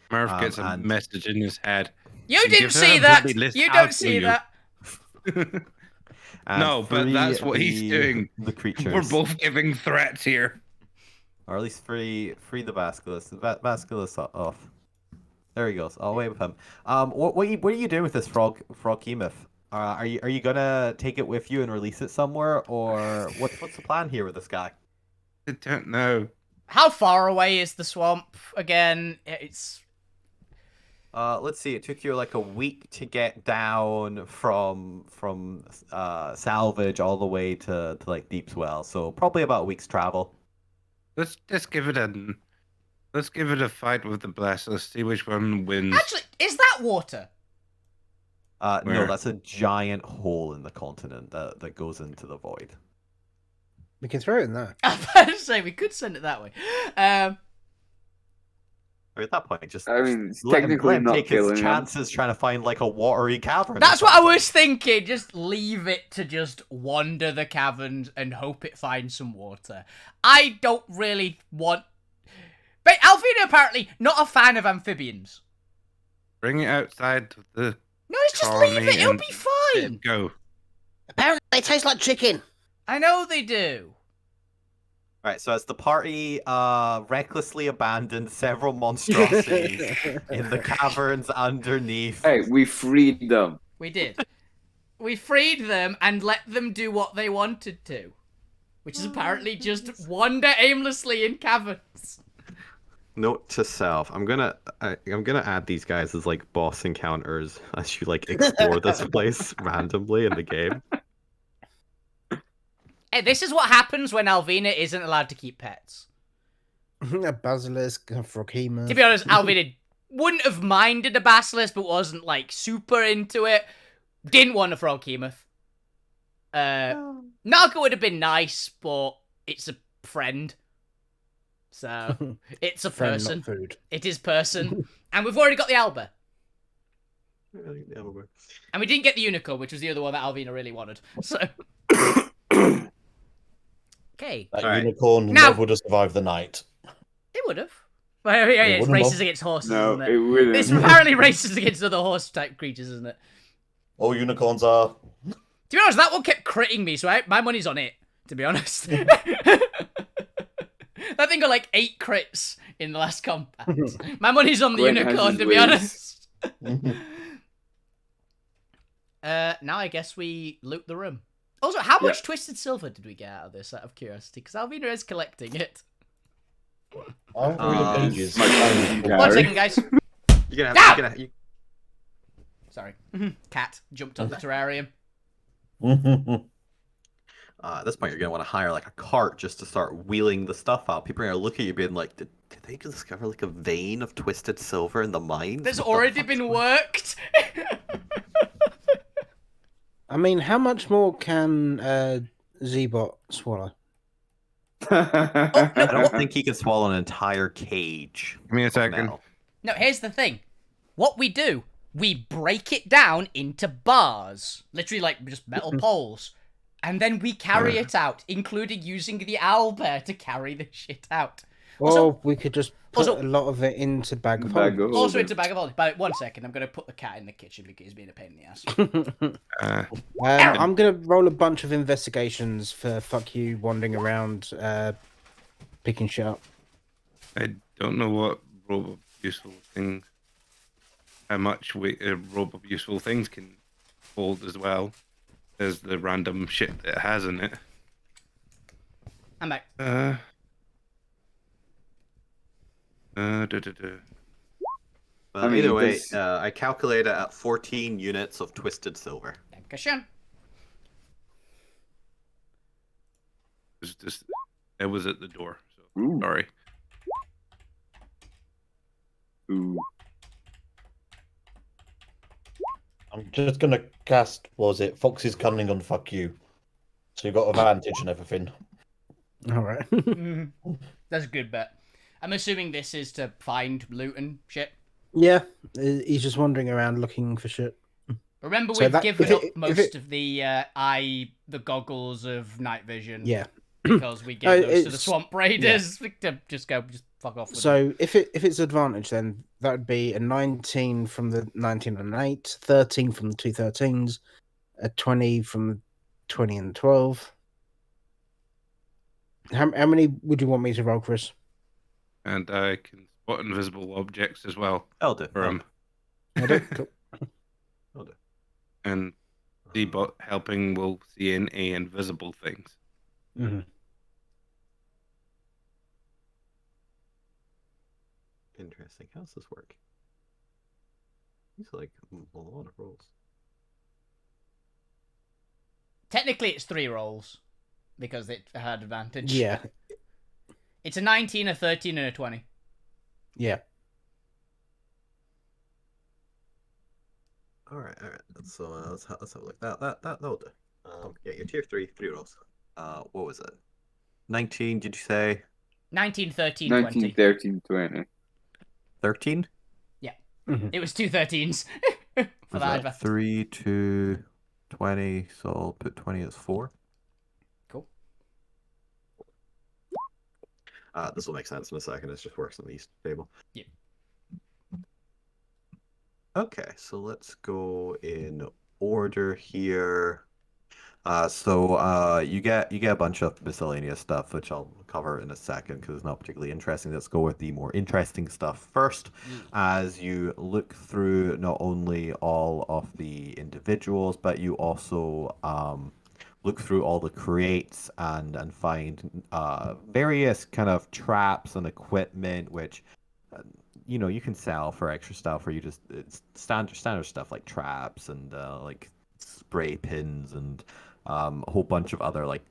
Murph gets a and- message in his head. You And didn't give her see a that. bloody list You out don't to see you. that. and No, but free that's what he's doing. The creatures. We're both giving threats here. Or at least free the Basilisk. Basilisk off. There he goes. I'll away with him. What are you doing with this frog Emoth? Are you gonna take it with you and release it somewhere, or what's the plan here with this guy? I don't know. How far away is the swamp again? It's Let's see. It took you like a week to get down from salvage all the way to like Deepswell, so probably about a week's travel. Let's give it a fight with the blast. Let's see which one wins. actually, is that water? No, Where? that's a giant hole in the continent that goes into the void. We can throw it in there. I was about to say we could send it that way. Or at that point, just I mean, it's let him technically not take his killing him. chances trying to find like a watery cavern. or That's what I something. was thinking. Just leave it to just wander the caverns and hope it finds some water. I don't really want. But Alvina apparently not a fan of amphibians. Bring it outside to the No, it's just leave colony it. It'll and be let fine. it go. Apparently, they taste like chicken. I know they do. Right, so as the party recklessly abandoned several monstrosities in the caverns underneath. Hey, we freed them. We did. We freed them and let them do what they wanted to, which is apparently just wander aimlessly in caverns. Note to self: I'm gonna add these guys as like boss encounters as you like explore this place randomly in the game. Hey, this is what happens when Alvina isn't allowed to keep pets. A basilisk, a froghemoth. To be honest, Alvina wouldn't have minded a basilisk, but wasn't like super into it. Didn't want a froghemoth. Naga would have been nice, but it's a friend. So, it's a Friend, person. not food. It is person. And we've already got the Alba. And we didn't get the unicorn, which was the other one that Alvina really wanted. So. Okay. That Alright. unicorn Now- never would have survived the night. It would have. Well, yeah, it's wouldn't races have. against horses, No, isn't it it? wouldn't. It's apparently races against other horse-type creatures, isn't it? All unicorns are. To be honest, that one kept critting me, so my money's on it, to be honest. That thing got like 8 crits in the last combat. My money's on the Gwent has unicorn, his to be ways. honest. Now I guess we loot the room. Also, how much twisted silver did we get out of this, out of curiosity? Because Alvina is collecting it. I haven't read the pages. my God. One Harry. second, guys. You're gonna Ah! have, Sorry. Cat jumped on the terrarium. at this point, you're gonna want to hire like a cart just to start wheeling the stuff out. People are gonna look at you being like, did they discover like a vein of twisted silver in the mine? There's already been worked. I mean, how much more can Z-Bot swallow? I don't think he can swallow an entire cage. Give me a of second. metal. No, here's the thing. What we do, we break it down into bars. Literally, like, just metal poles. And then we carry it out, including using the owlbear to carry the shit out. Or Also- we could just put also- a lot of it into bag of Bag of holding. Also, holding. it's a bag of holding. But 1 second, I'm going to put the cat in the kitchen because he's being a pain in the ass. I'm gonna roll a bunch of investigations for fuck you wandering around, picking shit up. I don't know what robe of useful things, how much weight a robe of useful things can hold as well as the random shit that it has in it. I'm back. Well, I mean, either way, this- I calculate it at 14 units of twisted silver. Dankeschön. It was at the door. So Ooh. sorry. Ooh. I'm just gonna cast. What was it? Fox's cunning on fuck you. So you've got advantage and everything. All right. That's a good bet. I'm assuming this is to find loot and shit. Yeah, he's just wandering around looking for shit. Remember, So we've that- given if it- up if most it- of the the goggles of night vision. Yeah. Because we gave Oh, those to the it's- swamp raiders to just fuck off with them. So if it's advantage, then that would be a 19 from the 19 and 8, 13 from the 2 13s, a 20 from the 20 and 12. How many would you want me to roll, Chris? And I can spot invisible objects as well. I'll do. For him. I do. Cool. I'll do. And D-bot helping will see any invisible things. Mm-hmm. Interesting. How does this work? These are like a lot of rolls. Technically, it's 3 rolls because it had advantage. Yeah. It's a 19, a 13, and a 20. Yeah. All right. So let's have a look. That'll do. Yeah, your tier 3 rolls. What was it? 19? Did you say 19, 13, 19, 20. 13, 20. 13? It was 2 13s for that advantage. 3 to 20. So I'll put 20 as 4. Cool. This will make sense in a second. It just works on the east table. Yep. Okay, so let's go in order here. So you get a bunch of miscellaneous stuff, which I'll cover in a second because it's not particularly interesting. Let's go with the more interesting stuff first. As you look through not only all of the individuals, but you also look through all the crates and find various kind of traps and equipment, which you can sell for extra stuff, or you just it's standard stuff like traps and like spray pins and a whole bunch of other like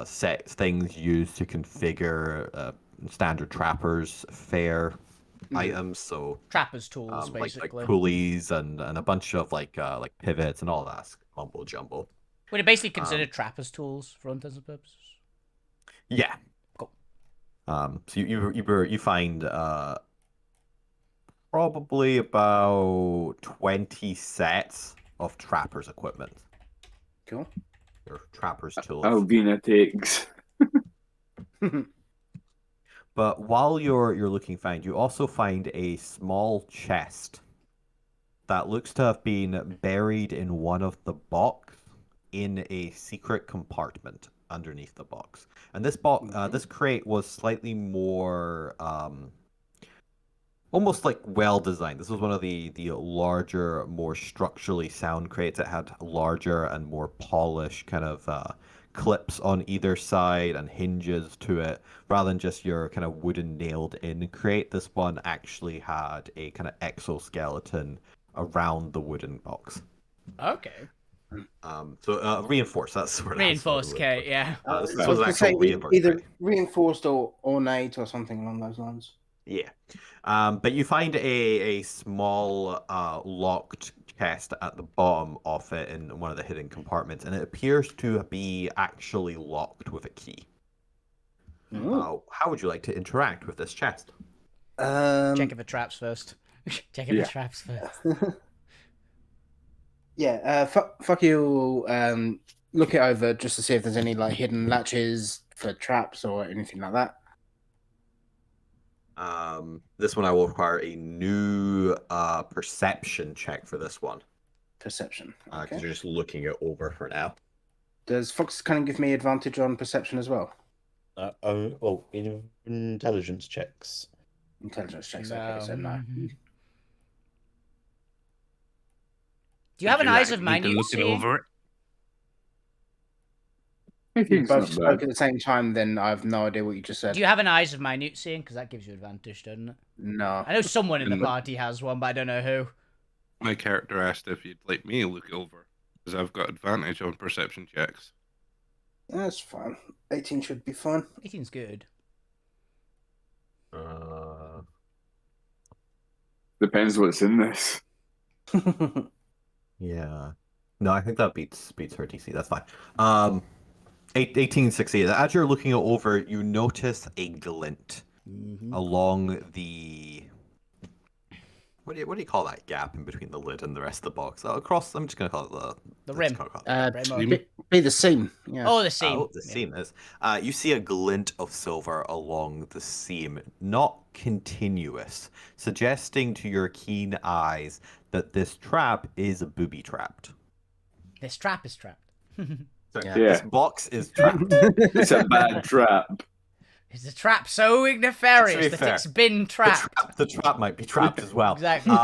set things used to configure standard trappers fare items. So Trappers tools, basically. like pulleys and a bunch of like pivots and all that mumbo jumbo. Would it basically consider trappers tools for all intents and purposes? Yeah. Cool. So you find probably about 20 sets of trappers equipment. Cool. Or trappers tools. Alvina takes. But while you're looking find, you also find a small chest that looks to have been buried in one of the box in a secret compartment underneath the box. And this this crate was slightly more almost like well designed. This was one of the larger, more structurally sound crates that had larger and more polished kind of clips on either side and hinges to it, rather than just your kind of wooden nailed in crate. This one actually had a kind of exoskeleton around the wooden box. Okay. So reinforced. That's sort of Reinforced, okay, yeah. This So was to an say actual reinforced either crate. reinforced or ornate or something along those lines. Yeah. But you find a small locked chest at the bottom of it in one of the hidden compartments, and it appears to be actually locked with a key. How would you like to interact with this chest? Check if it traps first. Check if it traps first. Yeah, fuck you. Look it over just to see if there's any like hidden latches for traps or anything like that. This one I will require a new perception check for this one. Perception. Because Okay. you're just looking it over for now. Does Fox kind of give me advantage on perception as well? Intelligence checks. Intelligence checks. Okay, so no. Do you have an eyes of minute looking seeing? over it? I You think both it's spoke not at bad. the same time, then I have no idea what you just said. Do you have an eyes of minute seeing? Because that gives you advantage, doesn't it? No. I know someone in the And- party has one, but I don't know who. My character asked if you'd like me to look over, because I've got advantage on perception checks. That's fine. 18 should be fine. 18's good. Depends what's in this. Yeah. No, I think that beats her DC. That's fine. 18 succeeded. As you're looking it over, you notice a glint along the what do you call that gap in between the lid and the rest of the box? Across, I'm just gonna call it The rim. Be the seam. Yeah. Oh, the seam. Oh, the seam is. You see a glint of silver along the seam, not continuous, suggesting to your keen eyes that this trap is booby trapped. This trap is trapped. Sorry, Yeah. this box is trapped. It's a bad trap. It's a trap so nefarious that fair, it's been trapped. The trap might be trapped as well. Exactly.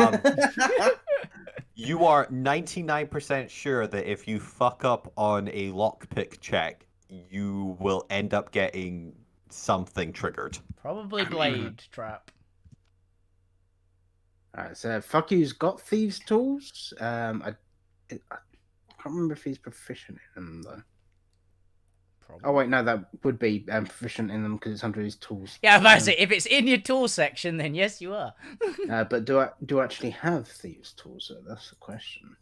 You are 99% sure that if you fuck up on a lockpick check, you will end up getting something triggered. Probably blade trap. Alright, so fuck you's got thieves' tools. I can't remember if he's proficient in them though. Probably. Oh wait, no, that would be proficient in them because it's under his tools. Yeah, I was about to say, if it's in your tool section, then yes, you are. But do I actually have thieves' tools? So that's the question.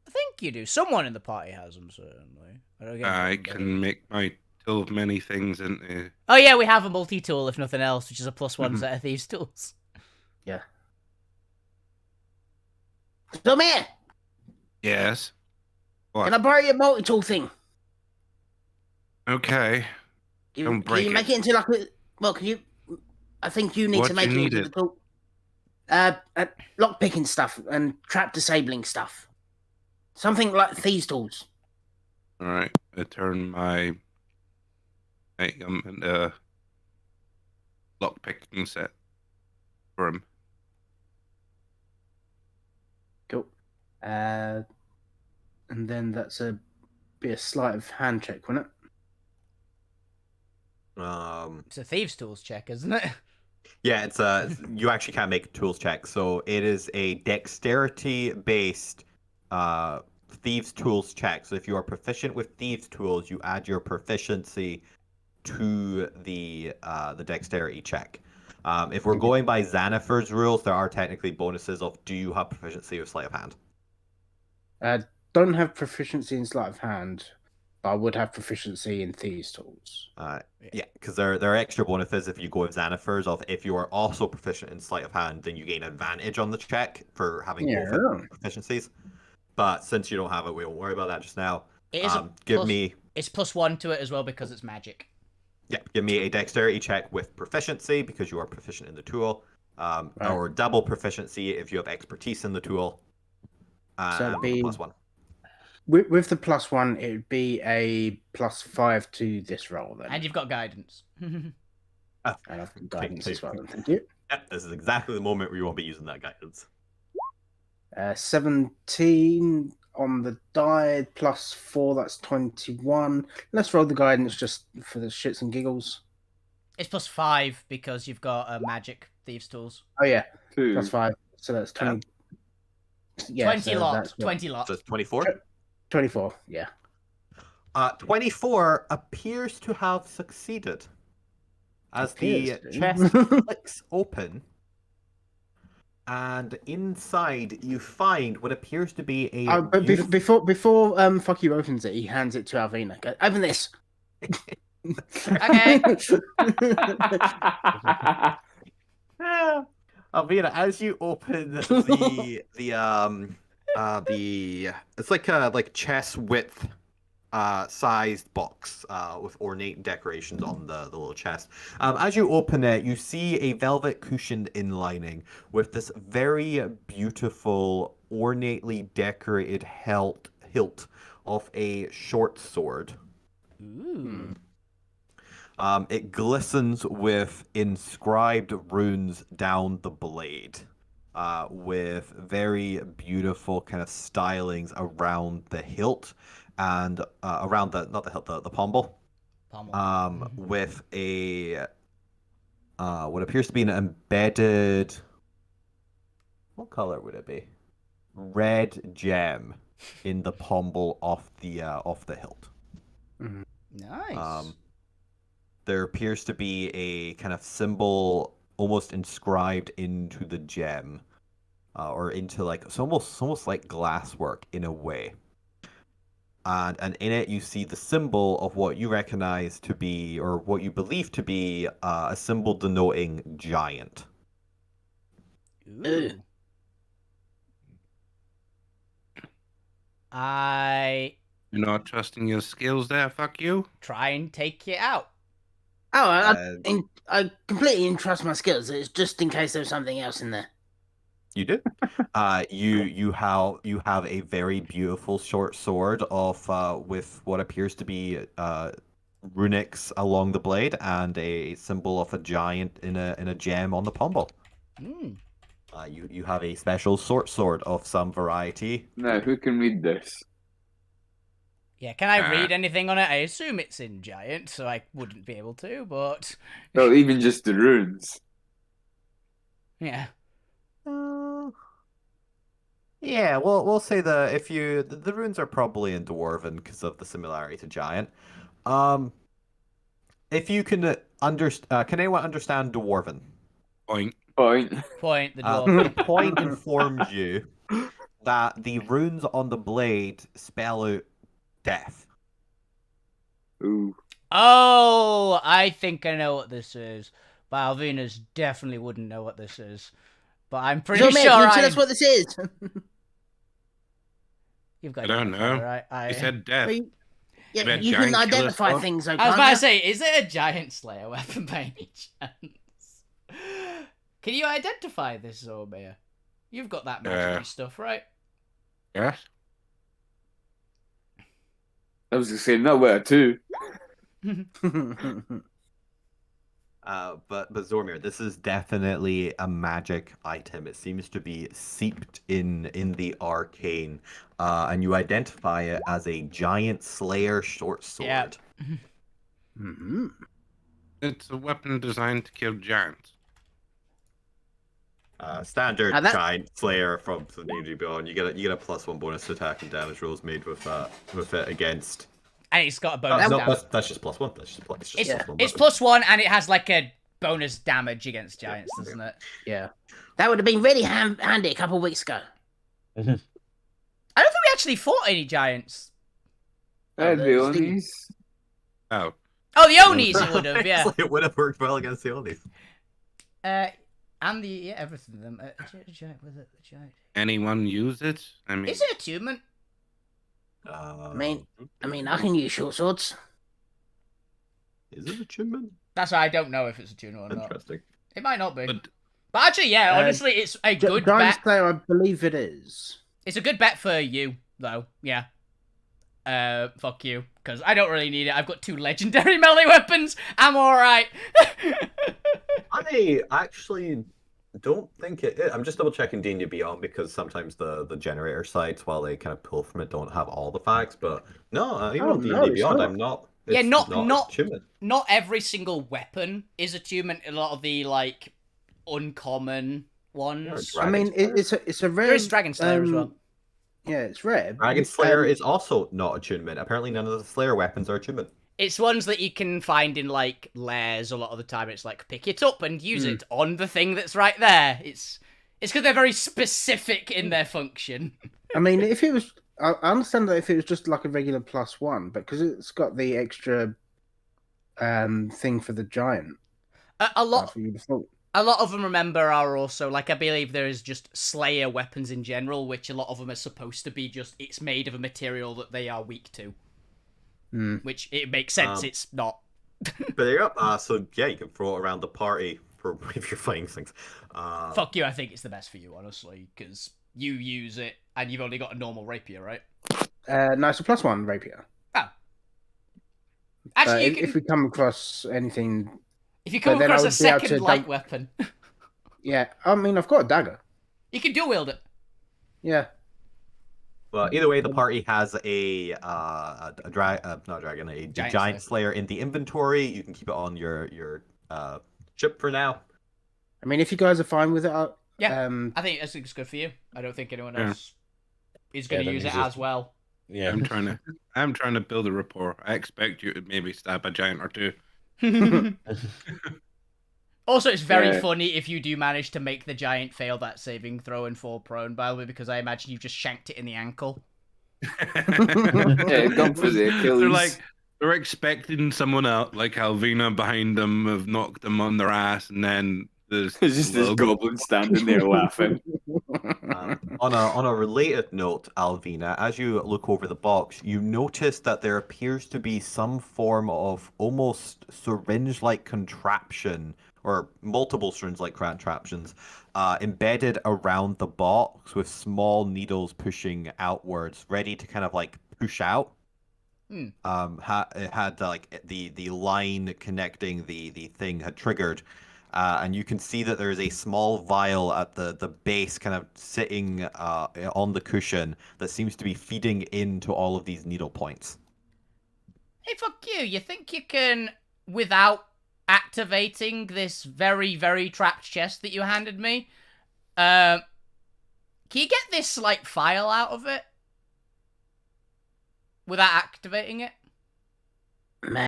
I think you do. Someone in the party has them, certainly. I can make my tool of many things into. Oh yeah, we have a multi-tool, if nothing else, which is a +1 set of thieves' tools. Yeah. Zormir, Yes. What? can I borrow your multi-tool thing? Okay. Don't Can you break make it. it into like a... Well, can you... I think you need What to do make you it need into it? the tool. Lock-picking stuff and trap disabling stuff. Something like thieves' tools. All right. I turn my lock picking set for him. Cool. And then that's be a sleight of hand check, wouldn't it? It's a thieves' tools check, isn't it? Yeah, it's you actually can't make a tools check, so it is a dexterity-based thieves' tools check. So if you are proficient with thieves' tools, you add your proficiency to the dexterity check. If we're going by Xanafer's rules, there are technically bonuses of do you have proficiency with sleight of hand? Don't have proficiency in sleight of hand, but I would have proficiency in thieves' tools. Yeah, because there are extra bonuses if you go with Xanafer's of if you are also proficient in sleight of hand, then you gain advantage on the check for having both proficiencies. But since you don't have it, we won't worry about that just now. It is It's +1 to it as well because it's magic. Yeah, give me a dexterity check with proficiency because you are proficient in the tool, or double proficiency if you have expertise in the tool. So it'd be +1. With the +1, it would be a +5 to this roll then. And you've got guidance. And I've got guidance as well. Thank you. Yep, this is exactly the moment where you won't be using that guidance. 17 on the die +4, that's 21. Let's roll the guidance just for the shits and giggles. It's +5 because you've got magic thieves' tools. Oh yeah, +5. So that's 20. Yeah, 20 lot. 20 lot. So it's 24? 24, yeah. 24 appears to have succeeded. As the chest flicks open, and inside you find what appears to be a. But before fuck you opens it, he hands it to Alvina. Go, open this. Okay. Alvina, as you open the it's like a chest width sized box with ornate decorations on the little chest. As you open it, you see a velvet cushioned inlining with this very beautiful, ornately decorated hilt of a short sword. Ooh. It glistens with inscribed runes down the blade, with very beautiful kind of stylings around the hilt and around the pommel. With a what appears to be an embedded. What color would it be? Red gem in the pommel of the hilt. Nice. There appears to be a kind of symbol almost inscribed into the gem, or into it's almost like glasswork in a way. And in it you see the symbol of what you recognize to be, or what you believe to be, a symbol denoting giant. Ooh. You're not trusting your skills there, fuck you. Try and take it out. Oh, I completely entrust my skills. It's just in case there's something else in there. You do. You have a very beautiful short sword of with what appears to be runics along the blade and a symbol of a giant in a gem on the pommel. Hmm. You have a special sword of some variety. Now, who can read this? Yeah, can I read anything on it? I assume it's in giant, so I wouldn't be able to, but Well, even just the runes. yeah. Yeah, we'll say the runes are probably in dwarven because of the similarity to giant. If you can can anyone understand dwarven? Point. Point. Point the The dwarf. point informs you that the runes on the blade spell out death. Ooh. Oh, I think I know what this is. But Alvina's definitely wouldn't know what this is. But I'm pretty So, mate, sure can you I... tell us what this is? You've got I don't identified, know. right? He said death. But Maybe yeah, a you can giant killer identify sword? things, though, I was can't about you? to say, is it a giant slayer weapon by any chance? Can you identify this, Zormir? You've got that magic stuff, right? Yes. I was going to say, not where too. But Zormir, this is definitely a magic item. It seems to be seeped in the arcane, and you identify it as a giant slayer short sword. Yeah. Mm-hmm. It's a weapon designed to kill giants. Standard Now that- giant slayer from the D&D Beyond. You get a +1 bonus to attack and damage rolls made with it against. And it's got a bonus No, damage. that's just +1. That's just it's just It's, +1 it's weapon. +1 and it has like a bonus damage against giants, doesn't it? Yeah. That would have been really handy a couple of weeks ago. I don't think we actually fought any giants. The Onis. Oh. Oh, the Onis it would have, yeah. It would have worked well against the Onis. And the everything of them. Giant with it, the giant. Anyone use it? I mean, Is it attunement? I mean, I can use short swords. Is it attunement? That's why I don't know if it's attunement or not. Interesting. It might not be. but But actually, yeah, honestly, it's a good Giant bet. Slayer, I believe it is. It's a good bet for you, though. Yeah. Fuck you, because I don't really need it. I've got 2 legendary melee weapons. I'm all right. I actually don't think it is. I'm just double checking D&D Beyond because sometimes the generator sites, while they kind of pull from it, don't have all the facts. But no, even Oh, on D&D no, it's Beyond, not. I'm not. Yeah, It's not attunement. not every single weapon is attunement. A lot of the like uncommon ones. Yeah, I mean, it's a rare. There is Dragon Slayer as well. Yeah, it's rare. Dragon Slayer is also not attunement. Apparently, none of the Slayer weapons are attunement. It's ones that you can find in like lairs a lot of the time. It's like pick it up and use it on the thing that's right there. It's because they're very specific in their function. I mean, if it was, I understand that if it was just like a regular +1, but because it's got the extra thing for the giant. A lot. For you to thought. A lot of them, remember, are also, like, I believe there is just Slayer weapons in general, which a lot of them are supposed to be just, it's made of a material that they are weak to. Which, it makes sense, it's not. But there you go. So, yeah, you can throw it around the party for if you're fighting things. Fuck you, I think it's the best for you, honestly, because you use it, and you've only got a normal rapier, right? No, it's a +1 rapier. Oh. Actually, you can... if we come across anything... If you come across a second light weapon. Yeah, I mean, I've got a dagger. You can dual wield it. Yeah. Well, either way, the party has a giant slayer in the inventory. You can keep it on your ship for now. I mean, if you guys are fine with it, yeah, I think it's good for you. I don't think anyone else is going to use it as well. Yeah, I'm trying to build a rapport. I expect you to maybe stab a giant or 2. Also, it's very funny if you do manage to make the giant fail that saving throw and fall prone, by the way, because I imagine you just shanked it in the ankle. Yeah, gone for the Achilles. They're expecting someone out, like Alvina behind them, have knocked them on their ass, and then there's just this goblin standing there laughing. On a related note, Alvina, as you look over the box, you notice that there appears to be some form of almost syringe-like contraption, or multiple syringe-like contraptions, embedded around the box with small needles pushing outwards, ready to kind of like push out. It had like the line connecting the thing had triggered, and you can see that there is a small vial at the base, kind of sitting on the cushion, that seems to be feeding into all of these needle points. Hey, fuck you. You think you can, without activating this very, very trapped chest that you handed me, can you get this, like, file out of it? Without activating it?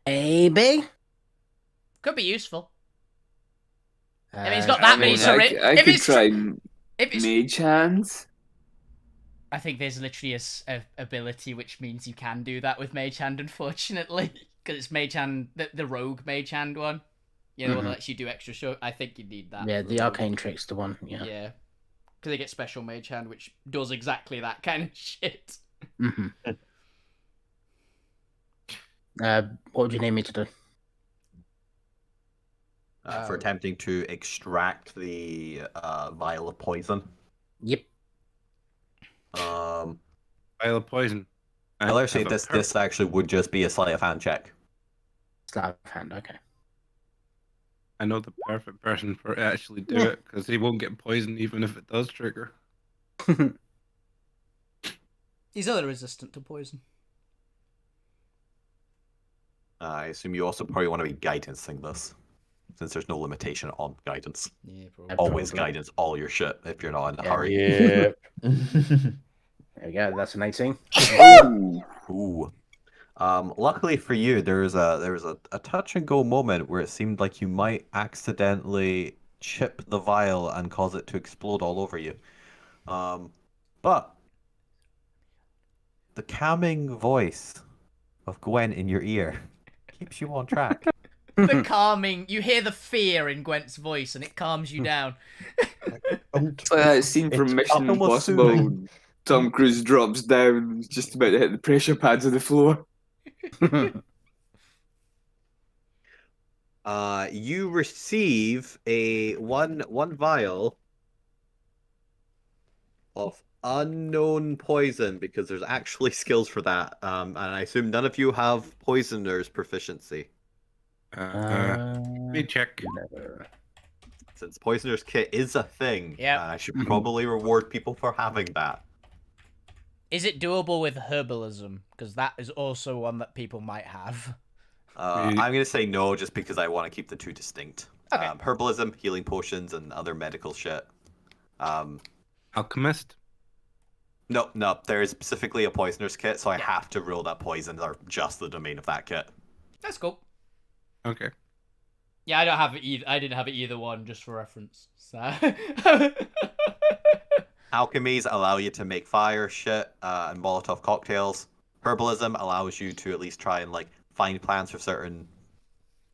Maybe. Could be useful. I mean, it's got that many syringes. I could try mage hands. I think there's literally a ability which means you can do that with Mage Hand, unfortunately. Because it's Mage Hand, the rogue Mage Hand one. Yeah, the one that lets you do extra show. I think you need that. Yeah, the arcane trick's the one, yeah. Yeah. Because they get special Mage Hand, which does exactly that kind of shit. What would you need me to do? For attempting to extract the vial of poison. Yep. Vial of poison. I'll actually this actually would just be a sleight of hand check. Sleight of hand, okay. I know the perfect person for actually do it, because he won't get poisoned even if it does trigger. He's other resistant to poison. I assume you also probably want to be guidancing this, since there's no limitation on guidance. Yeah, probably. Always guidance all your shit if you're not in a hurry. Yeah. There we go. That's an 18. Ooh. Luckily for you, there was a touch and go moment where it seemed like you might accidentally chip the vial and cause it to explode all over you. But the calming voice of Gwen in your ear keeps you on track. The calming, you hear the fear in Gwent's voice and it calms you down. It's like that scene from Mission Impossible. Tom Cruise drops down, just about to hit the pressure pads of the floor. You receive a one vial of unknown poison, because there's actually skills for that. And I assume none of you have poisoner's proficiency. Let me check. Since poisoner's kit is a thing, I should probably reward people for having that. Is it doable with herbalism? Because that is also one that people might have. I'm going to say no, just because I want to keep the two distinct. Okay. Herbalism, healing potions, and other medical shit. Alchemist? No, there is specifically a poisoner's kit, so I have to rule that poisons are just the domain of that kit. That's cool. Okay. Yeah, I don't have it either. I didn't have it either one, just for reference. So. Alchemies allow you to make fire shit and Molotov cocktails. Herbalism allows you to at least try and find plants for certain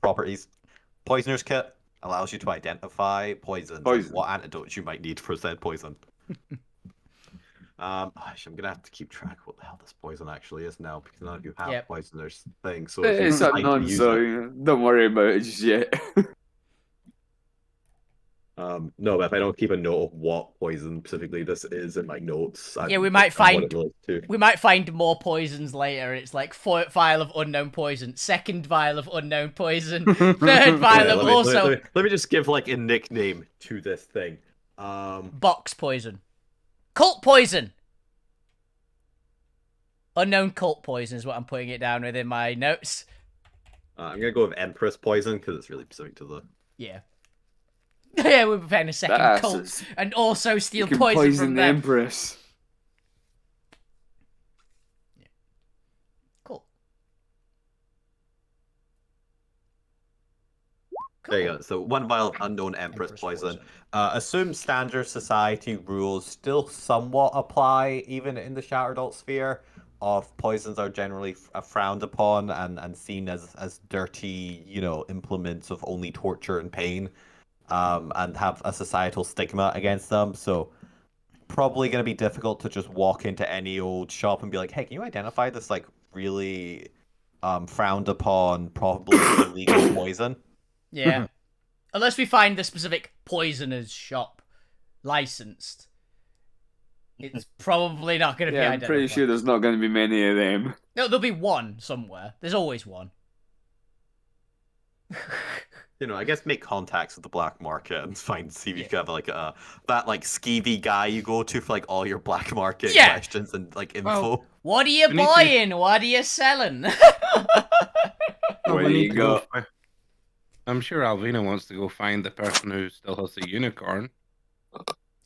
properties. Poisoner's kit allows you to identify poisons and what antidotes you might need for said poison. I'm gonna have to keep track of what the hell this poison actually is now, because none of you have poisoner's thing. So it's not none, so don't worry about it just yet. No, but if I don't keep a note of what poison specifically this is in my notes, we might find more poisons later. It's like vial of unknown poison, second vial of unknown poison, third vial of also. Let me just give a nickname to this thing. Box poison, cult poison, unknown cult poison is what I'm putting it down with in my notes. I'm gonna go with Empress poison because it's really specific to the. Yeah. Yeah, we're preparing a second cult and also steal poison from the them. Empress. Yeah. Cool. There you go. So one vial of unknown Empress poison. Assume standard society rules still somewhat apply even in the Shattered Altsphere. Of poisons are generally frowned upon and seen as dirty, implements of only torture and pain. And have a societal stigma against them, so probably going to be difficult to just walk into any old shop and be like, hey, can you identify this really frowned upon, probably illegal poison? Yeah. Unless we find the specific poisoner's shop licensed. It's probably not going to be Yeah, I'm identified. pretty sure there's not going to be many of them. No, there'll be one somewhere. There's always one. You know, I guess make contacts with the black market and see if you can have like that like skeevy guy you go to for like all your black market questions and like info. What are you buying? What are you selling? Where do you go? I'm sure Alvina wants to go find the person who still has the unicorn.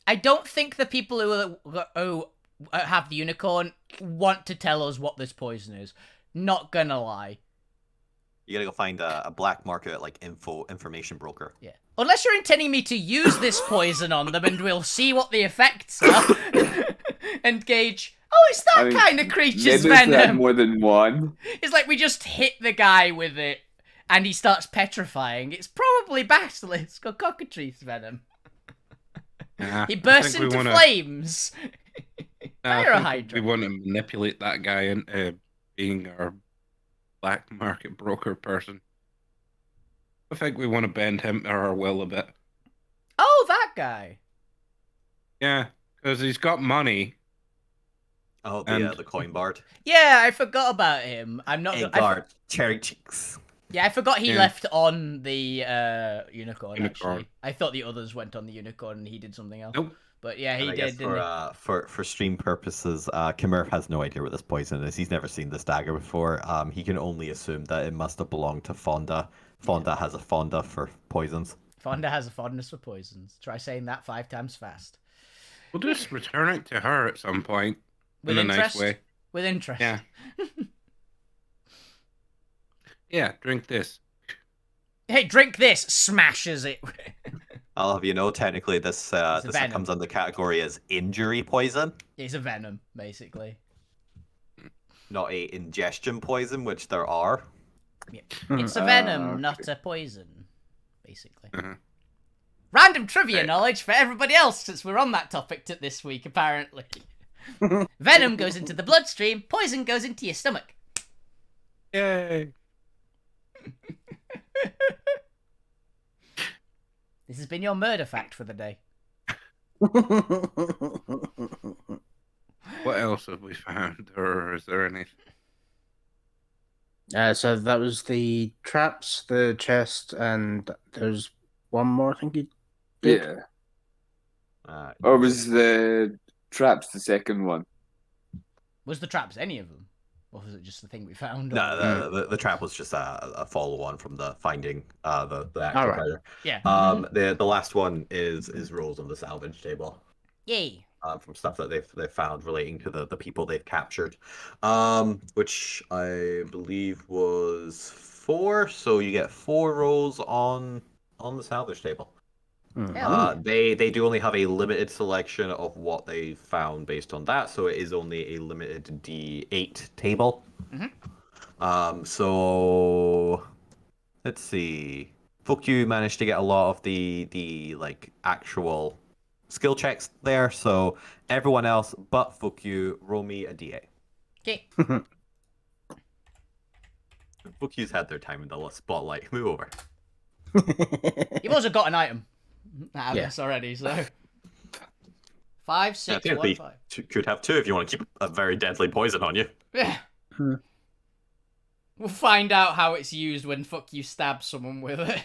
I don't think the people who have the unicorn want to tell us what this poison is. Not gonna lie. You gotta go find a black market like information broker. Yeah. Unless you're intending me to use this poison on them, and we'll see what the effects are and gauge. Oh, it's that kind of creature's venom. More than one. It's like we just hit the guy with it, and he starts petrifying. It's probably basilisk or cockatrice venom. He bursts into flames. We want to manipulate that guy into being our black market broker person. I think we want to bend him or our will a bit. Oh, that guy. Yeah, because he's got money. Oh, the coin bard. Yeah, I forgot about him. I'm not. Guard, cherry cheeks. Yeah, I forgot he left on the unicorn. Actually, I thought the others went on the unicorn and he did something else. Nope. But yeah, he did. For stream purposes, Kimmer has no idea what this poison is. He's never seen this dagger before. He can only assume that it must have belonged to Fonda. Fonda has a fonda for poisons. Fonda has a fondness for poisons. Try saying that 5 times fast. We'll just return it to her at some point. With in interest? A nice way. With interest. Yeah. Yeah, drink this. Hey, drink this! Smashes it. I'll have you know, technically this comes under the category as injury poison. It's a venom, basically. Not a ingestion poison, which there are. Yeah. It's a venom, not a poison, basically. Random trivia knowledge for everybody else, since we're on that topic this week, apparently. Venom goes into the bloodstream, poison goes into your stomach. Yay! This has been your murder fact for the day. What else have we found, or is there anything? So that was the traps, the chest, and there's one more I think you did. Yeah. Or was the traps the second one? Was the traps any of them? Or was it just the thing we found? No, the trap was just a follow-on from the finding the actual treasure. Yeah. The last one is rolls on the salvage table. Yay. From stuff that they've found relating to the people they've captured, which I believe was 4. So you get 4 rolls on the salvage table. They do only have a limited selection of what they found based on that, so it is only a limited D8 table. So let's see. Fukyu managed to get a lot of the like actual skill checks there, so everyone else but Fukyu, roll me a D8. Okay. Fukyu's had their time in the spotlight. Move over. You've also got an item out of this already, so 5, 6, 1, 5. Could have 2 if you want to keep a very deadly poison on you. Yeah. We'll find out how it's used when Fukyu stabs someone with it.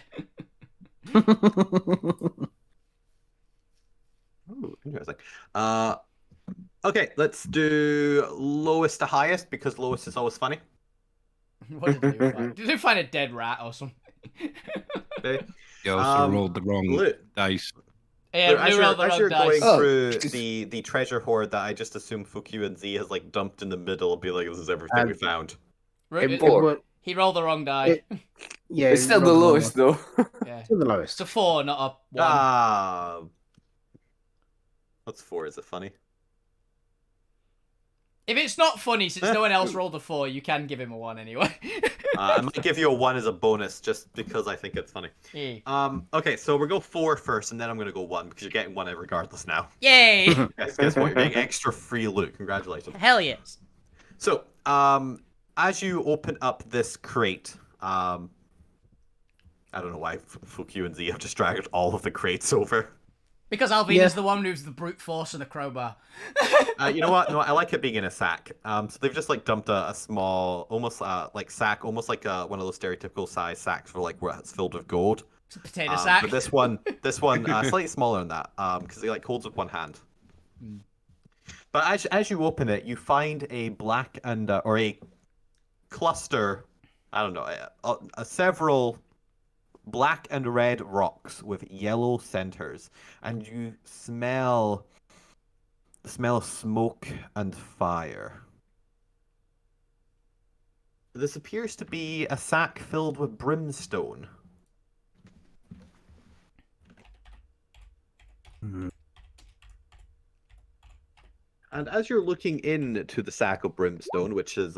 Ooh, interesting. Okay, let's do lowest to highest because lowest is always funny. What did they find? Did they find a dead rat or something? Okay. You also rolled the wrong dice. Yeah, as you're dice. going through the treasure hoard that I just assume Fukyu and Z has like dumped in the middle and be like, this is everything we found. He rolled the wrong die. It's still the lowest though. Yeah. Still the lowest. It's a 4, not a 1. What's 4? Is it funny? If it's not funny, since no one else rolled a 4, you can give him a 1 anyway. I might give you a 1 as a bonus just because I think it's funny. Yeah. Okay, so we'll go 4 first, and then I'm going to go 1 because you're getting 1 regardless now. Yay! Guess what? You're getting extra free loot. Congratulations. Hell yes. So, as you open up this crate, I don't know why Fukyu and Z have just dragged all of the crates over. Because Alvina's the one who's the brute force and the crowbar. You know what? No, I like it being in a sack. So they've just like dumped a small, almost like sack, almost like one of those stereotypical size sacks for like where it's filled with gold. It's a potato sack. But this one, slightly smaller than that, because it like holds with one hand. But as you open it, you find a black and or a cluster, I don't know, several black and red rocks with yellow centers, and you smell the smell of smoke and fire. This appears to be a sack filled with brimstone. And as you're looking into the sack of brimstone, which is,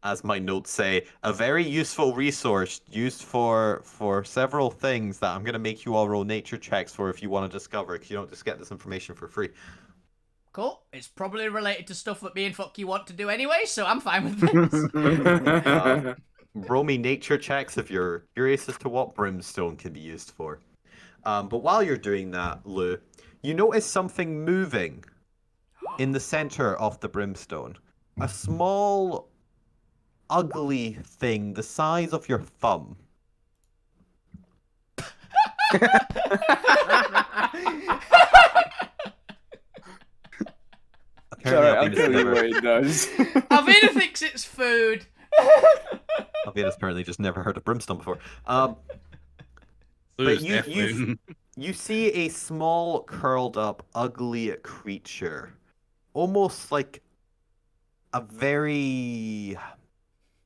as my notes say, a very useful resource used for several things that I'm going to make you all roll nature checks for if you want to discover, because you don't just get this information for free. Cool. It's probably related to stuff that me and Fuck You want to do anyway, so I'm fine with this. Roll me nature checks if you're curious as to what brimstone can be used for. But while you're doing that, Lou, you notice something moving in the center of the brimstone. A small, ugly thing the size of your thumb. Sorry, I'll tell you what it does. Alvina thinks it's food. Alvina's apparently just never heard of brimstone before. Lou's But you see a small, curled up, ugly creature. Almost like a very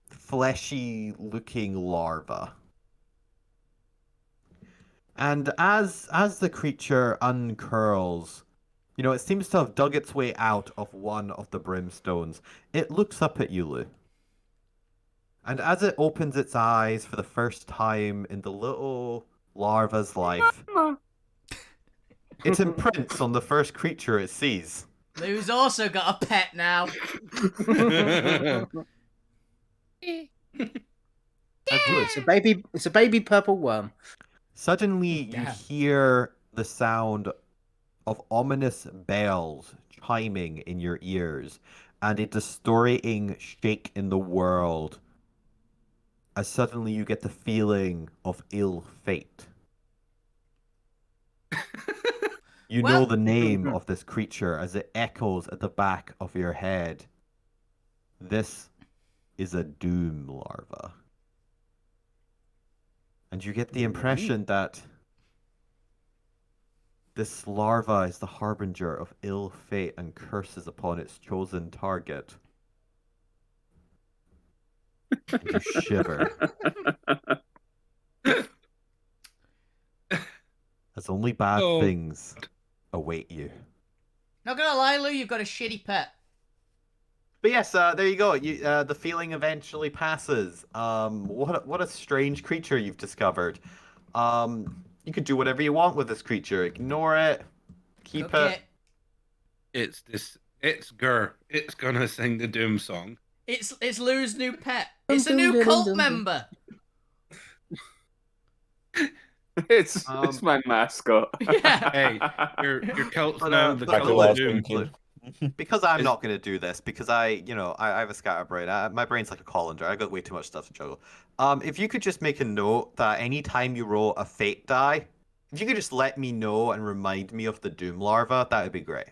fleshy looking larva. And as the creature uncurls, you know, it seems to have dug its way out of one of the brimstones. It looks up at you, Lou. And as it opens its eyes for the first time in the little larva's life, it imprints on the first creature it sees. Lou's also got a pet now. It's a baby purple worm. Suddenly, you hear the sound of ominous bells chiming in your ears, and a distorting shake in the world, as suddenly you get the feeling of ill fate. You know the name of this creature as it echoes at the back of your head. This is a doom larva. And you get the impression that this larva is the harbinger of ill fate and curses upon its chosen target. And you shiver. As only bad things await you. Not gonna lie, Lou, you've got a shitty pet. But yes, there you go. The feeling eventually passes. What a strange creature you've discovered. You could do whatever you want with this creature. Ignore it. Keep it. It's Gur. It's gonna sing the Doom song. It's Lou's new pet. It's a new cult member. It's my mascot. Yeah. Hey, your cult's now the but cult of Doom. Because I'm not going to do this, because I have a scatterbrain. My brain's like a colander. I got way too much stuff to juggle. If you could just make a note that anytime you roll a fate die, if you could just let me know and remind me of the Doom larva, that would be great.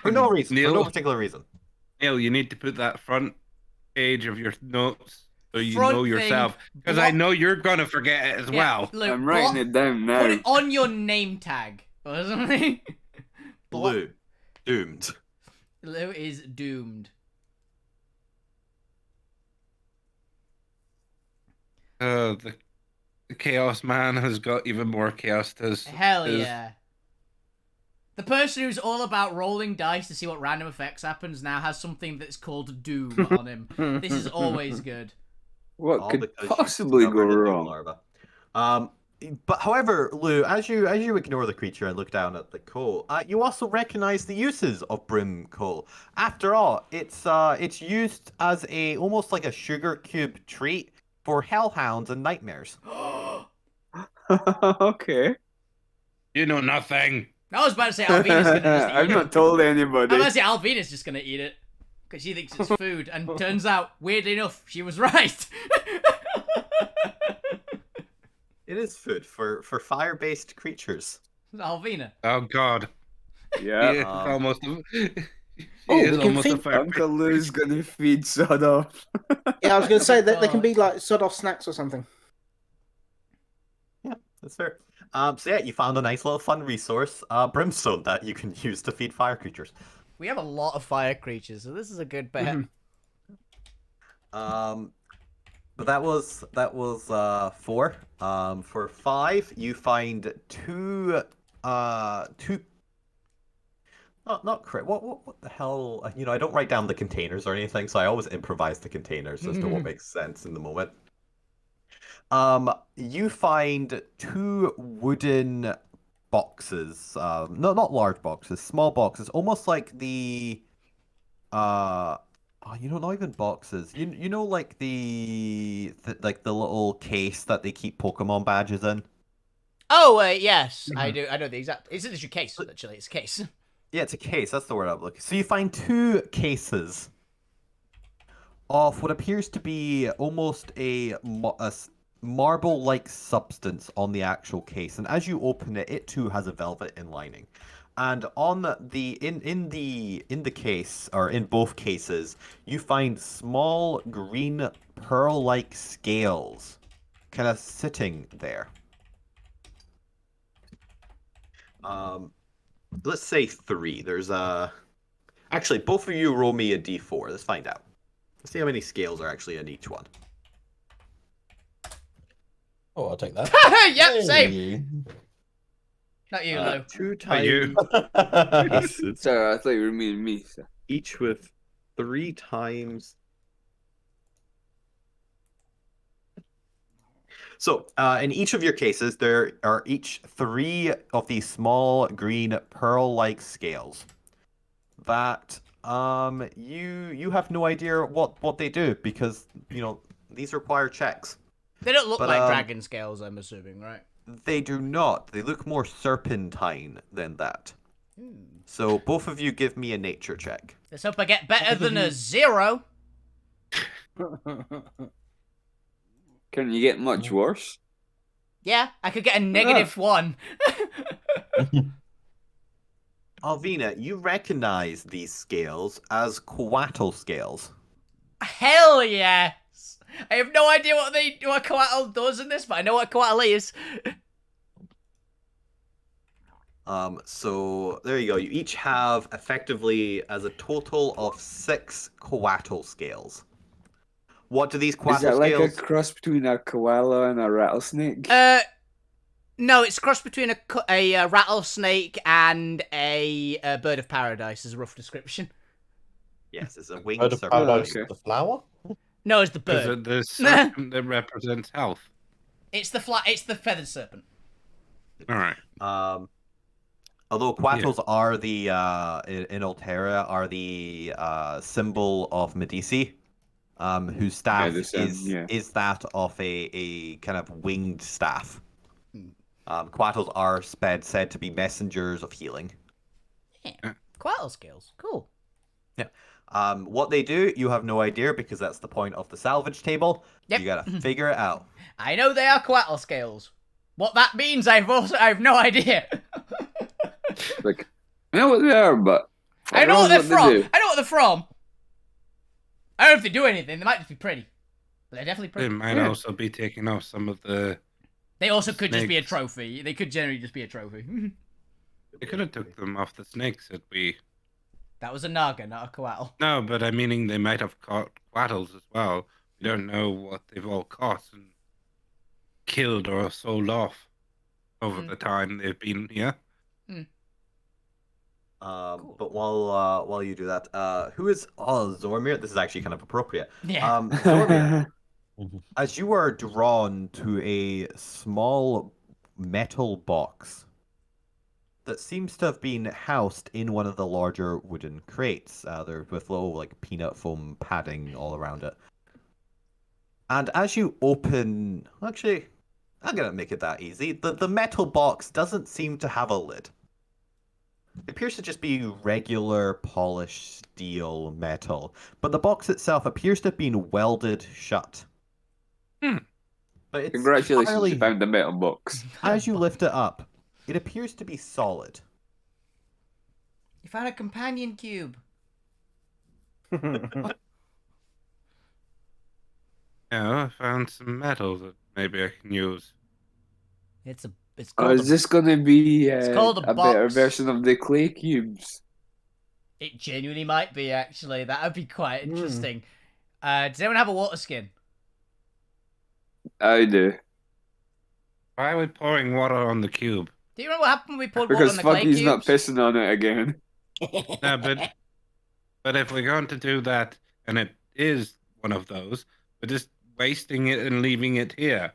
For no reason. Neil, for no particular reason. Neil, you need to put that front page of your notes so you Front know thing, yourself. Because I know you're going to forget it as well. Look, I'm writing it down now. Put it on your name tag or something. Blue. Doomed. Lou is doomed. The Chaos Man has got even more chaos to his. Hell yeah. The person who's all about rolling dice to see what random effects happens now has something that's called Doom on him. This is always good. What All could because possibly you go discovered the Doom wrong? larva. But however, Lou, as you ignore the creature and look down at the coal, you also recognize the uses of brim coal. After all, it's used as almost like a sugar cube treat for hellhounds and nightmares. Okay. You know nothing. I was about to say Alvina's gonna just eat I've it. not told I'm anybody. about to say Alvina's just gonna eat it because she thinks it's food, and turns out, weirdly enough, she was right. It is food for fire-based creatures. Alvina. Oh God. Yeah. It's almost. Oh, is we can almost a feed fire. Uncle Lou's gonna feed Sod off. Yeah, I was going to say that they can God. be like sod off snacks or something. Yeah, that's fair. So yeah, you found a nice little fun resource, brimstone, that you can use to feed fire creatures. We have a lot of fire creatures, so this is a good bet. But that was 4. For 5, you find two not crit. What the hell? I don't write down the containers or anything, so I always improvise the containers as to what makes sense in the moment. You find 2 wooden boxes. No, not large boxes, small boxes, almost like the not even boxes. You know, like the little case that they keep Pokemon badges in. Oh, yes, I do. I know the exact. It's a case. Actually, it's a case. Yeah, it's a case. That's the word I'm looking. So you find 2 cases of what appears to be almost a marble-like substance on the actual case, and as you open it, it too has a velvet lining. And on the in the case, or in both cases, you find small green pearl-like scales, kind of sitting there. Let's say 3. There's actually, both of you roll me a d4. Let's find out. Let's see how many scales are actually in each one. Oh, I'll take that. Yep, same. Not you, Lou. 2 you. cases, Sorry, I thought you were meaning me. So. each with 3 times. So, in each of your cases, there are each 3 of these small green pearl-like scales that you have no idea what they do, because these require checks. They don't look But, like dragon scales, I'm assuming, right? They do not. They look more serpentine than that. So both of you give me a nature check. Let's hope I get better than a 0. Can you get much worse? Yeah, I could get a -1. Alvina, you recognize these scales as coatl scales. Hell yes! I have no idea what coatl does in this, but I know what coatl is. So there you go. You each have effectively as a total of 6 coatl scales. What do these coatl Is that scales? like a cross between a koala and a rattlesnake? No, it's a cross between a rattlesnake and a bird of paradise, is a rough description. Yes, it's a winged Bird of serpent. Paradise, okay. the flower? No, it's the Is bird. it the serpent that represents health? It's the feathered serpent. All right. Although coatls are the in Alterra are the symbol of Medici, whose staff is that of a kind of winged staff. Coatls are said to be messengers of healing. Yeah. Coatl scales. Cool. Yeah. What they do, you have no idea, because that's the point of the salvage table. Yep. You gotta figure it out. I know they are coatl scales. What that means, I have no idea. Like, I know what they are, but I know what they're from. They do. I know what they're from. I don't know if they do anything. They might just be pretty. But they're definitely They pretty. might also be taking off some of the. They also could just be a snakes. trophy. They could generally just be a trophy. They could have took them off the snakes that we. That was a naga, not a coatl. No, but I meaning they might have caught quattles as well. We don't know what they've all caught and killed or sold off over the time they've been here. Cool. But while you do that, who is Zormir? This is actually kind of appropriate. Yeah. Zormir, as you are drawn to a small metal box that seems to have been housed in one of the larger wooden crates. They're with little like peanut foam padding all around it. And as you open, actually, I'm gonna make it that easy. The metal box doesn't seem to have a lid. It appears to just be regular polished steel metal, but the box itself appears to have been welded shut. But it's Congratulations, entirely, you found the metal box. as you lift it up, it appears to be solid. You found a companion cube. Yeah, I found some metal that maybe I can use. It's Oh, called is this going to be it's called a better box. version of the clay cubes? It genuinely might be, actually. That would be quite interesting. Does anyone have a water skin? I do. Why are we pouring water on the cube? Do you remember what happened when we poured water Because on the clay Fuggy's cubes? not pissing on it again. No, but if we're going to do that, and it is one of those, we're just wasting it and leaving it here.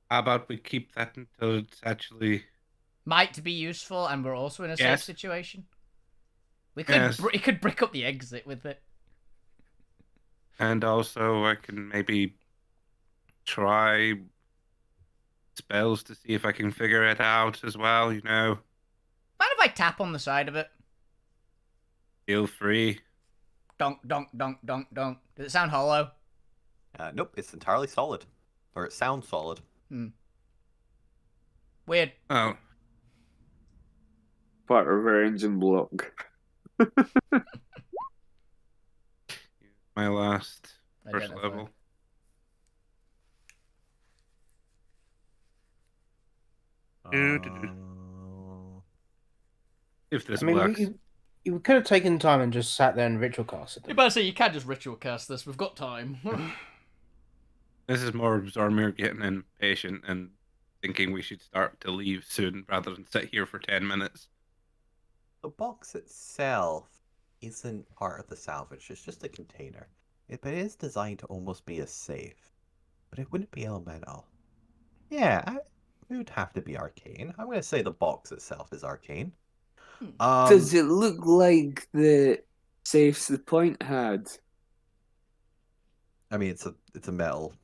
How about we keep that until it's actually... Might be useful, and we're also in a safe Yes. situation. We could Yes. it could brick up the exit with it. And also, I can maybe try spells to see if I can figure it out as well, you know. Mind if I tap on the side of it? Feel free. Donk, donk, donk, donk, donk. Does it sound hollow? Nope, it's entirely solid. Or it sounds solid. Weird. Oh, Part of our engine block. my last first Identify. level. If this I mean, works. you could have taken time and just sat there and ritual casted You them. better say you can just ritual cast this. We've got time. This is more Zormir getting impatient and thinking we should start to leave soon rather than sit here for 10 minutes. The box itself isn't part of the salvage, it's just a container. But it is designed to almost be a safe. But it wouldn't be elemental. Yeah, it would have to be arcane. I'm going to say the box itself is arcane. Does it look like the safes the point had? I mean, it's a metal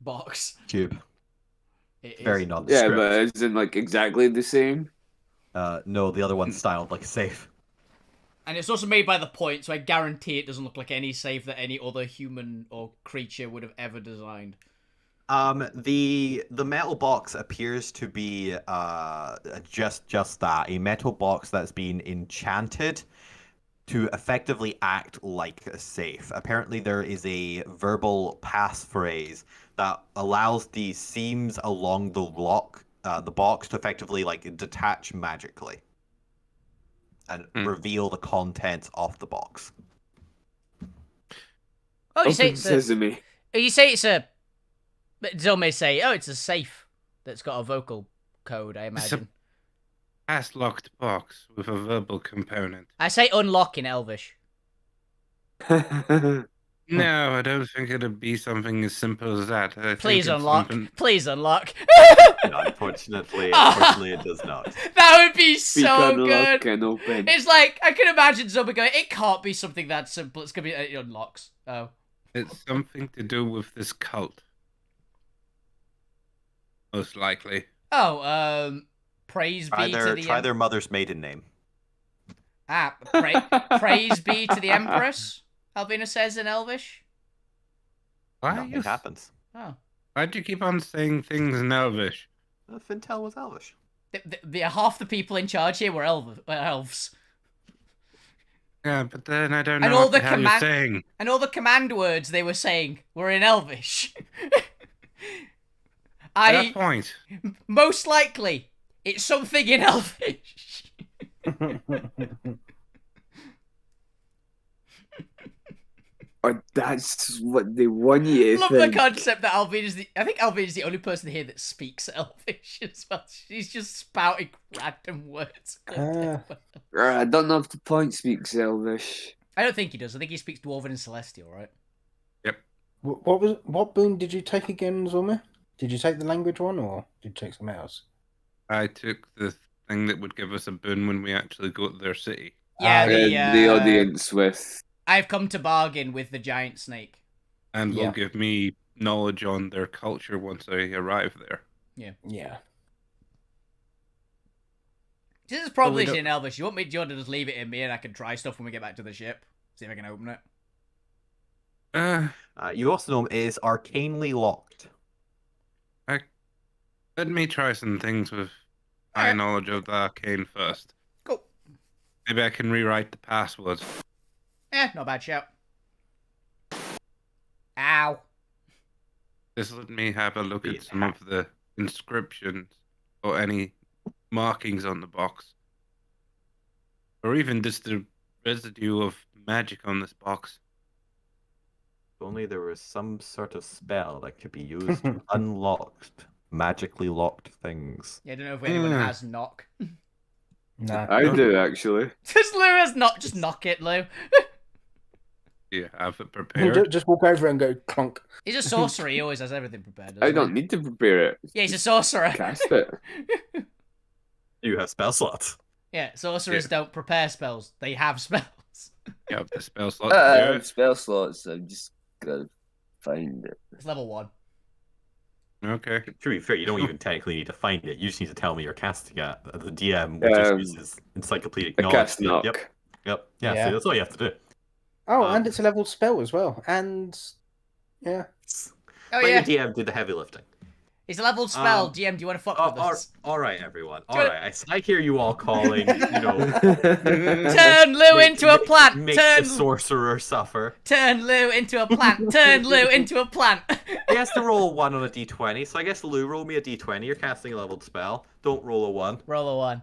Box. tube. It is. Very Yeah, nondescript. but isn't like exactly the same? No, the other one's styled like a safe. And it's also made by the point, so I guarantee it doesn't look like any safe that any other human or creature would have ever designed. The metal box appears to be just that, a metal box that's been enchanted to effectively act like a safe. Apparently there is a verbal passphrase that allows the seams along the box to effectively like detach magically and reveal the contents of the box. Oh, you say Open it's a... sesame. You say it's a... Zill may say, oh, it's a safe that's got a vocal code, I imagine. Pass locked box with a verbal component. I say unlock in Elvish. No, I don't think it'd be something as simple as that. I Please think it's unlock. something- Please unlock. No, unfortunately it does not. That would be Speak so unlock good. and open. It's like, I can imagine somebody going, it can't be something that simple. It's going to be, it unlocks. Oh. It's something to do with this cult. Most likely. Oh, praise be to the... Try their mother's maiden name. Praise be to the Empress, Alvina says in Elvish. Nothing happens. Oh. Why'd you keep on saying things in Elvish? Fintel was Elvish. Half the people in charge here were elves. Yeah, but then I don't know And all what the the hell you're saying. And all the command words they were saying were in Elvish. Fair point. Most likely, it's something in Elvish. Or that's what they want you to Love think. the concept that I think Alvin is the only person here that speaks Elvish as well. She's just spouting random words. I don't know if the point speaks Elvish. I don't think he does. I think he speaks Dwarven and Celestial, right? Yep. What boon did you take again, Zormir? Did you take the language one, or did you take something else? I took the thing that would give us a boon when we actually go to their city. Yeah, The audience with... I've come to bargain with the giant snake. And will give me knowledge on their culture once I arrive there. Yeah. This is probably in Elvish. Do you want to just leave it in me and I can try stuff when we get back to the ship? See if I can open it. You also know it is arcanely locked. Let me try some things with my knowledge of the arcane first. Cool. Maybe I can rewrite the passwords. Not bad shout. Ow. Just let me have a look at some of the inscriptions or any markings on the box. Or even just the residue of magic on this box. If only there was some sort of spell that could be used to unlock magically locked things. Yeah, I don't know if anyone has knock. No. I do, actually. Just Lou has knock. Just knock it, Lou. You have it prepared? Just walk over and go clunk. He's a sorcerer. He always has everything prepared. I don't need to prepare it. Yeah, he's a sorcerer. Cast it. You have spell slots. Yeah, sorcerers don't prepare spells. They have spells. You have the spell slot to do it. Spell slots. I've just gotta find it. It's level 1. Okay. To be fair, you don't even technically need to find it. You just need to tell me you're casting it. The DM just uses encyclopedic knowledge. Cast knock. Yep. Yeah. So that's all you have to do. Oh, and it's a level spell as well. And yeah. Oh, Let your DM do the heavy lifting. It's a leveled spell. DM, do you want to fuck with us? All right, everyone. All right. I hear you all calling, Turn Lou into a plant. Make Turn the sorcerer suffer. Turn Lou into a plant. Turn Lou into a plant. He has to roll a 1 on a d20, so I guess Lou, roll me a d20. You're casting a leveled spell. Don't roll a 1. Roll a 1.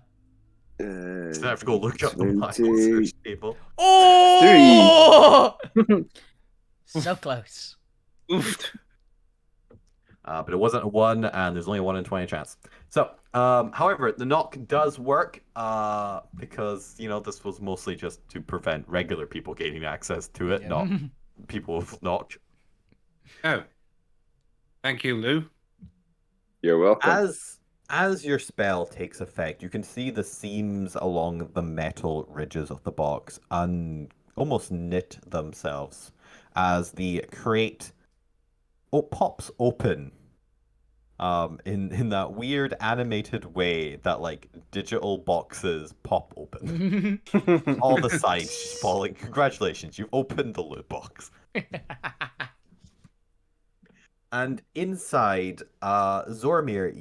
So I have to go look up the miles table. Oh! 3. So close. Oof. But it wasn't a 1, and there's only a 1 in 20 chance. So, however, the knock does work, because, this was mostly just to prevent regular people gaining access to it, not people with knock. Oh. Thank you, Lou. You're welcome. As your spell takes effect, you can see the seams along the metal ridges of the box almost knit themselves as the crate pops open in that weird animated way that digital boxes pop open. All the sides just falling. Congratulations, you opened the loot box. And inside, Zormir,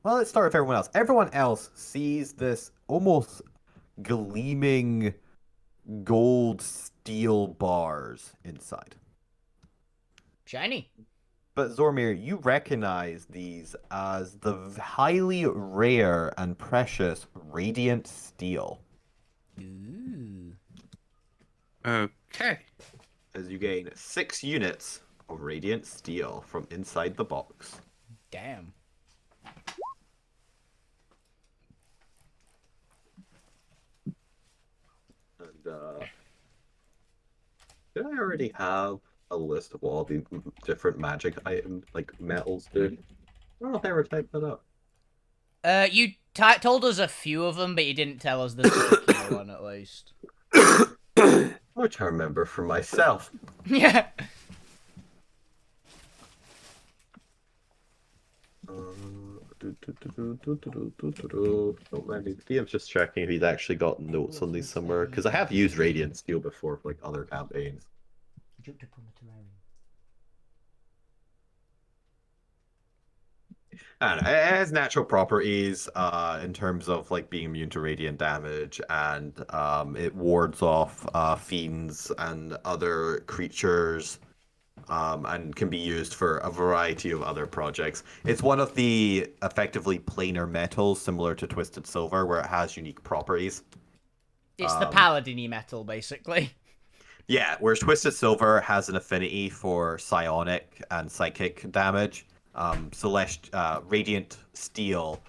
let's start with everyone else. Everyone else sees this almost gleaming gold steel bars inside. Shiny. But Zormir, you recognize these as the highly rare and precious radiant steel. Ooh. Okay. As you gain 6 units of radiant steel from inside the box. Damn. And did I already have a list of all the different magic items, like metals do? I don't know if I ever typed that up. You told us a few of them, but you didn't tell us this particular one, at least. Which I remember for myself. Yeah. Don't mind me. DM's just checking if he's actually got notes on these somewhere, because I have used Radiant Steel before for other campaigns. And it has natural properties in terms of being immune to radiant damage, and it wards off fiends and other creatures, and can be used for a variety of other projects. It's one of the effectively planar metals, similar to Twisted Silver, where it has unique properties. It's the paladin-y metal, basically. Yeah, whereas Twisted Silver has an affinity for psionic and psychic damage. Radiant Steel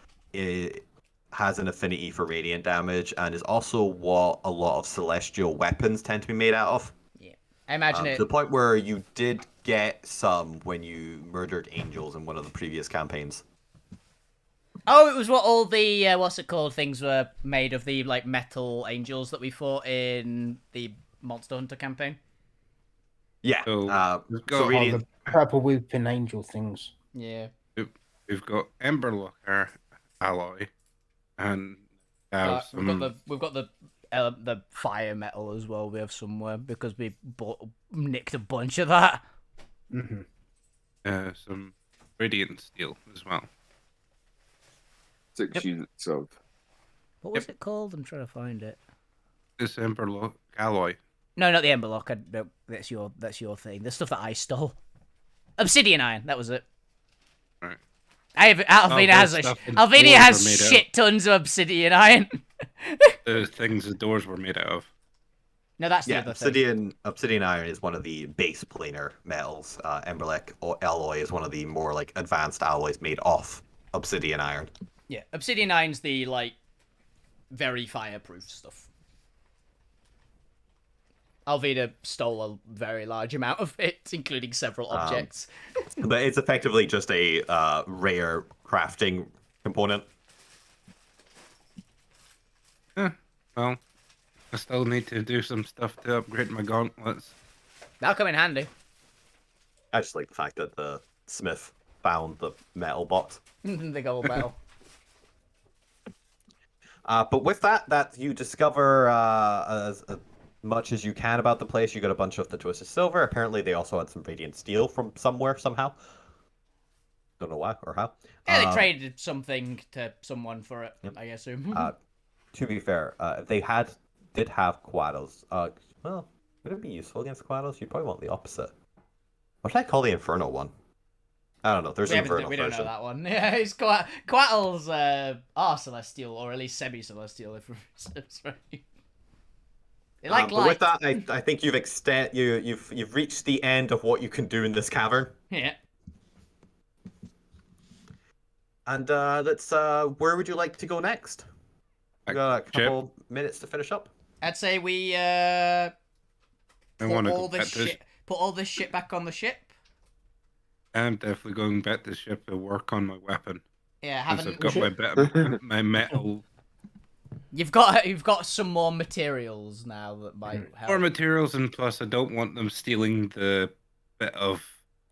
has an affinity for radiant damage, and is also what a lot of celestial weapons tend to be made out of. Yeah, I imagine it. To the point where you did get some when you murdered angels in one of the previous campaigns. Oh, it was what all the what's it called things were made of, the metal angels that we fought in the Monster Hunter campaign. Yeah. So, so radiant. The purple weeping angel things. Yeah. We've got Emberlock alloy, and have some. We've got the fire metal as well. We have somewhere because we nicked a bunch of that. Some radiant steel as well. 6 units of. What was it called? I'm trying to find it. This Emberlock alloy. No, not the Emberlock. No, that's your thing. The stuff that I stole. Obsidian iron. That was it. Right. Alvina has shit tons of obsidian iron. The things the doors were made out of. No, that's the other thing. Obsidian iron is one of the base planar metals. Emberlock alloy is one of the more like advanced alloys made off obsidian iron. Yeah, obsidian iron's the like very fireproof stuff. Alvina stole a very large amount of it, including several objects. But it's effectively just a rare crafting component. Well, I still need to do some stuff to upgrade my gauntlets. That'll come in handy. I just like the fact that the smith found the metal box. The gold metal. But with that you discover as much as you can about the place. You got a bunch of the twisted silver. Apparently, they also had some radiant steel from somewhere somehow. Don't know why or how. Yeah, they traded something to someone for it. Yep. I assume. To be fair, they did have quaddles. Well, would it be useful against quaddles? You'd probably want the opposite. What did I call the infernal one? I don't know. There's an infernal version. We don't know that one. Yeah, it's quaddles are celestial, or at least semi-celestial, if it's right. They like light. But with that, I think you've reached the end of what you can do in this cavern. Yeah. And let's. Where would you like to go next? We got a couple minutes to finish up. I'd say we put all this shit back on the ship. I'm definitely going back to the ship to work on my weapon. Yeah, I've got my metal. You've got some more materials now that might help. More materials, and plus I don't want them stealing the bit of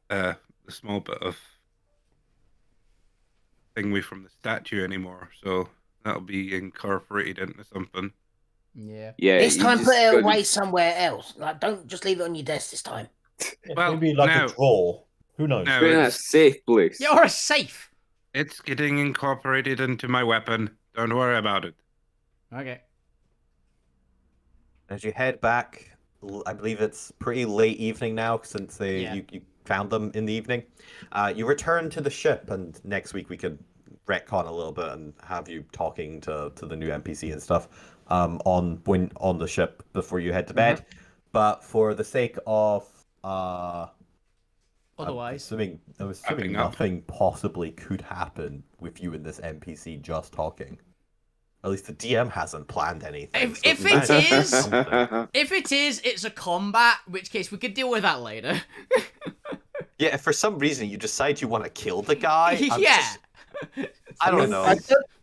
the small bit of thingy from the statue anymore. So that'll be incorporated into something. Yeah. Yeah. This time, put it away somewhere else. Like, don't just leave it on your desk this time. Well, maybe like a drawer. Who knows? Put it in a safe place. Yeah, or a safe. It's getting incorporated into my weapon. Don't worry about it. Okay. As you head back, I believe it's pretty late evening now since you found them in the evening. You return to the ship, and next week we could retcon a little bit and have you talking to the new NPC and stuff on the ship before you head to bed. But for the sake of otherwise, I'm assuming nothing possibly could happen with you and this NPC just talking. At least the DM hasn't planned anything. If it is, it's a combat, in which case we could deal with that later. Yeah, if for some reason you decide you want to kill the guy, I don't know. I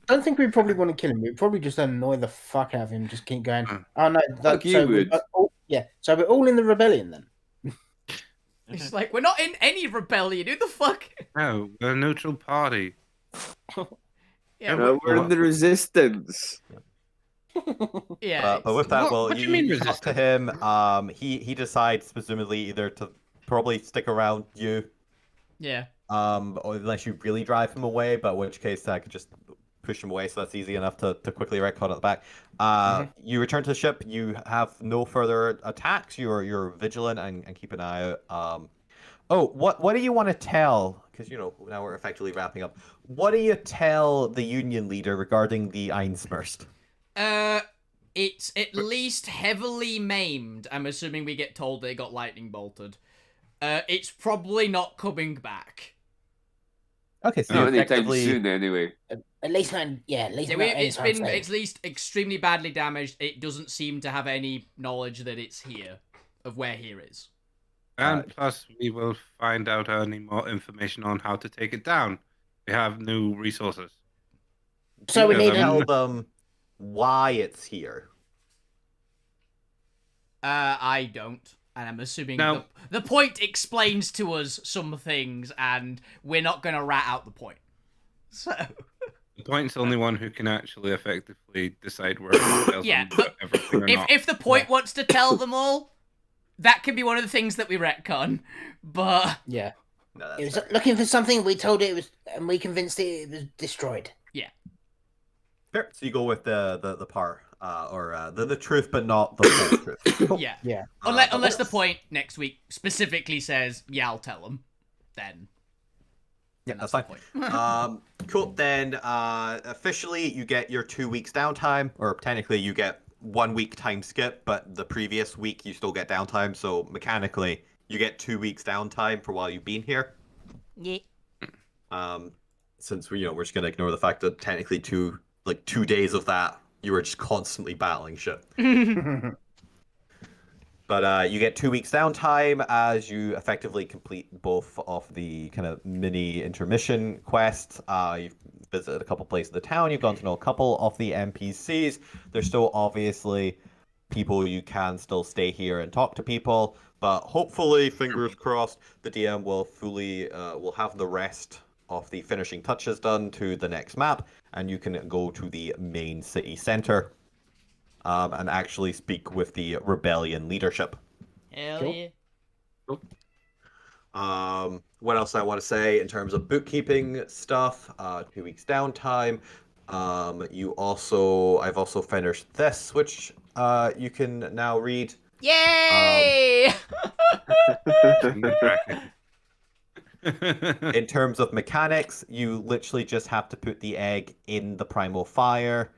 don't think we probably want to kill him. We'd probably just annoy the fuck out of him. Just keep going. Oh no, so we're all in the rebellion then. It's like we're not in any rebellion. Who the fuck? No, we're a neutral party. Yeah, no, we're in the resistance. Yeah. But with that, what do you mean talk to him. He decides presumably either to probably stick around you. Yeah. Or unless you really drive him away, but in which case I could just push him away, so that's easy enough to quickly retcon at the back. You return to the ship. You have no further attacks. You're vigilant and keep an eye out. What do you want to tell? Because now we're effectively wrapping up. What do you tell the Union leader regarding the Einsmurst? It's at least heavily maimed. I'm assuming we get told they got lightning bolted. It's probably not coming back. Okay, so not anytime soon, anyway. At least not. Yeah, at least not it's anytime been soon. at least extremely badly damaged. It doesn't seem to have any knowledge that it's here, of where here is. And plus, we will find out any more information on how to take it down. We have new resources. So we need to tell them why it's here. I don't. And I'm assuming the point explains to us some things, and we're not going to rat out the point. So The Point's the only one who can actually effectively decide where he tells yeah, them but everything or not. if the Point wants to tell them all, that can be one of the things that we retcon. But Yeah. No, It that's was fair. looking for something. We told it was, and we convinced it was destroyed. Fair. So you go with the par, or the truth, but not the full truth. Cool. yeah, Yeah. unless the Point next week specifically says, "Yeah, I'll tell them," then. Yeah, then that's the fine. point. Cool. Then officially, you get your 2 weeks downtime, or technically, you get 1 week time skip, but the previous week you still get downtime. So mechanically, you get 2 weeks downtime for while you've been here. Yeah. Since we're just gonna ignore the fact that technically 2 days of that you were just constantly battling shit. But you get 2 weeks downtime as you effectively complete both of the kind of mini intermission quests. You've visited a couple places of the town. You've gone to know a couple of the NPCs. There's still obviously people you can still stay here and talk to people. But hopefully, fingers crossed, the DM will will have the rest of the finishing touches done to the next map, and you can go to the main city center. And actually speak with the rebellion leadership. Hell Cool. yeah. What else I want to say in terms of bookkeeping stuff? 2 weeks downtime. I've also finished this, which you can now read. Yay! In terms of mechanics, you literally just have to put the egg in the primal fire,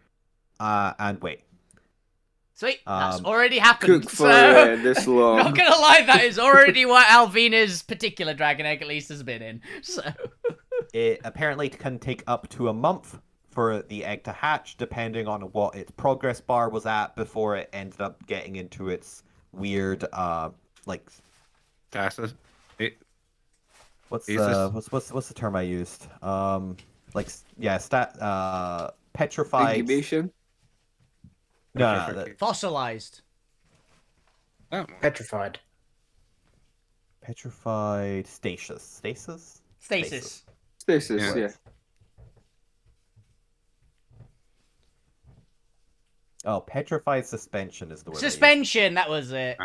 and wait. Sweet, that's already happened. Cook for So, this long. not gonna lie, that is already what Alvina's particular dragon egg at least has been in. So, It apparently can take up to a month for the egg to hatch, depending on what its progress bar was at before it ended up getting into its weird, Stasis. what's Stasis? the term I used? Petrified. Incubation. No, fossilized. Oh, Petrified. petrified stasis. Stasis. Stasis. Stasis, Yeah. yeah. Oh, petrified suspension is the word. I used. Suspension, that was it.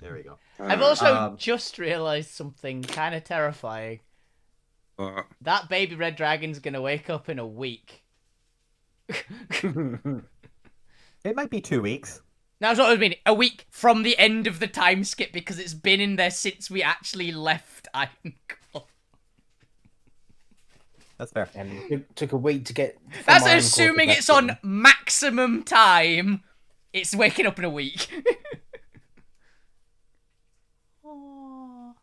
There we go. I've also Um, just realized something kind of terrifying. what? That baby red dragon's gonna wake up in a week. It might be 2 weeks. That's what I mean. A week from the end of the time skip because it's been in there since we actually left Ironcore. That's fair. And it took a week to get. from That's Ironcore to assuming it's on Bastion. maximum time. It's waking up in a week. Aww.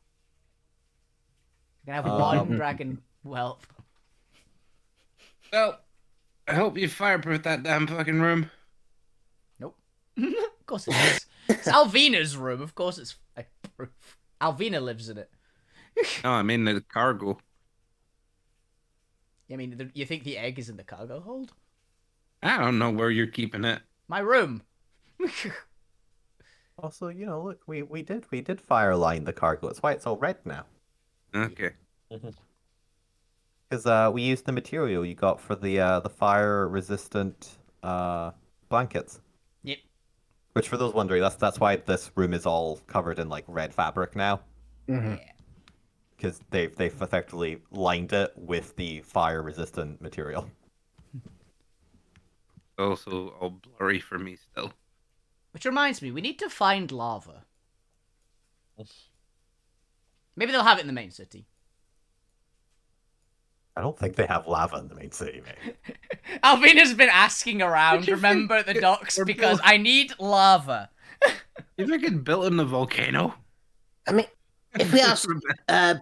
Gonna have one dragon whelp. Well, I hope you fireproof that damn fucking room. Of course it is. It's Alvina's room. Of course it's fireproof. Alvina lives in it. No, I mean the cargo. I mean, you think the egg is in the cargo hold? I don't know where you're keeping it. My room. Also, look, we did fire line the cargo. That's why it's all red now. Okay. Because we used the material you got for the fire resistant blankets. Yep. Which, for those wondering, that's why this room is all covered in like red fabric now. Mm-hmm. Yeah. Because they've effectively lined it with the fire resistant material. Also all blurry for me still. Which reminds me, we need to find lava. Maybe they'll have it in the main city. I don't think they have lava in the main city, mate. Alvina's been asking around, remember, at the docks, because I need lava. You think it's built in the volcano? I mean, if we ask, They're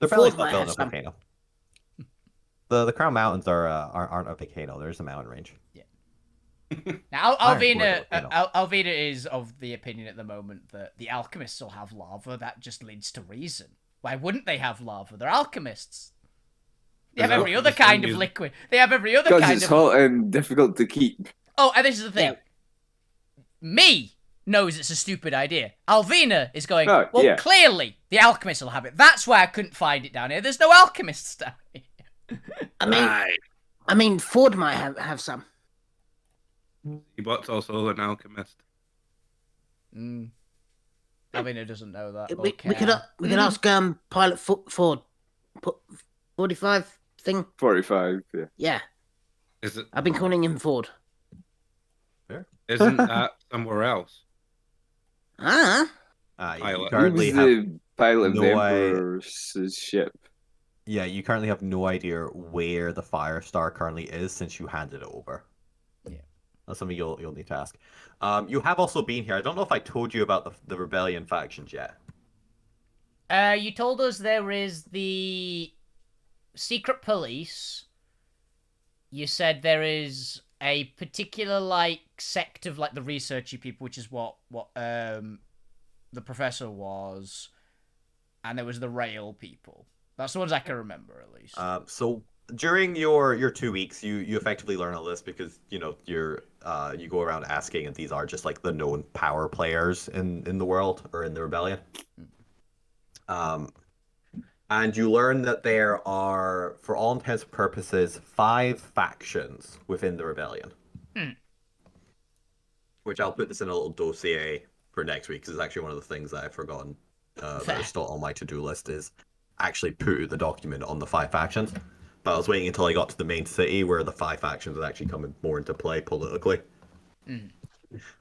Ford probably not might built have in a some. volcano. The Crown Mountains aren't a volcano. There's a mountain range. Now, Ironcore Alvina is of the opinion at the moment that the alchemists will have lava. That just leads to reason. Why wouldn't they have lava? They're alchemists. They have every other kind of liquid. They have every other Because kind it's of... hot and difficult to keep. Oh, and this is the thing. Yeah. Me knows it's a stupid idea. Alvina is going, Oh, well, yeah. clearly the alchemists will have it. That's why I couldn't find it down here. There's no alchemists down here. I mean, Ford might have some. Bot's also an alchemist. Alvina doesn't know that. We could ask Pilot Ford 45 thing. 45. Yeah. Yeah. Is it? I've been calling him Ford. Isn't that somewhere else? You Pilot. currently He was have the pilot of the no Emperor's ship. Yeah, you currently have no idea where the Firestar currently is since you handed it over. Yeah. That's something you'll need to ask. You have also been here. I don't know if I told you about the rebellion factions yet. You told us there is the secret police. You said there is a particular like sect of like the researchy people, which is what the professor was, and there was the rail people. That's the ones I can remember at least. So during your 2 weeks, you effectively learn a list because you go around asking, and these are just like the known power players in the world or in the rebellion. And you learn that there are, for all intents and purposes, 5 factions within the rebellion. Which I'll put this in a little dossier for next week because it's actually one of the things that I've forgotten that is still on my to-do list is actually put the document on the 5 factions. But I was waiting until I got to the main city where the 5 factions would actually come more into play politically.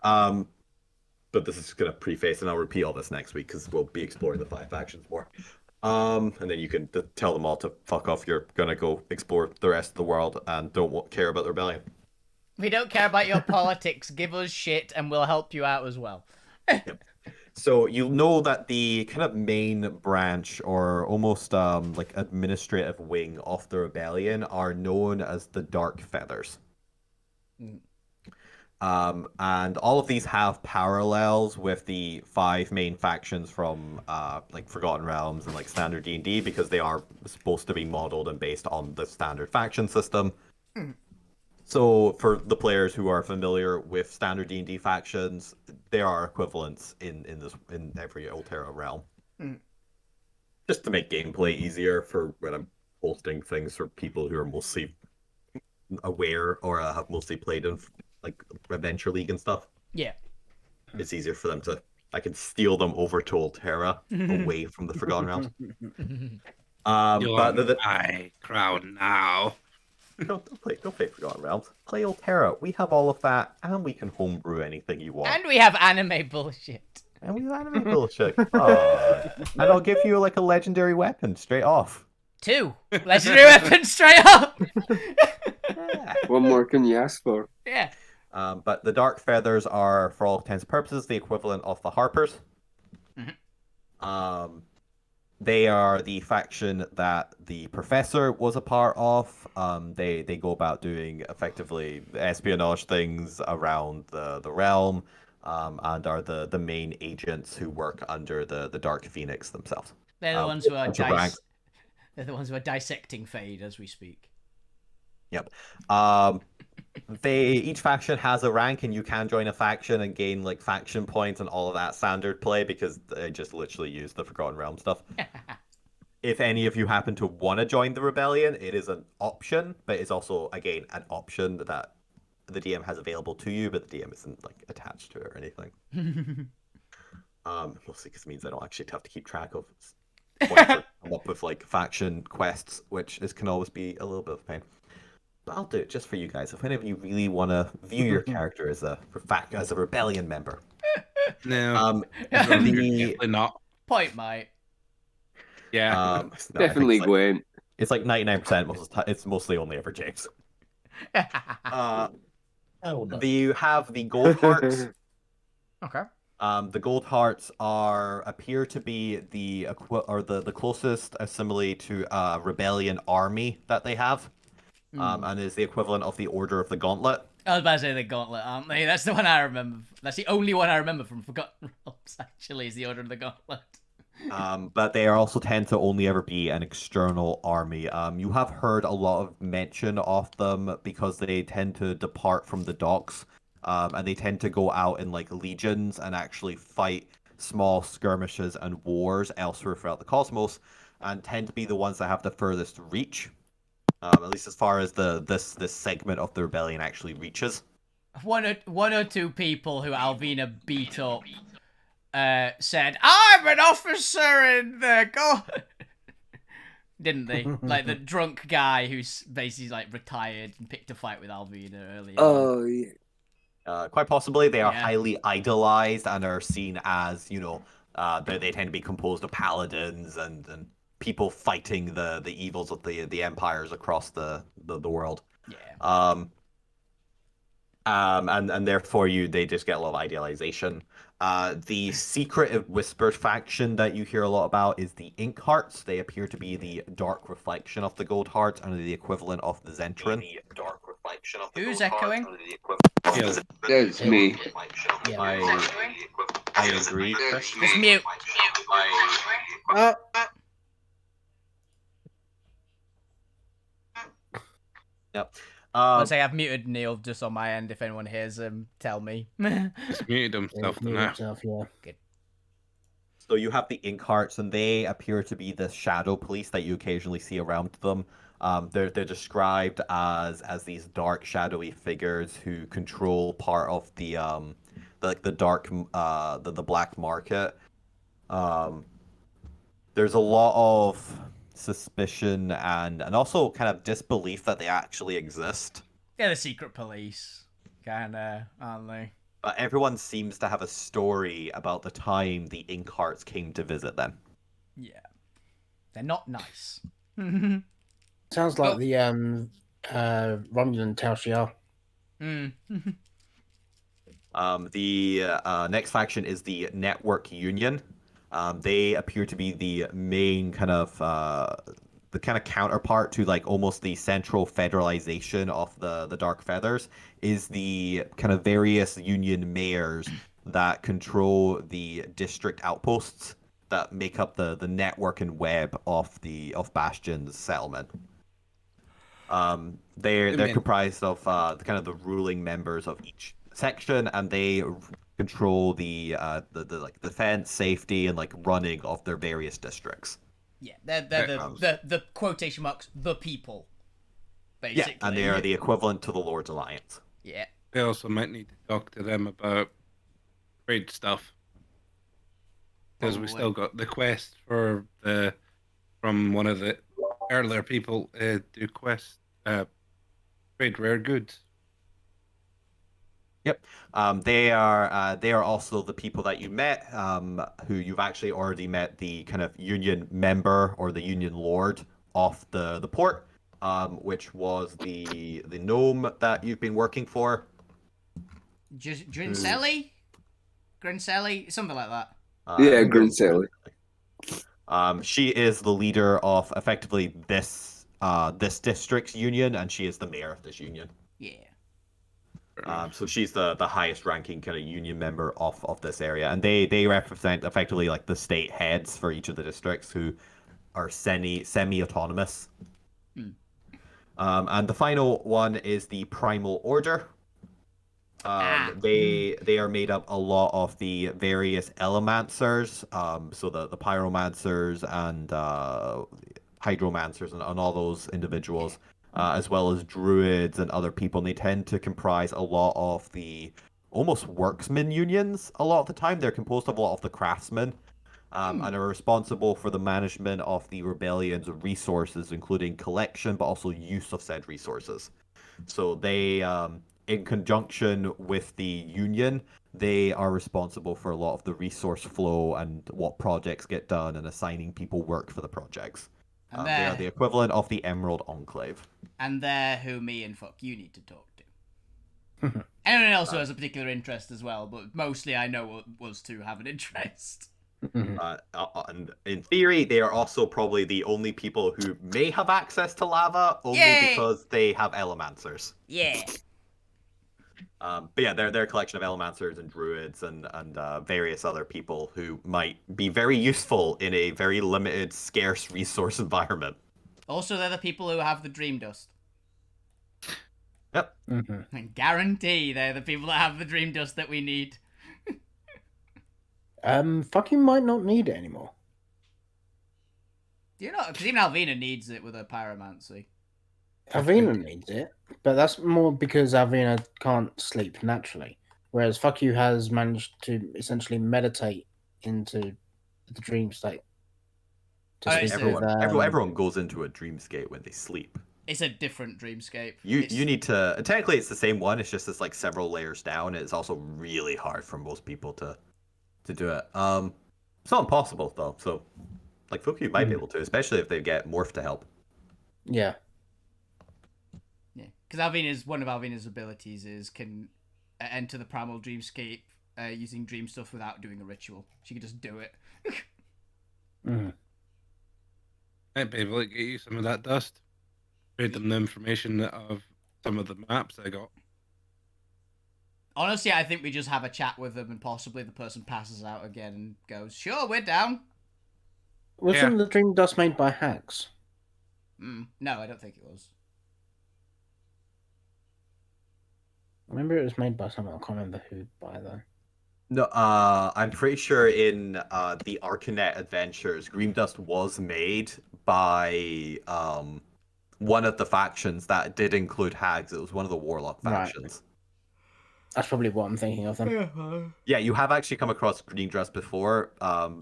But this is going to preface, and I'll repeat all this next week because we'll be exploring the 5 factions more. And then you can tell them all to fuck off. You're going to go explore the rest of the world and don't care about the rebellion. We don't care about your politics. Give us shit and we'll help you out as well. Yep. So you know that the kind of main branch or almost like administrative wing of the rebellion are known as the Dark Feathers. And all of these have parallels with the 5 main factions from like Forgotten Realms and like standard D&D because they are supposed to be modeled and based on the standard faction system. So for the players who are familiar with standard D&D factions, there are equivalents in every Alterra realm. Just to make gameplay easier for when I'm posting things for people who are mostly aware or have mostly played in like Adventure League and stuff. Yeah. It's easier for them to I can steal them over to Alterra away from the Forgotten Realms. You're my crown now. Don't play Forgotten Realms. Play Alterra. We have all of that, and we can homebrew anything you want. And we have anime bullshit. And we have anime bullshit. And I'll give you like a legendary weapon straight off. 2 legendary weapons straight up. Yeah. What more can you ask for? Yeah. But the Dark Feathers are, for all intents and purposes, the equivalent of the Harpers. They are the faction that the Professor was a part of. They go about doing effectively espionage things around the realm, and are the main agents who work under the Dark Phoenix themselves. They're the ones who are they're the ones who are dissecting Fade as we speak. Yep. Each faction has a rank, and you can join a faction and gain like faction points and all of that standard play because they just literally use the Forgotten Realm stuff. If any of you happen to want to join the rebellion, it is an option, but it's also again an option that the DM has available to you, but the DM isn't like attached to it or anything. Mostly because it means I don't actually have to keep track of points or come up with like faction quests, which can always be a little bit of a pain. But I'll do it just for you guys. If any of you really want to view your character as a rebellion member, no, definitely not. Point, mate. Yeah, no, Definitely Gwen. It's like 99% most of the time. It's mostly only ever James. You have the Gold Hearts. Okay. The Gold Hearts appear to be the closest simile to a rebellion army that they have, and is the equivalent of the Order of the Gauntlet. I was about to say the Gauntlet, aren't they? That's the one I remember. That's the only one I remember from Forgotten Realms. Actually, is the Order of the Gauntlet. But they also tend to only ever be an external army. You have heard a lot of mention of them because they tend to depart from the docks, and they tend to go out in like legions and actually fight small skirmishes and wars elsewhere throughout the cosmos, and tend to be the ones that have the furthest reach. At least as far as this segment of the rebellion actually reaches. One or two people who Alvina beat up said, "I'm an officer in the go." Didn't they? Like the drunk guy who's basically like retired and picked a fight with Alvina earlier. Oh yeah. Quite possibly, they are Yeah. highly idolized and are seen as, they tend to be composed of paladins and people fighting the evils of the empires across the world. Yeah. And therefore they just get a lot of idealization. The secretive whispered faction that you hear a lot about is the Ink Hearts. They appear to be the dark reflection of the Gold Hearts and are the equivalent of the Zentran. Who's echoing? Yeah. That's me. I agree, Chris. Just mute. Yep. Let's say I've muted Neil just on my end. If anyone hears him, tell me. He's muted himself now. Good. So you have the Ink Hearts, and they appear to be the shadow police that you occasionally see around them. They're described as these dark, shadowy figures who control part of the dark the black market. There's a lot of suspicion and also kind of disbelief that they actually exist. Yeah, the secret police, kinda, aren't they? But everyone seems to have a story about the time the Ink Hearts came to visit them. Yeah, they're not nice. Sounds like the Romulan Tal Shiar. The next faction is the Network Union. They appear to be the main kind of counterpart to like almost the central federalization of the Dark Feathers is the kind of various union mayors that control the district outposts that make up the network and web of Bastion's settlement. They're comprised of the ruling members of each section, and they control the defense, safety, and like running of their various districts. Yeah, they're the quotation marks the people, basically. Yeah, and they are the equivalent to the Lord's Alliance. Yeah. We also might need to talk to them about trade stuff. Because we still got the quest from one of the earlier people do quest trade rare goods. Yep. They are also the people that you met, who you've actually already met the kind of union member or the union lord of the port, which was the gnome that you've been working for. Grincelli? Grincelli? Something like that. Yeah, Grincelli. She is the leader of effectively this district's union, and she is the mayor of this union. Yeah. So she's the highest ranking kind of union member of this area, and they represent effectively like the state heads for each of the districts who are semi-autonomous. And the final one is the Primal Order. They are made up a lot of the various Elementers, so the Pyromancers and Hydromancers and all those individuals. As well as druids and other people, and they tend to comprise a lot of the almost worksman unions. A lot of the time, they're composed of a lot of the craftsmen, and are responsible for the management of the rebellion's resources, including collection, but also use of said resources. So they, in conjunction with the union, they are responsible for a lot of the resource flow and what projects get done and assigning people work for the projects. They are the equivalent of the Emerald Enclave. And they're who me and fuck you need to talk to. Anyone else who has a particular interest as well, but mostly I know was to have an interest. And in theory, they are also probably the only people who may have access to lava, only because they have Elementers. Yeah. But yeah, they're a collection of Elementers and druids and various other people who might be very useful in a very limited, scarce resource environment. Also, they're the people who have the dream dust. Yep. I guarantee they're the people that have the dream dust that we need. Fucking might not need it anymore. Do you know? Because even Alvina needs it with her pyromancy. Alvina needs it, but that's more because Alvina can't sleep naturally, whereas Fuck You has managed to essentially meditate into the dream state. To Alright, sleep so- with, Everyone goes into a dreamscape when they sleep. It's a different dreamscape. You need to technically it's the same one. It's just it's like several layers down. It's also really hard for most people to do it. It's not impossible though. So like Fuku might be able to, especially if they get Morph to help. Yeah. Yeah, because one of Alvina's abilities is can enter the primal dreamscape using dream stuff without doing a ritual. She can just do it. Might be able to get you some of that dust. Trade them the information of some of the maps I got. Honestly, I think we just have a chat with them and possibly the person passes out again and goes, "Sure, we're down." Wasn't the dream dust made by hacks? No, I don't think it was. I remember it was made by someone. I can't remember who by though. No, I'm pretty sure in the Arcanet Adventures, Green Dust was made by one of the factions that did include hags. It was one of the Warlock factions. That's probably what I'm thinking of then. Yeah, you have actually come across Green Dust before,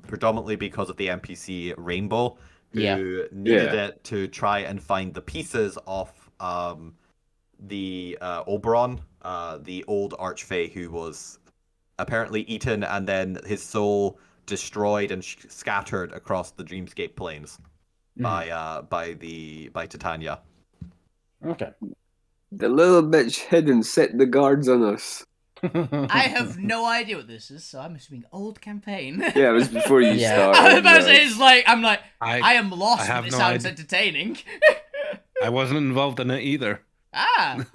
predominantly because of the NPC Rainbow, who needed it to try and find the pieces of the Oberon, the old Archfey who was apparently eaten and then his soul destroyed and scattered across the Dreamscape plains by Titania. Okay. The little bitch hid and set the guards on us. I have no idea what this is, so I'm assuming old campaign. Yeah, it was before you started. I was about to say, it's like, I am lost, I have but it no sounds idea. entertaining. I wasn't involved in it either. I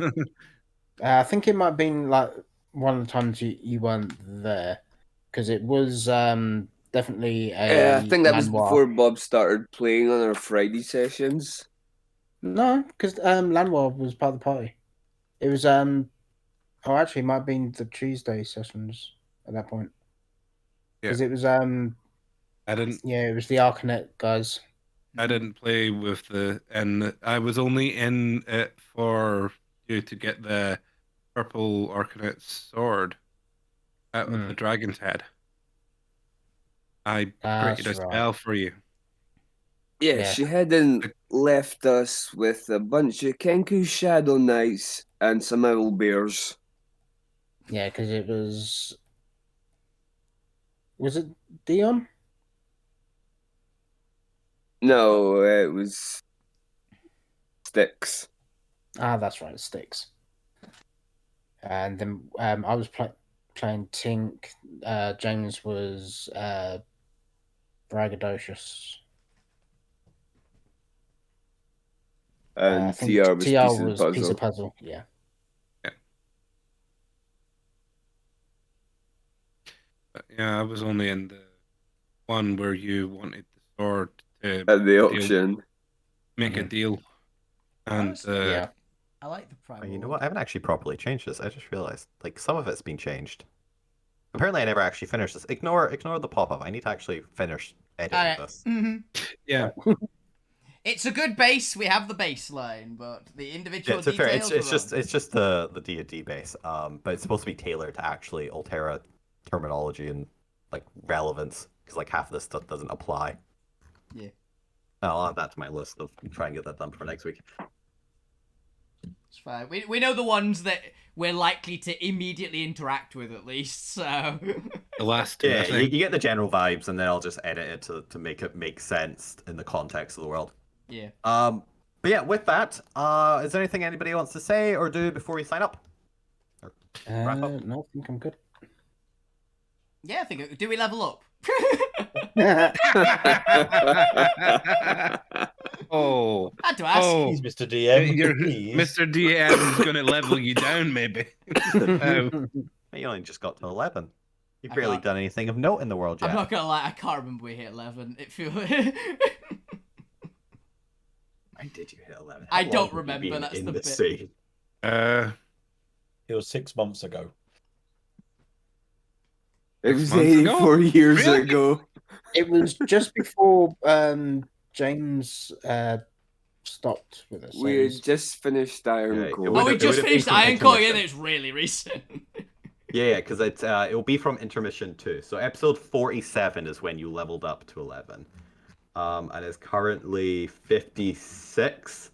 think it might have been like one of the times you weren't there, because it was definitely a. Yeah, I think that was Lanois. before Bob started playing on our Friday sessions. No, because Lanois was part of the party. It was oh, actually, it might have been the Tuesday sessions at that point. Because it was I didn't. Yeah, it was the Arcanet guys. I didn't play with and I was only in it for you to get the purple Arcanet sword out of the dragon's head. I created a spell for you. Yeah, she hadn't left us with a bunch of Kenku Shadow Knights and some owl bears. Yeah, because it was. Was it Dion? No, it was Styx. Ah, that's right, Styx. And then I was playing Tink. James was Braggadocious. And I think TR was Piece Piece of of Puzzle. Yeah. But yeah, I was only in the one where you wanted the sword to at the auction. Make a deal. And I like the primal. You know what? I haven't actually properly changed this. I just realized, like, some of it's been changed. Apparently, I never actually finished this. Ignore the pop-up. I need to actually finish editing this. Yeah. It's a good base. We have the baseline, but the individual details. It's just the D&D base. But it's supposed to be tailored to actually Alterra terminology and like relevance, because like half of this stuff doesn't apply. Yeah. I'll add that to my list of try and get that done for next week. It's fine. We know the ones that we're likely to immediately interact with, at least. So the last two, yeah, you get the general vibes, and then I'll just edit it to make it make sense in the context of the world. Yeah. But yeah, with that, is there anything anybody wants to say or do before we sign up? Or wrap up? No, I think I'm good. Yeah, I think. Do we level up? Oh, I had to ask. Please, Mr. DM. Mr. DM is going to level you down, maybe. You only just got to 11. You've barely done anything of note in the world yet. I'm not gonna lie, I can't remember we hit 11. It feels. When did you hit 11? I don't remember. That's the bit. Sea? It was 6 months ago. It was 84 years ago. It was just before James stopped with a We series. just finished Iron Yeah, it Core. would- Oh, we it just would've finished been from Iron Core. Yeah, intermission. it's really recent. Yeah, because it will be from intermission 2. So episode 47 is when you leveled up to 11. And it's currently 56.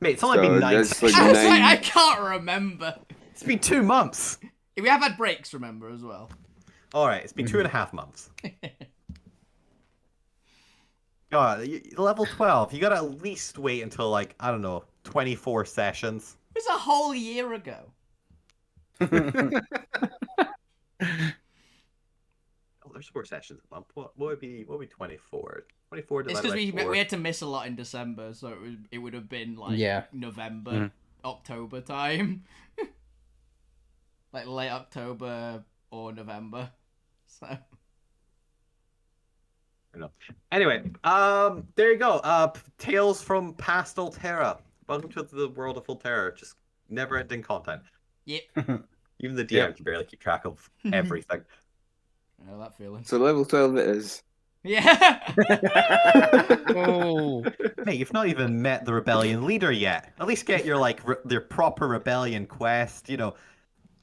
Mate, it's only So been 9 that's like sessions. I was like, I 9. can't remember. It's been 2 months. We have had breaks, remember, as well. Alright, it's been 2.5 months. God, level 12, you gotta at least wait until, like, I don't know, 24 sessions. It was a whole year ago. Oh, there's 4 sessions a month. What would be 24? 24 It's divided because by 4. we had to miss a lot in December, so it would have been like Yeah. November, October time, like late October or November. So Anyway, there you go. Tales from past Alterra. Welcome to the world of Alterra. Just never-ending content. yep, Even the DM Yep. can barely keep track of everything. I know that feeling. So level 12 it is. Yeah. Oh, Mate, you've not even met the rebellion leader yet. At least get your like their proper rebellion quest. You know,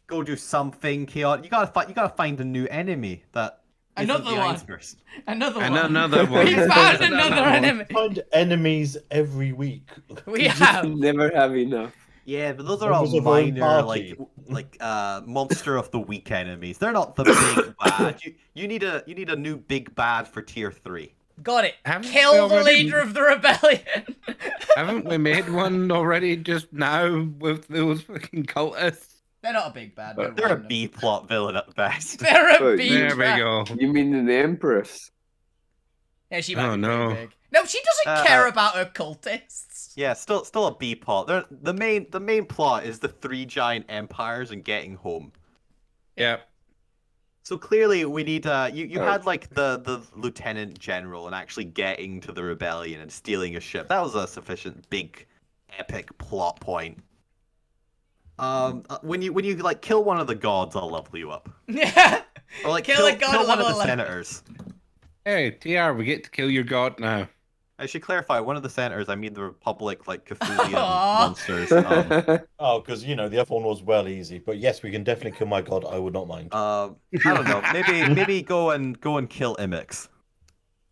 go do something chaotic. You gotta find a new enemy that. isn't Another the one. Einspurs. Another and one. another one. We found another enemy. Find enemies every week. We have. Never have enough. Yeah, but those are all Members of our own minor, party. like monster of the week enemies. They're not the big bad. You need a new big bad for tier 3. Got it. Haven't we Kill the already- leader of the rebellion. Haven't we made one already just now with those fucking cultists? They're not a big bad. They're They're a random. B plot villain at best. They're a But B. There we bad. go. You mean the Empress? Yeah, she might Oh, be pretty no. big. No, she doesn't care about her cultists. Yeah, still a B plot. The main plot is the 3 giant empires and getting home. Yeah. So clearly we need you had like the lieutenant general and actually getting to the rebellion and stealing a ship. That was a sufficient big epic plot point. When you like kill one of the gods, I'll level you up. Yeah. Or like Kill a god kill at one of level the 11. senators. Hey, TR, we get to kill your god now. I should clarify, one of the senators, I mean the Republic, like Cthulhian Aw. monsters. Oh, because the other one was well easy. But yes, we can definitely kill my god. I would not mind. I don't know. Maybe go and kill Imix.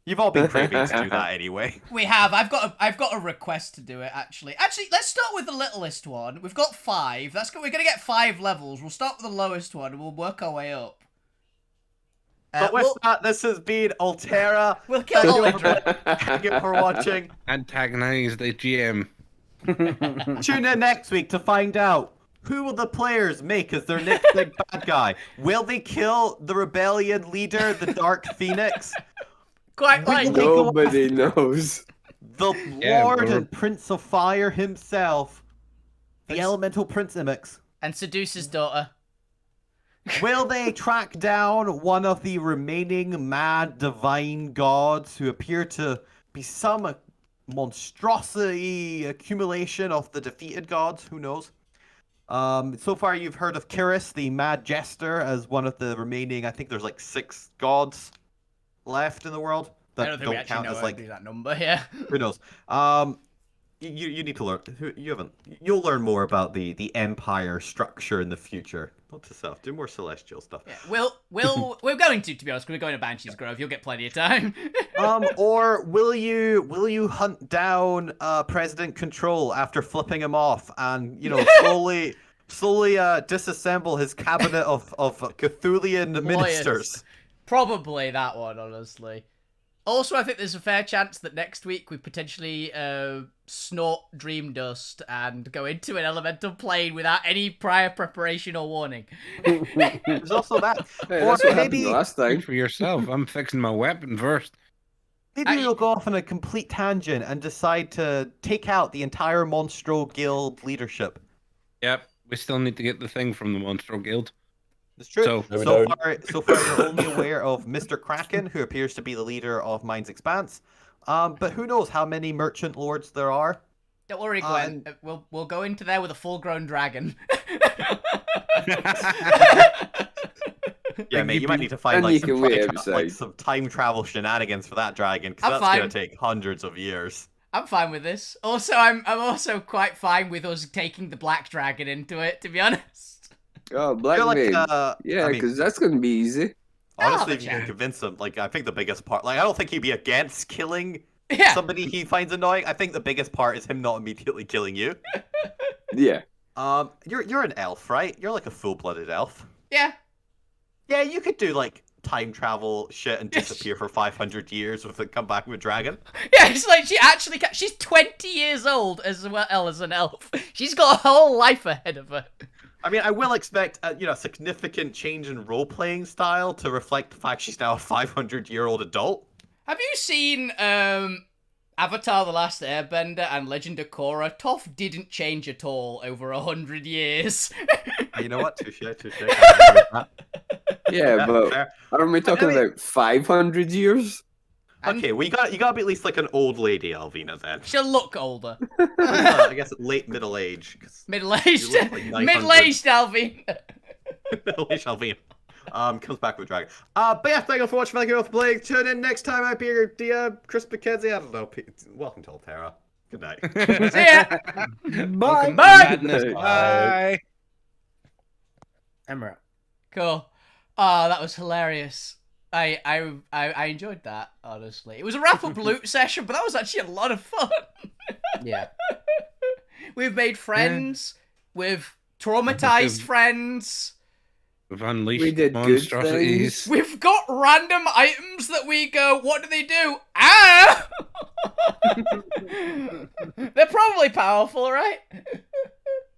You've all been privy to do that anyway. We have. I've got a request to do it actually. Actually, let's start with the littlest one. We've got 5. That's good. We're gonna get 5 levels. We'll start with the lowest one and we'll work our way up. But with that, this has been Alterra. We'll kill Thank all you, the everyone. Thank you for watching. Antagonize the GM. Tune in next week to find out who will the players make as their next big bad guy. Will they kill the rebellion leader, the Dark Phoenix? Quite like Nobody knows. The Yeah, Lord bro. and Prince of Fire himself, the Elemental Prince Imix. and seduce his daughter. Will they track down one of the remaining mad divine gods who appear to be some monstrosity accumulation of the defeated gods? Who knows? So far you've heard of Kiris, the mad jester, as one of the remaining, I think there's like 6 gods left in the world I that don't think we actually know as how like, to do that number here. who knows? You need to learn. You haven't. You'll learn more about the empire structure in the future. Not to self. Do more celestial stuff. Yeah, we're going to be honest. We're going to Banshee's Grove. You'll get plenty of time. Or will you hunt down President Control after flipping him off and slowly disassemble his cabinet of Cthulhian ministers? Probably that one, honestly. Also, I think there's a fair chance that next week we potentially snort dream dust and go into an elemental plane without any prior preparation or warning. There's also that. Hey, Or that's what happened maybe last time. Think for yourself. I'm fixing my weapon first. you'll go off on a complete tangent and decide to take out the entire Monstro Guild leadership. Yep. We still need to get the thing from the Monstro Guild. It's true. So- No, we So don't. far, you're only aware of Mr. Kraken, who appears to be the leader of Mind's Expanse. But who knows how many merchant lords there are? Don't worry, Gwen. We'll go into there with a full-grown dragon. Yeah, mate, you might need to find And like you some, can wait like outside. some time travel shenanigans for that dragon, because I'm that's fine. gonna take hundreds of years. I'm fine with this. Also, I'm also quite fine with us taking the black dragon into it, to be honest. Oh, Black You're like, Mage. I Yeah, mean, because that's going to be easy. honestly, have if a you can chat. convince him, like, I think the biggest part, like, I don't think he'd be against killing Yeah. somebody he finds annoying. I think the biggest part is him not immediately killing you. Yeah. You're an elf, right? You're like a full-blooded elf. Yeah. Yeah, you could do like time travel shit and disappear for 500 years with it come back with a dragon. Yeah, it's like she actually she's 20 years old as well as an elf. She's got a whole life ahead of her. I mean, I will expect a significant change in role-playing style to reflect the fact she's now a 500-year-old adult. Have you seen Avatar: The Last Airbender and Legend of Korra? Toph didn't change at all over 100 years. You know what? Touche. Yeah, but fair. aren't we talking I mean- about 500 years? Okay, well, you gotta be at least like an old lady, Alvina, then. She'll look older. I guess late middle age. Middle-aged. You look like 900. Middle-aged, Alvin. Middle-aged Alvina. Comes back with a dragon. But yeah, thank you for watching, thank you all for playing. Tune in next time. I'm your Chris McKenzie. I don't know. Welcome to Alterra. Good night. See ya. Bye. Bye. Bye. Emerald. Cool. Oh, that was hilarious. I enjoyed that, honestly. It was a wrap-up loot session, but that was actually a lot of fun. Yeah. We've made friends. We've traumatized friends. We've unleashed We did good monstrosities. We've got random items that we go, what do they do? Ah! They're probably powerful, right?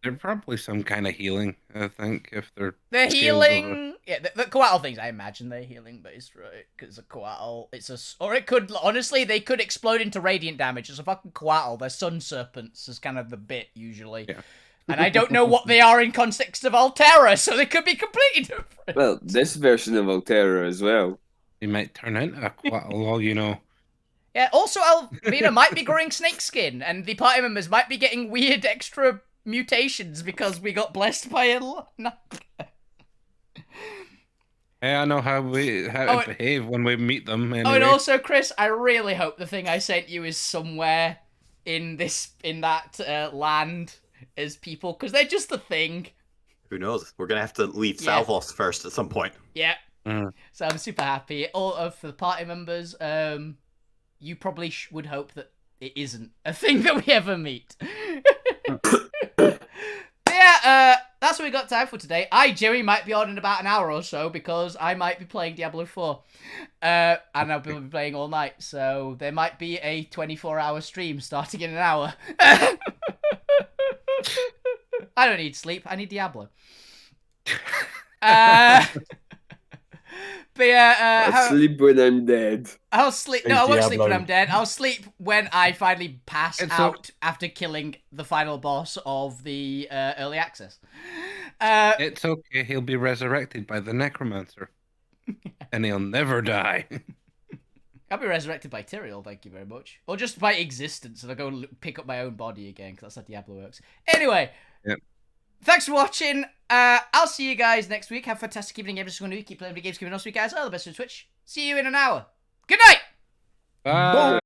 They're probably some kind of healing, I think, if they're... They're scales of a- healing. Yeah, the coatl things, I imagine they're healing based, right? Because a coatl, or it could, honestly, they could explode into radiant damage. It's a fucking coatl. They're sun serpents is kind of the bit, usually. Yeah. And I don't know what they are in context of Alterra, so they could be completely different. Well, this version of Alterra as well. They might turn into a quackle, all you know. Yeah, also Alvina might be growing snakeskin, and the party members might be getting weird extra mutations because we got blessed by a Hey, I know how to behave when we meet them. Anyway. Oh, and also, Chris, I really hope the thing I sent you is somewhere in that land as people, because they're just a thing. Who knows? We're gonna have to leave Yeah. Salvos first at some point. Yeah. Mm. So I'm super happy. All of the party members, you probably would hope that it isn't a thing that we ever meet. But yeah, that's what we got time for today. Jerry, might be on in about an hour or so because I might be playing Diablo 4. And I'll be playing all night, so there might be a 24-hour stream starting in an hour. I don't need sleep, I need Diablo. But yeah, I'll sleep when I'm dead. I'll sleep. No, I won't sleep when I'm dead. I'll sleep when I finally pass out after killing the final boss of the early access. It's okay. He'll be resurrected by the necromancer, and he'll never die. I'll be resurrected by Tyrael, thank you very much, or just by existence, and I go and pick up my own body again because that's how Diablo works. Anyway. Yep. Thanks for watching. I'll see you guys next week. Have a fantastic evening every single week. Keep playing video games, keep it awesome, guys. All the best on Twitch. See you in an hour. Good night! Bye.